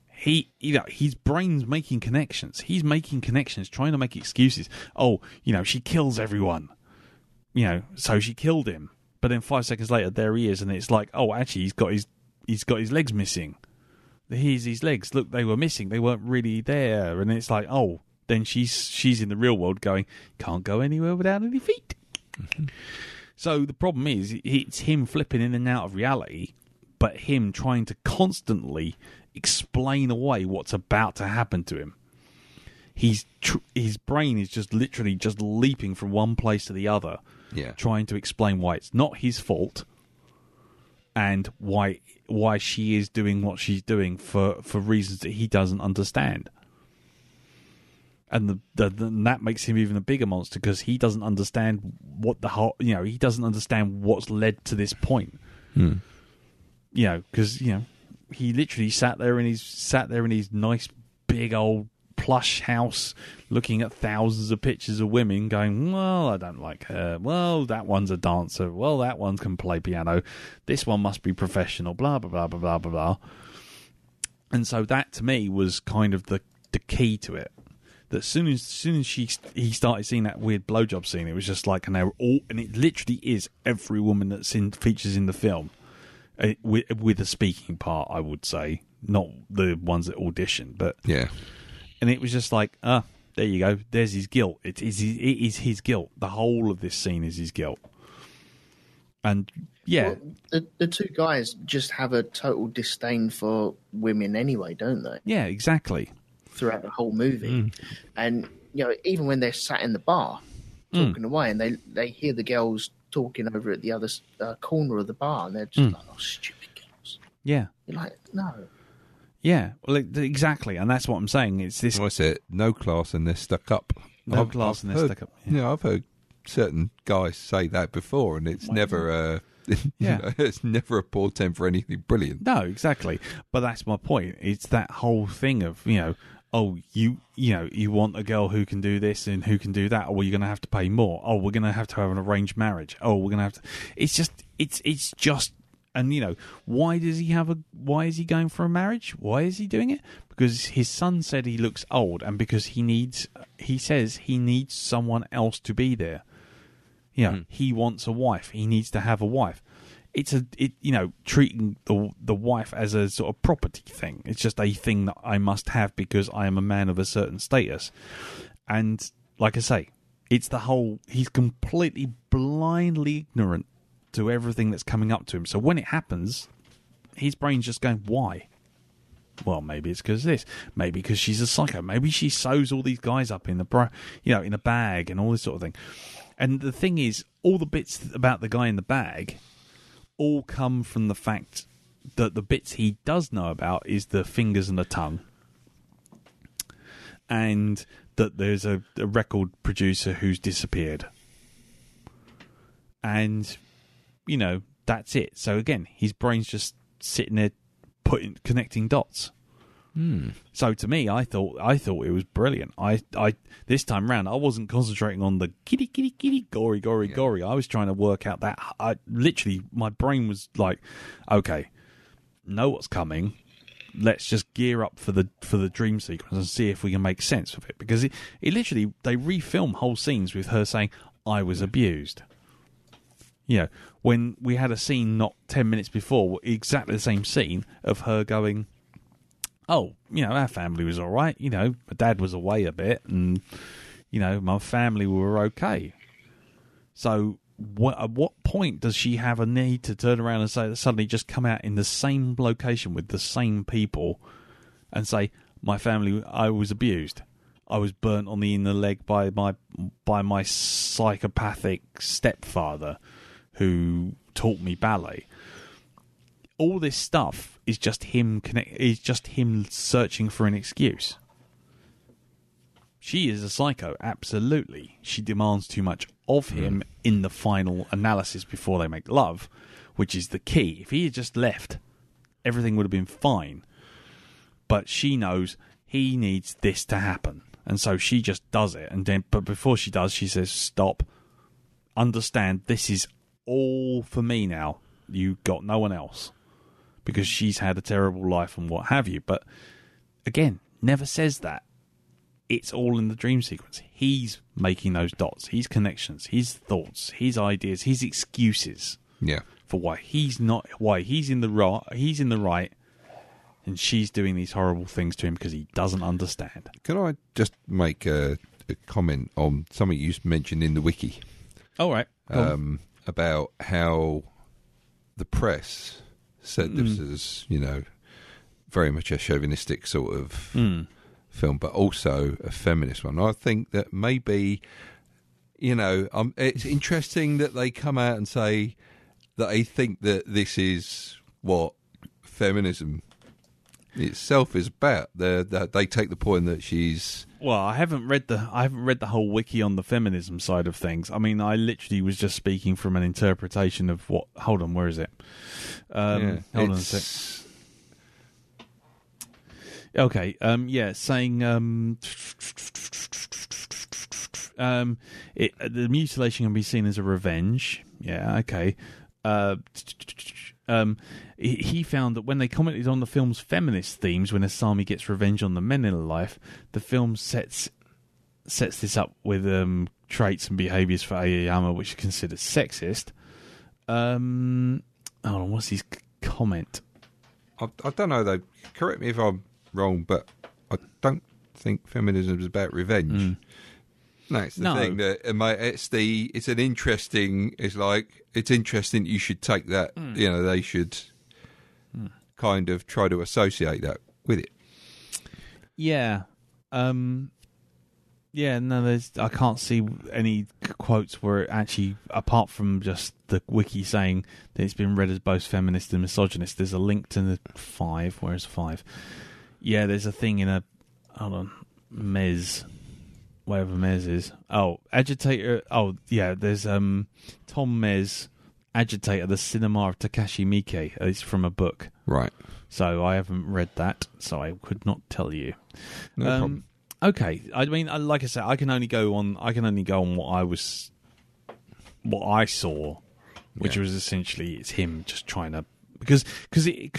his brain's making connections. He's making connections, trying to make excuses. Oh, she kills everyone. So she killed him. But then 5 seconds later, there he is, and it's like, oh, actually, he's got his legs missing. Here's his legs. Look, they were missing. They weren't really there. And it's like, oh, then she's in the real world going, can't go anywhere without any feet. Mm-hmm. So the problem is, it's him flipping in and out of reality, but him trying to constantly explain away what's about to happen to him. His brain is just literally just leaping from one place to the other, trying to explain why it's not his fault and why she is doing what she's doing for reasons that he doesn't understand. And that makes him even a bigger monster because he doesn't understand what he doesn't understand what's led to this point. Because he literally sat there in his nice big old plush house, looking at thousands of pictures of women, going, well, I don't like her. Well, that one's a dancer. Well, that one can play piano. This one must be professional. Blah blah blah blah blah blah blah. And so that to me was kind of the key to it. That as soon as he started seeing that weird blowjob scene, it was just like, and it literally is every woman that's features in the film, with a speaking part, I would say, not the ones that audition, but yeah. And it was just like, there you go. There's his guilt. It is his guilt. The whole of this scene is his guilt. And yeah, well, the two guys just have a total disdain for women anyway, don't they? Yeah, exactly. Throughout the whole movie, and even when they're sat in the bar talking away, and they hear the girls talking over at the other corner of the bar, and they're just like, "Oh, stupid girls." Yeah, you're like, no. Yeah, well, exactly, and that's what I'm saying. It's this. What's it? No class, and they're stuck up. No class, and they're stuck up. Yeah, I've heard certain guys say that before, and it's never. It's never a portent for anything brilliant. No, exactly. But that's my point. It's that whole thing of oh, you want a girl who can do this and who can do that. Or you're going to have to pay more. Oh, we're going to have an arranged marriage. Oh, we're going to have to. It's just. And why is he going for a marriage? Why is he doing it? Because his son said he looks old, and because he says he needs someone else to be there. He wants a wife. He needs to have a wife. It's treating the wife as a sort of property thing. It's just a thing that I must have because I am a man of a certain status. And like I say, it's the whole. He's completely blindly ignorant to everything that's coming up to him. So when it happens, his brain's just going, why? Well, maybe it's because of this. Maybe because she's a psycho. Maybe she sews all these guys up in in a bag and all this sort of thing. And the thing is, all the bits about the guy in the bag all come from the fact that the bits he does know about is the fingers and the tongue. And that there's a record producer who's disappeared. And that's it. So again, his brain's just sitting there connecting dots. So to me, I thought it was brilliant. I this time round, I wasn't concentrating on the kitty, gory. I was trying to work out that. My brain was like, okay, know what's coming. Let's just gear up for the dream sequence and see if we can make sense of it. Because it literally, they refilm whole scenes with her saying, I was abused. When we had a scene not 10 minutes before, exactly the same scene of her going, oh, our family was all right. My dad was away a bit and, my family were okay. So at what point does she have a need to turn around and say, suddenly just come out in the same location with the same people and say, my family, I was abused. I was burnt on the inner leg by my psychopathic stepfather who taught me ballet. All this stuff is just him searching for an excuse. She is a psycho, absolutely. She demands too much of him in the final analysis before they make love, which is the key. If he had just left, everything would have been fine. But she knows he needs this to happen. And so she just does it. But before she does, she says, stop. Understand, this is all for me now. You got no one else. because she's had a terrible life and what have you. But again, never says that. It's all in the dream sequence. He's making those dots, his connections, his thoughts, his ideas, his excuses. Yeah. For why he's in the right, and she's doing these horrible things to him because he doesn't understand. Can I just make a comment on something you mentioned in the wiki? All right. About how the press said this is, very much a chauvinistic sort of film, but also a feminist one. I think that maybe, it's interesting that they come out and say that they think that this is what feminism itself is about. They take the point that she's... Well, I haven't read the whole wiki on the feminism side of things. I mean, I literally was just speaking from an interpretation of what... Hold on, where is it? Hold on a sec. Okay, saying the mutilation can be seen as a revenge. Yeah, okay. He found that when they commented on the film's feminist themes, when Asami gets revenge on the men in her life, the film sets this up with traits and behaviours for Aoyama which are considered sexist. Hold on, what's his comment? I don't know, though. Correct me if I'm wrong, but I don't think feminism is about revenge. No, it's the thing that it's interesting you should take that. They should kind of try to associate that with it. Yeah. I can't see any quotes where it actually, apart from just the wiki saying that it's been read as both feminist and misogynist. There's a link to the 5. Where's 5? Yeah, there's a thing in hold on, Mez. Wherever Mez is. Oh, Agitator. Oh, yeah, there's Tom Mez, Agitator, the Cinema of Takashi Miike. It's from a book. Right. So I haven't read that, so I could not tell you. No problem. Okay. I mean, like I said, I can only go on what I saw, which was essentially it's him just trying to because it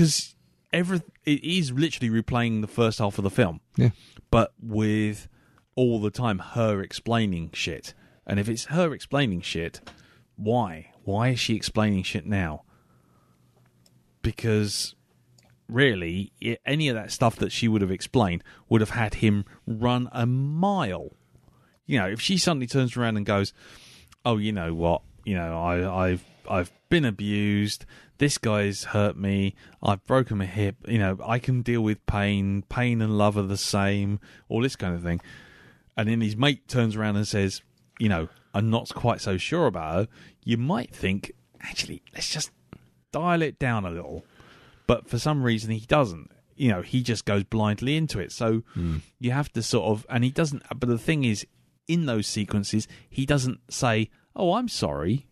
is literally replaying the first half of the film. Yeah. But with all the time her explaining shit. And if it's her explaining shit, why? Why is she explaining shit now? Because really, any of that stuff that she would have explained would have had him run a mile. If she suddenly turns around and goes, oh, you know what? I've been abused. This guy's hurt me. I've broken my hip. I can deal with pain. Pain and love are the same. All this kind of thing. And then his mate turns around and says, I'm not quite so sure about her. You might think, actually, let's just dial it down a little. But for some reason, he doesn't. He just goes blindly into it. So you have to sort of... And he doesn't... But the thing is, in those sequences, he doesn't say, oh, I'm sorry.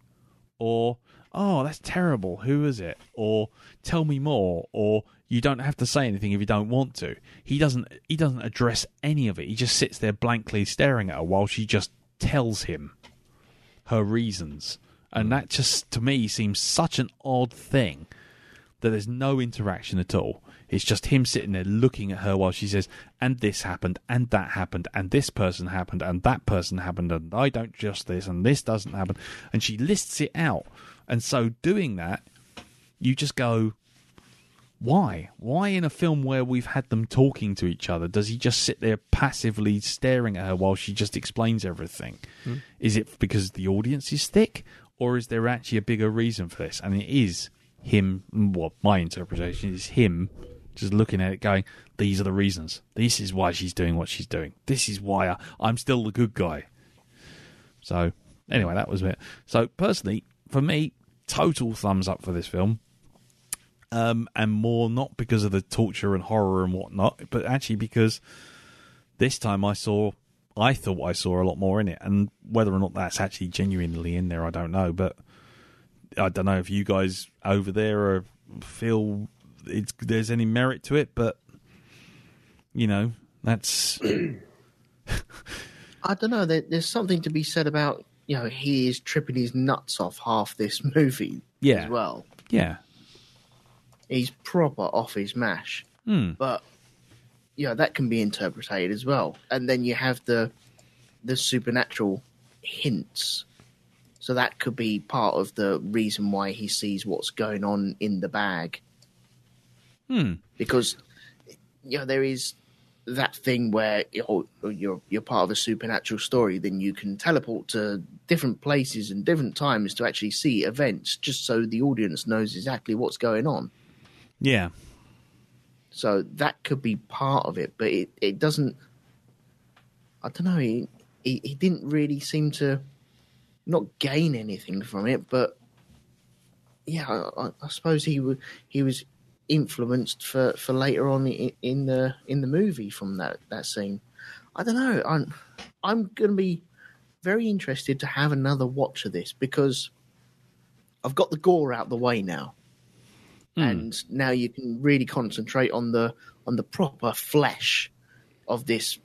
Or, oh, that's terrible. Who is it? Or, tell me more. Or... You don't have to say anything if you don't want to. He doesn't address any of it. He just sits there blankly staring at her while she just tells him her reasons. And that just, to me, seems such an odd thing that there's no interaction at all. It's just him sitting there looking at her while she says, and this happened, and that happened, and this person happened, and that person happened, and I don't just this, and this doesn't happen. And she lists it out. And so doing that, you just go... Why? Why in a film where we've had them talking to each other does he just sit there passively staring at her while she just explains everything? Is it because the audience is thick, or is there actually a bigger reason for this? And it is him, my interpretation is him just looking at it going, these are the reasons. This is why she's doing what she's doing. This is why I'm still the good guy. So, anyway, that was it. So, personally, for me, total thumbs up for this film. And more not because of the torture and horror and whatnot, but actually because this time I thought I saw a lot more in it. And whether or not that's actually genuinely in there, I don't know. But I don't know if you guys over there feel there's any merit to it, but that's... I don't know. There's something to be said about, he is tripping his nuts off half this movie as well. Yeah. He's proper off his mash. But that can be interpreted as well. And then you have the supernatural hints. So that could be part of the reason why he sees what's going on in the bag. Because there is that thing where you're part of a supernatural story, then you can teleport to different places and different times to actually see events, just so the audience knows exactly what's going on. Yeah. So that could be part of it, but it doesn't. I don't know. He didn't really seem to not gain anything from it, but yeah, I suppose he was influenced for later on in the movie from that scene. I don't know. I'm going to be very interested to have another watch of this because I've got the gore out the way now. And now you can really concentrate on the proper flesh of this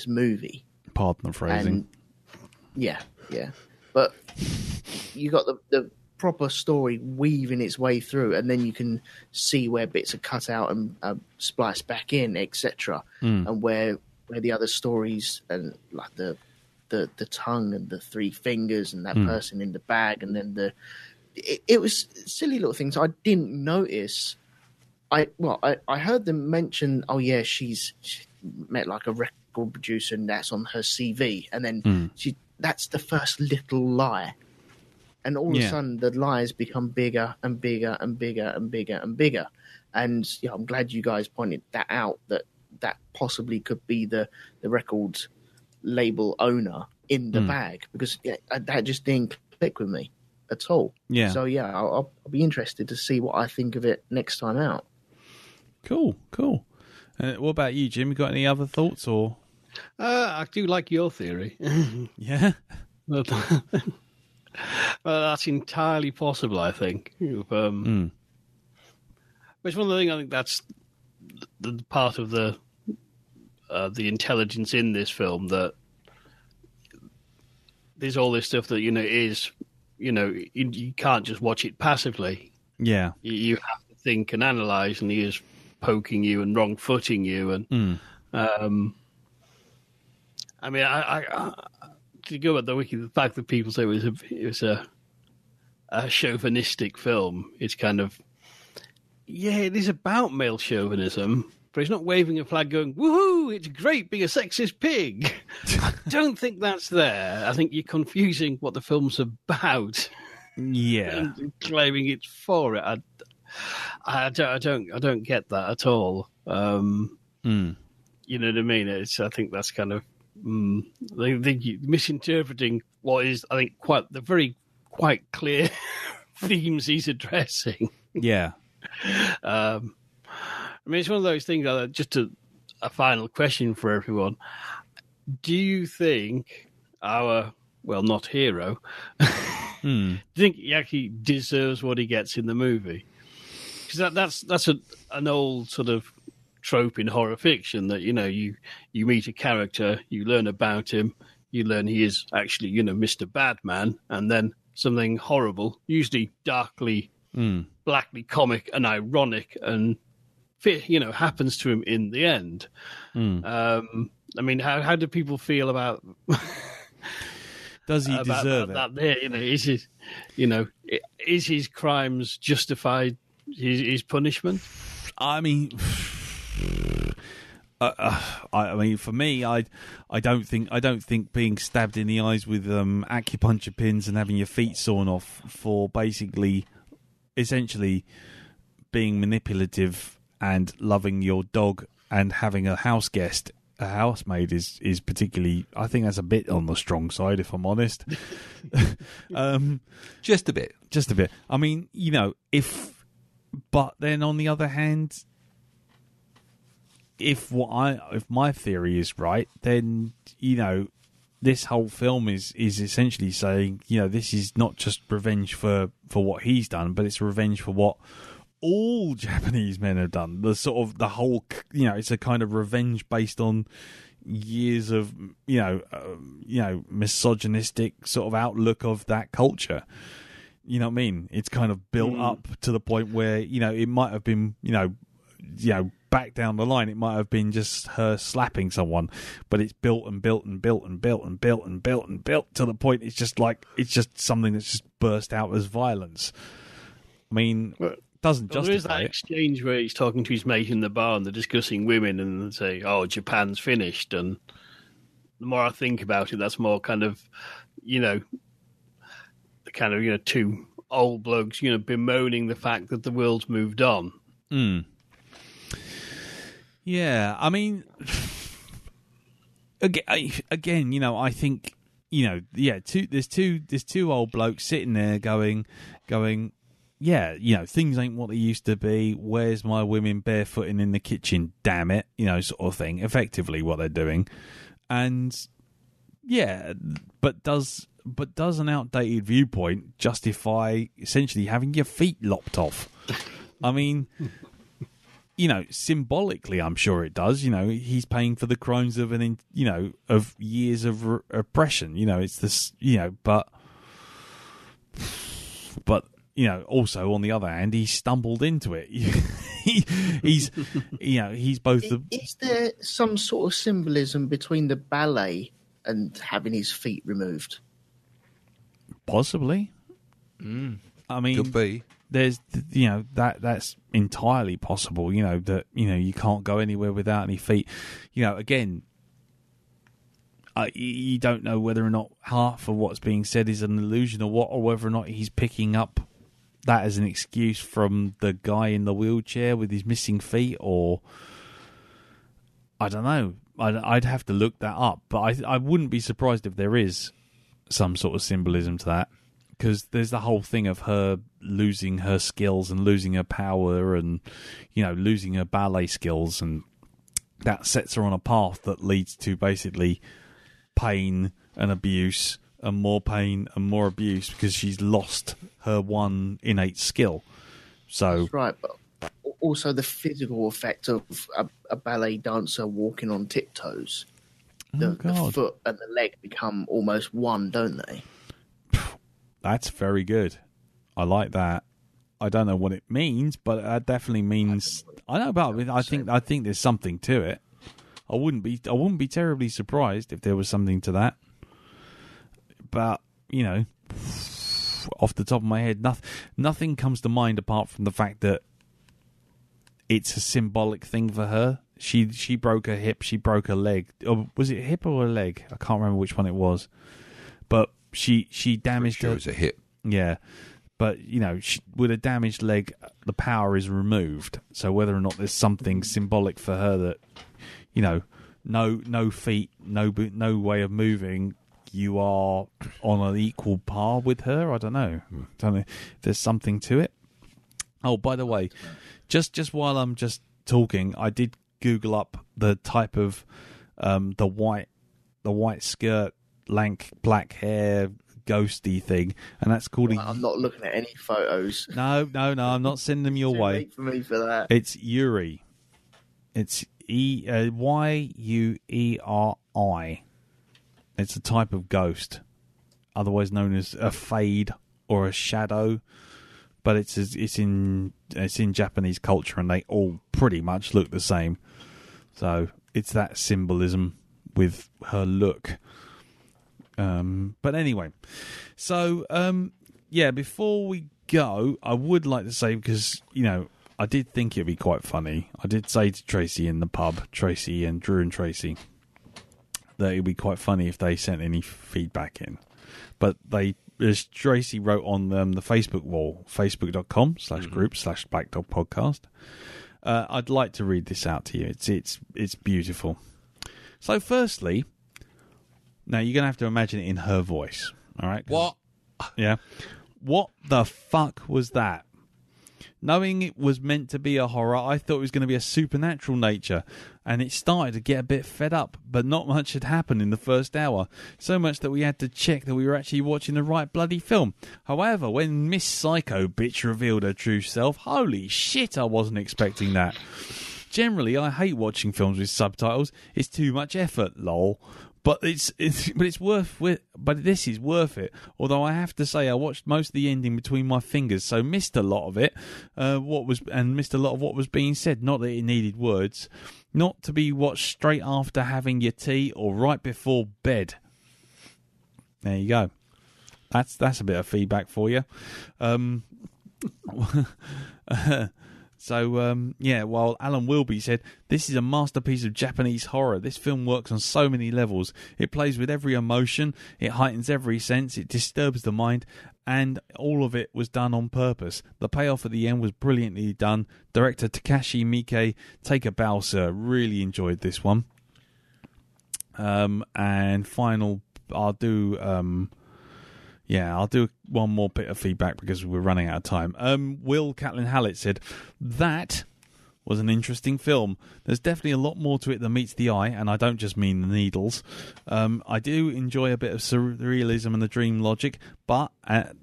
movie. Pardon the phrasing. And yeah. But you got the proper story weaving its way through, and then you can see where bits are cut out and spliced back in, etc. And where the other stories and like the tongue and the three fingers and that person in the bag, and then it was silly little things I didn't notice. I heard them mention, she met like a record producer and that's on her CV, and then that's the first little lie, and all of a sudden the lies become bigger and bigger and bigger and bigger and bigger. And I'm glad you guys pointed that out, that possibly could be the record label owner in the bag, because that just didn't click with me at all. Yeah. So I'll be interested to see what I think of it next time out. Cool. What about you, Jim? You got any other thoughts or? I do like your theory. Yeah. Well, that's entirely possible, I think. Which one of the things I think that's the part of the intelligence in this film, that there's all this stuff that is. You can't just watch it passively. Yeah. You have to think and analyse, and he is poking you and wrong-footing you. And I mean, I to go at the wiki, the fact that people say it was a chauvinistic film, it's kind of, it is about male chauvinism, but he's not waving a flag going, woohoo, it's great being a sexist pig. I don't think that's there. I think you're confusing what the film's about. Yeah. And claiming it's for it. I don't get that at all. You know what I mean? I think that's kind of I think you're misinterpreting what is, I think, quite clear themes he's addressing. Yeah. I mean, it's one of those things, just a final question for everyone. Do you think not hero, do you think he actually deserves what he gets in the movie? Because that's an old sort of trope in horror fiction, that, you meet a character, you learn about him, you learn he is actually, Mr. Badman, and then something horrible, usually darkly, blackly comic and ironic and happens to him in the end. I mean, how do people feel about? Does he deserve that? There, is his crimes justified? His punishment? I mean, I mean, for me, I don't think being stabbed in the eyes with acupuncture pins and having your feet sawn off for essentially being manipulative and loving your dog and having a housemaid is particularly, I think that's a bit on the strong side, if I'm honest. Just a bit. I mean, but then on the other hand, if my theory is right, then this whole film is essentially saying, this is not just revenge for what he's done, but it's revenge for what all Japanese men have done. The whole, it's a kind of revenge based on years of, misogynistic sort of outlook of that culture. You know what I mean? It's kind of built up to the point where, it might have been, back down the line, it might have been just her slapping someone, but it's built and built and built and built and built and built and built to the point it's just something that's just burst out as violence. I mean, doesn't justify there is that it. exchange where he's talking to his mate in the bar and they're discussing women and they say, "Oh, Japan's finished." And the more I think about it, that's more kind of, two old blokes, bemoaning the fact that the world's moved on. Yeah, I mean, again, I think, there's two old blokes sitting there going, yeah, things ain't what they used to be. Where's my women barefooting in the kitchen? Damn it, sort of thing. Effectively, what they're doing, and yeah, but does an outdated viewpoint justify essentially having your feet lopped off? I mean. Symbolically, I'm sure it does. He's paying for the crimes of of years of oppression. It's this. But also on the other hand, he stumbled into it. He's both the. Is there some sort of symbolism between the ballet and having his feet removed? Possibly. I mean, could be. There's, that's entirely possible. That you can't go anywhere without any feet. Again, you don't know whether or not half of what's being said is an illusion or whether or not he's picking up that as an excuse from the guy in the wheelchair with his missing feet, or I don't know. I'd have to look that up, but I wouldn't be surprised if there is some sort of symbolism to that. Because there's the whole thing of her losing her skills and losing her power and, losing her ballet skills. And that sets her on a path that leads to basically pain and abuse and more pain and more abuse because she's lost her one innate skill. So that's right, but also the physical effect of a ballet dancer walking on tiptoes. The foot and the leg become almost one, don't they? That's very good. I like that. I don't know what it means, but it definitely means. I know about it. I think there's something to it. I wouldn't be terribly surprised if there was something to that. But off the top of my head, nothing comes to mind apart from the fact that it's a symbolic thing for her. She broke her hip. She broke her leg. Or was it a hip or a leg? I can't remember which one it was. But she damaged her. It was a hip. Yeah, but with a damaged leg, the power is removed. So whether or not there's something symbolic for her that, no feet, no way of moving, you are on an equal par with her. I don't know. If there's something to it. Oh, by the way, just while I'm just talking, I did Google up the type of the white skirt, lank black hair, ghosty thing, and that's called I'm not looking at any photos. No, I'm not sending them your way. Too late for me for that. It's Yuri. It's Yueri. It's a type of ghost, otherwise known as a fade or a shadow. But it's in Japanese culture, and they all pretty much look the same. So it's that symbolism with her look. But anyway, so before we go, I would like to say, because I did think it'd be quite funny. I did say to Tracy in the pub, Tracy and Drew and Tracy, that it'd be quite funny if they sent any feedback in. But as Tracy wrote on the Facebook wall, facebook.com/group/Black Dog Podcast. I'd like to read this out to you. It's beautiful. So firstly, now you're going to have to imagine it in her voice. All right? What? Yeah. What the fuck was that? Knowing it was meant to be a horror, I thought it was going to be a supernatural nature, and it started to get a bit fed up, but not much had happened in the first hour, so much that we had to check that we were actually watching the right bloody film. However, when Miss Psycho bitch revealed her true self, holy shit, I wasn't expecting that. Generally, I hate watching films with subtitles. It's too much effort, lol. But it's worth it. But this is worth it. Although I have to say, I watched most of the ending between my fingers, so missed a lot of it. Missed a lot of what was being said. Not that it needed words. Not to be watched straight after having your tea or right before bed. There you go. That's a bit of feedback for you. While Alan Wilby said, this is a masterpiece of Japanese horror. This film works on so many levels. It plays with every emotion, it heightens every sense, it disturbs the mind, and all of it was done on purpose. The payoff at the end was brilliantly done. Director Takashi Miike, take a bow, sir. Really enjoyed this one. And final, I'll do one more bit of feedback because we're running out of time. Will Catlin Hallett said, that was an interesting film. There's definitely a lot more to it than meets the eye, and I don't just mean the needles. I do enjoy a bit of surrealism and the dream logic, but at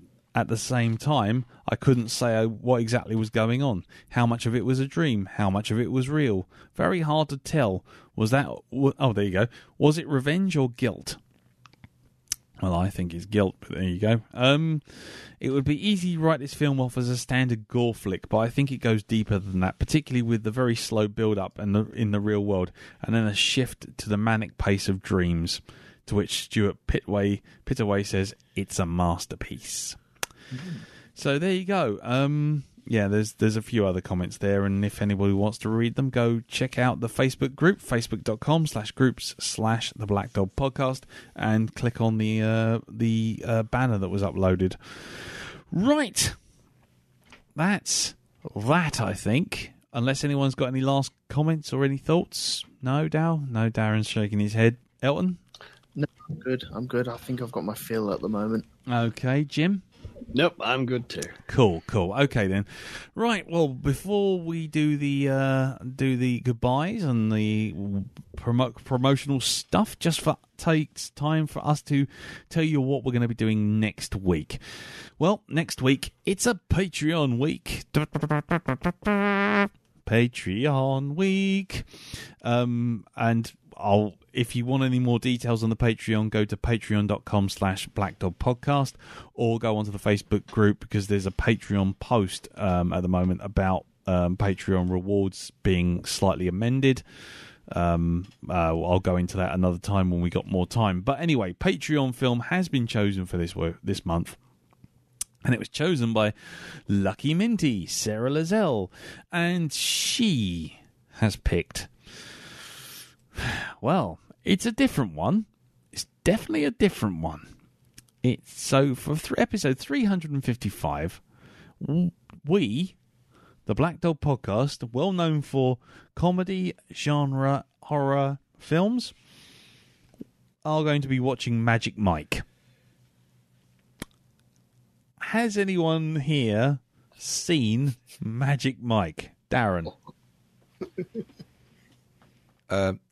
the same time, I couldn't say what exactly was going on. How much of it was a dream? How much of it was real? Very hard to tell. There you go. Was it revenge or guilt? Well, I think it's guilt, but there you go. It would be easy to write this film off as a standard gore flick, but I think it goes deeper than that, particularly with the very slow build-up in the real world, and then a shift to the manic pace of dreams, to which Stuart Pittaway says, it's a masterpiece. Mm-hmm. So there you go. There's a few other comments there, and if anybody wants to read them, go check out the Facebook group, facebook.com/groups/The Black Dog Podcast, and click on the banner that was uploaded. Right. That's that, I think. Unless anyone's got any last comments or any thoughts. No, Dow? No, Darren's shaking his head. Elton? No, I'm good. I think I've got my fill at the moment. Okay, Jim? Nope, I'm good too. Cool. Okay then. Right. Well, before we do the goodbyes and the promotional stuff, just takes time for us to tell you what we're going to be doing next week. Well, next week it's a Patreon week. Patreon week, and if you want any more details on the Patreon, go to patreon.com/blackdogpodcast or go onto the Facebook group, because there's a Patreon post at the moment about Patreon rewards being slightly amended. I'll go into that another time when we got more time. But anyway, Patreon film has been chosen for this month. And it was chosen by Lucky Minty, Sarah Lazelle, and she has picked... Well, it's a different one. It's definitely a different one. So for episode 355, we, the Black Dog Podcast, well known for comedy, genre, horror films, are going to be watching Magic Mike. Has anyone here seen Magic Mike? Darren?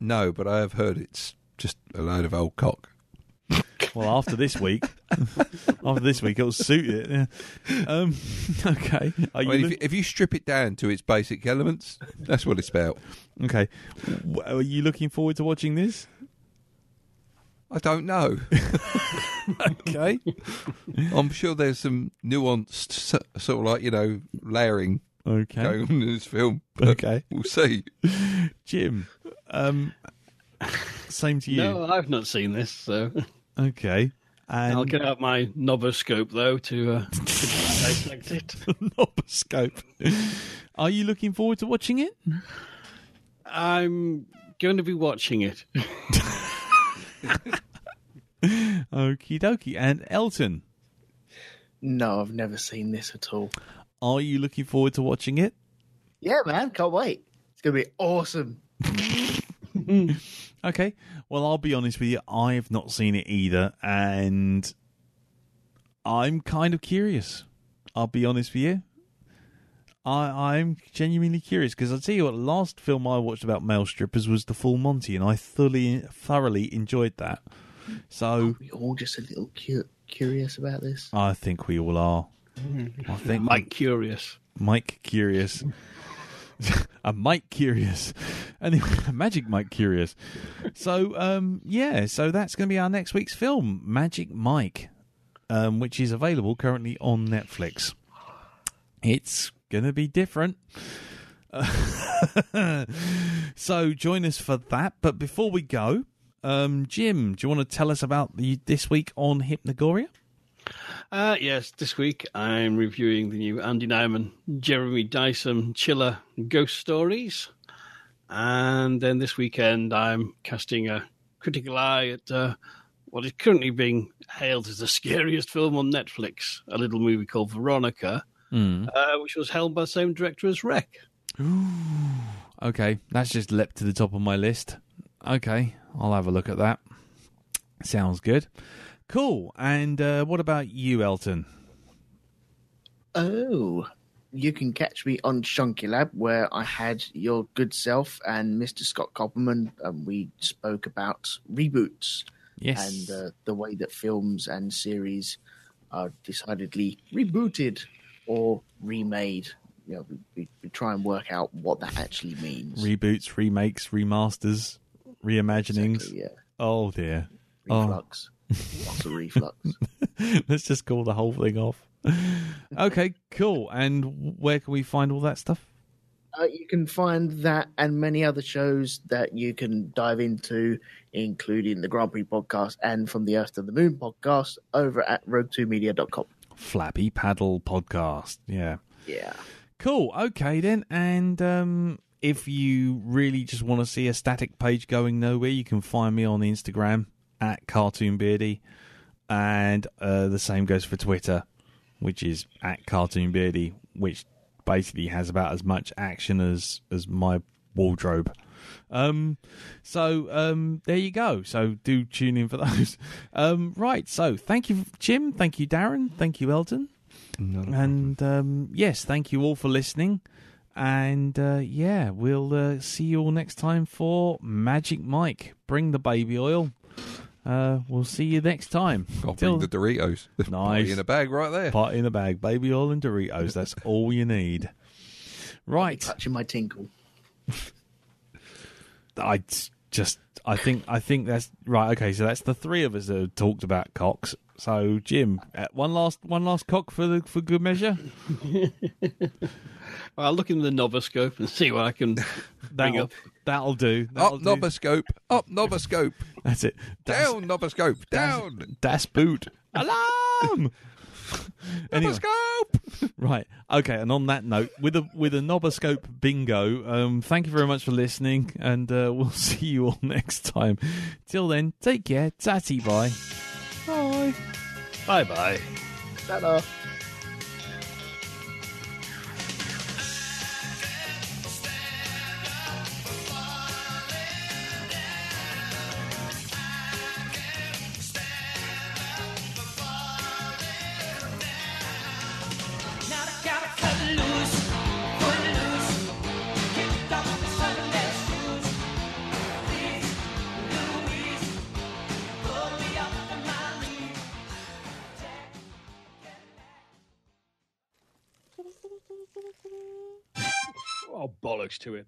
No, but I have heard it's just a load of old cock. Well, after this week, it'll suit it. Yeah. Okay. If you strip it down to its basic elements, that's what it's about. Okay. Are you looking forward to watching this? I don't know. Okay. I'm sure there's some nuanced sort of like, layering going on in this film. Okay. We'll see. Jim, same to you. No, I've not seen this, so... Okay. And I'll get out my Noboscope, though, to dissect it. Noboscope. Are you looking forward to watching it? I'm going to be watching it. Okie dokie. And Elton? No, I've never seen this at all. Are you looking forward to watching it? Yeah, man. Can't wait. It's going to be awesome. Okay. Well, I'll be honest with you. I've not seen it either, and I'm kind of curious. I'll be honest with you. I'm genuinely curious, because I'll tell you what, the last film I watched about male strippers was The Full Monty, and I thoroughly enjoyed that. So are we all just a little curious about this? I think we all are. I think Mike Curious. A Mike Curious. Anyway, Magic Mike Curious. So, so that's going to be our next week's film, Magic Mike, which is available currently on Netflix. It's going to be different. So join us for that. But before we go, Jim, do you want to tell us about this week on Hypnagoria? Yes, this week I'm reviewing the new Andy Nyman, Jeremy Dyson Chiller Ghost Stories. And then this weekend I'm casting a critical eye at what is currently being hailed as the scariest film on Netflix, a little movie called Veronica, which was held by the same director as Wreck. Ooh, okay, that's just leapt to the top of my list. Okay, I'll have a look at that. Sounds good. Cool. And what about you, Elton? Oh, you can catch me on Shonky Lab, where I had your good self and Mr. Scott Copperman. We spoke about reboots. Yes. And the way that films and series are decidedly rebooted or remade. You know, we try and work out what that actually means. Reboots, remakes, remasters, reimaginings. Exactly, yeah. Oh, dear. Reflux. Lots of reflux. Let's just call the whole thing off. Okay, cool. And where can we find all that stuff? You can find that and many other shows that you can dive into, including the Grand Prix podcast and From the Earth to the Moon podcast over at rogue2media.com. Flappy Paddle podcast. Yeah. Yeah. Cool. Okay, then. And if you really just want to see a static page going nowhere, you can find me on Instagram at CartoonBeardy. And the same goes for Twitter, which is at CartoonBeardy, which basically has about as much action as my wardrobe. So there you go. So do tune in for those. Right. So thank you, Jim. Thank you, Darren. Thank you, Elton. And yes, thank you all for listening. And we'll see you all next time for Magic Mike. Bring the baby oil. We'll see you next time. I'll bring the Doritos. Nice. Party in a bag right there. Party in a bag. Baby oil and Doritos. That's all you need. Right. Touching my tinkle. I think that's right. Okay, so that's the three of us that have talked about cocks. So, Jim, one last cock for good measure. I'll look in the Novoscope and see what I can bring up. That'll do. Up Novoscope. Up Novoscope. That's it. Down Novoscope. Down. Das Boot. Alarm. Anyway. Novoscope. Right. Okay. And on that note, with a Novoscope bingo, thank you very much for listening, and we'll see you all next time. Till then, take care. Tatty bye. Bye. Bye bye. Ta-da. Oh, bollocks to it.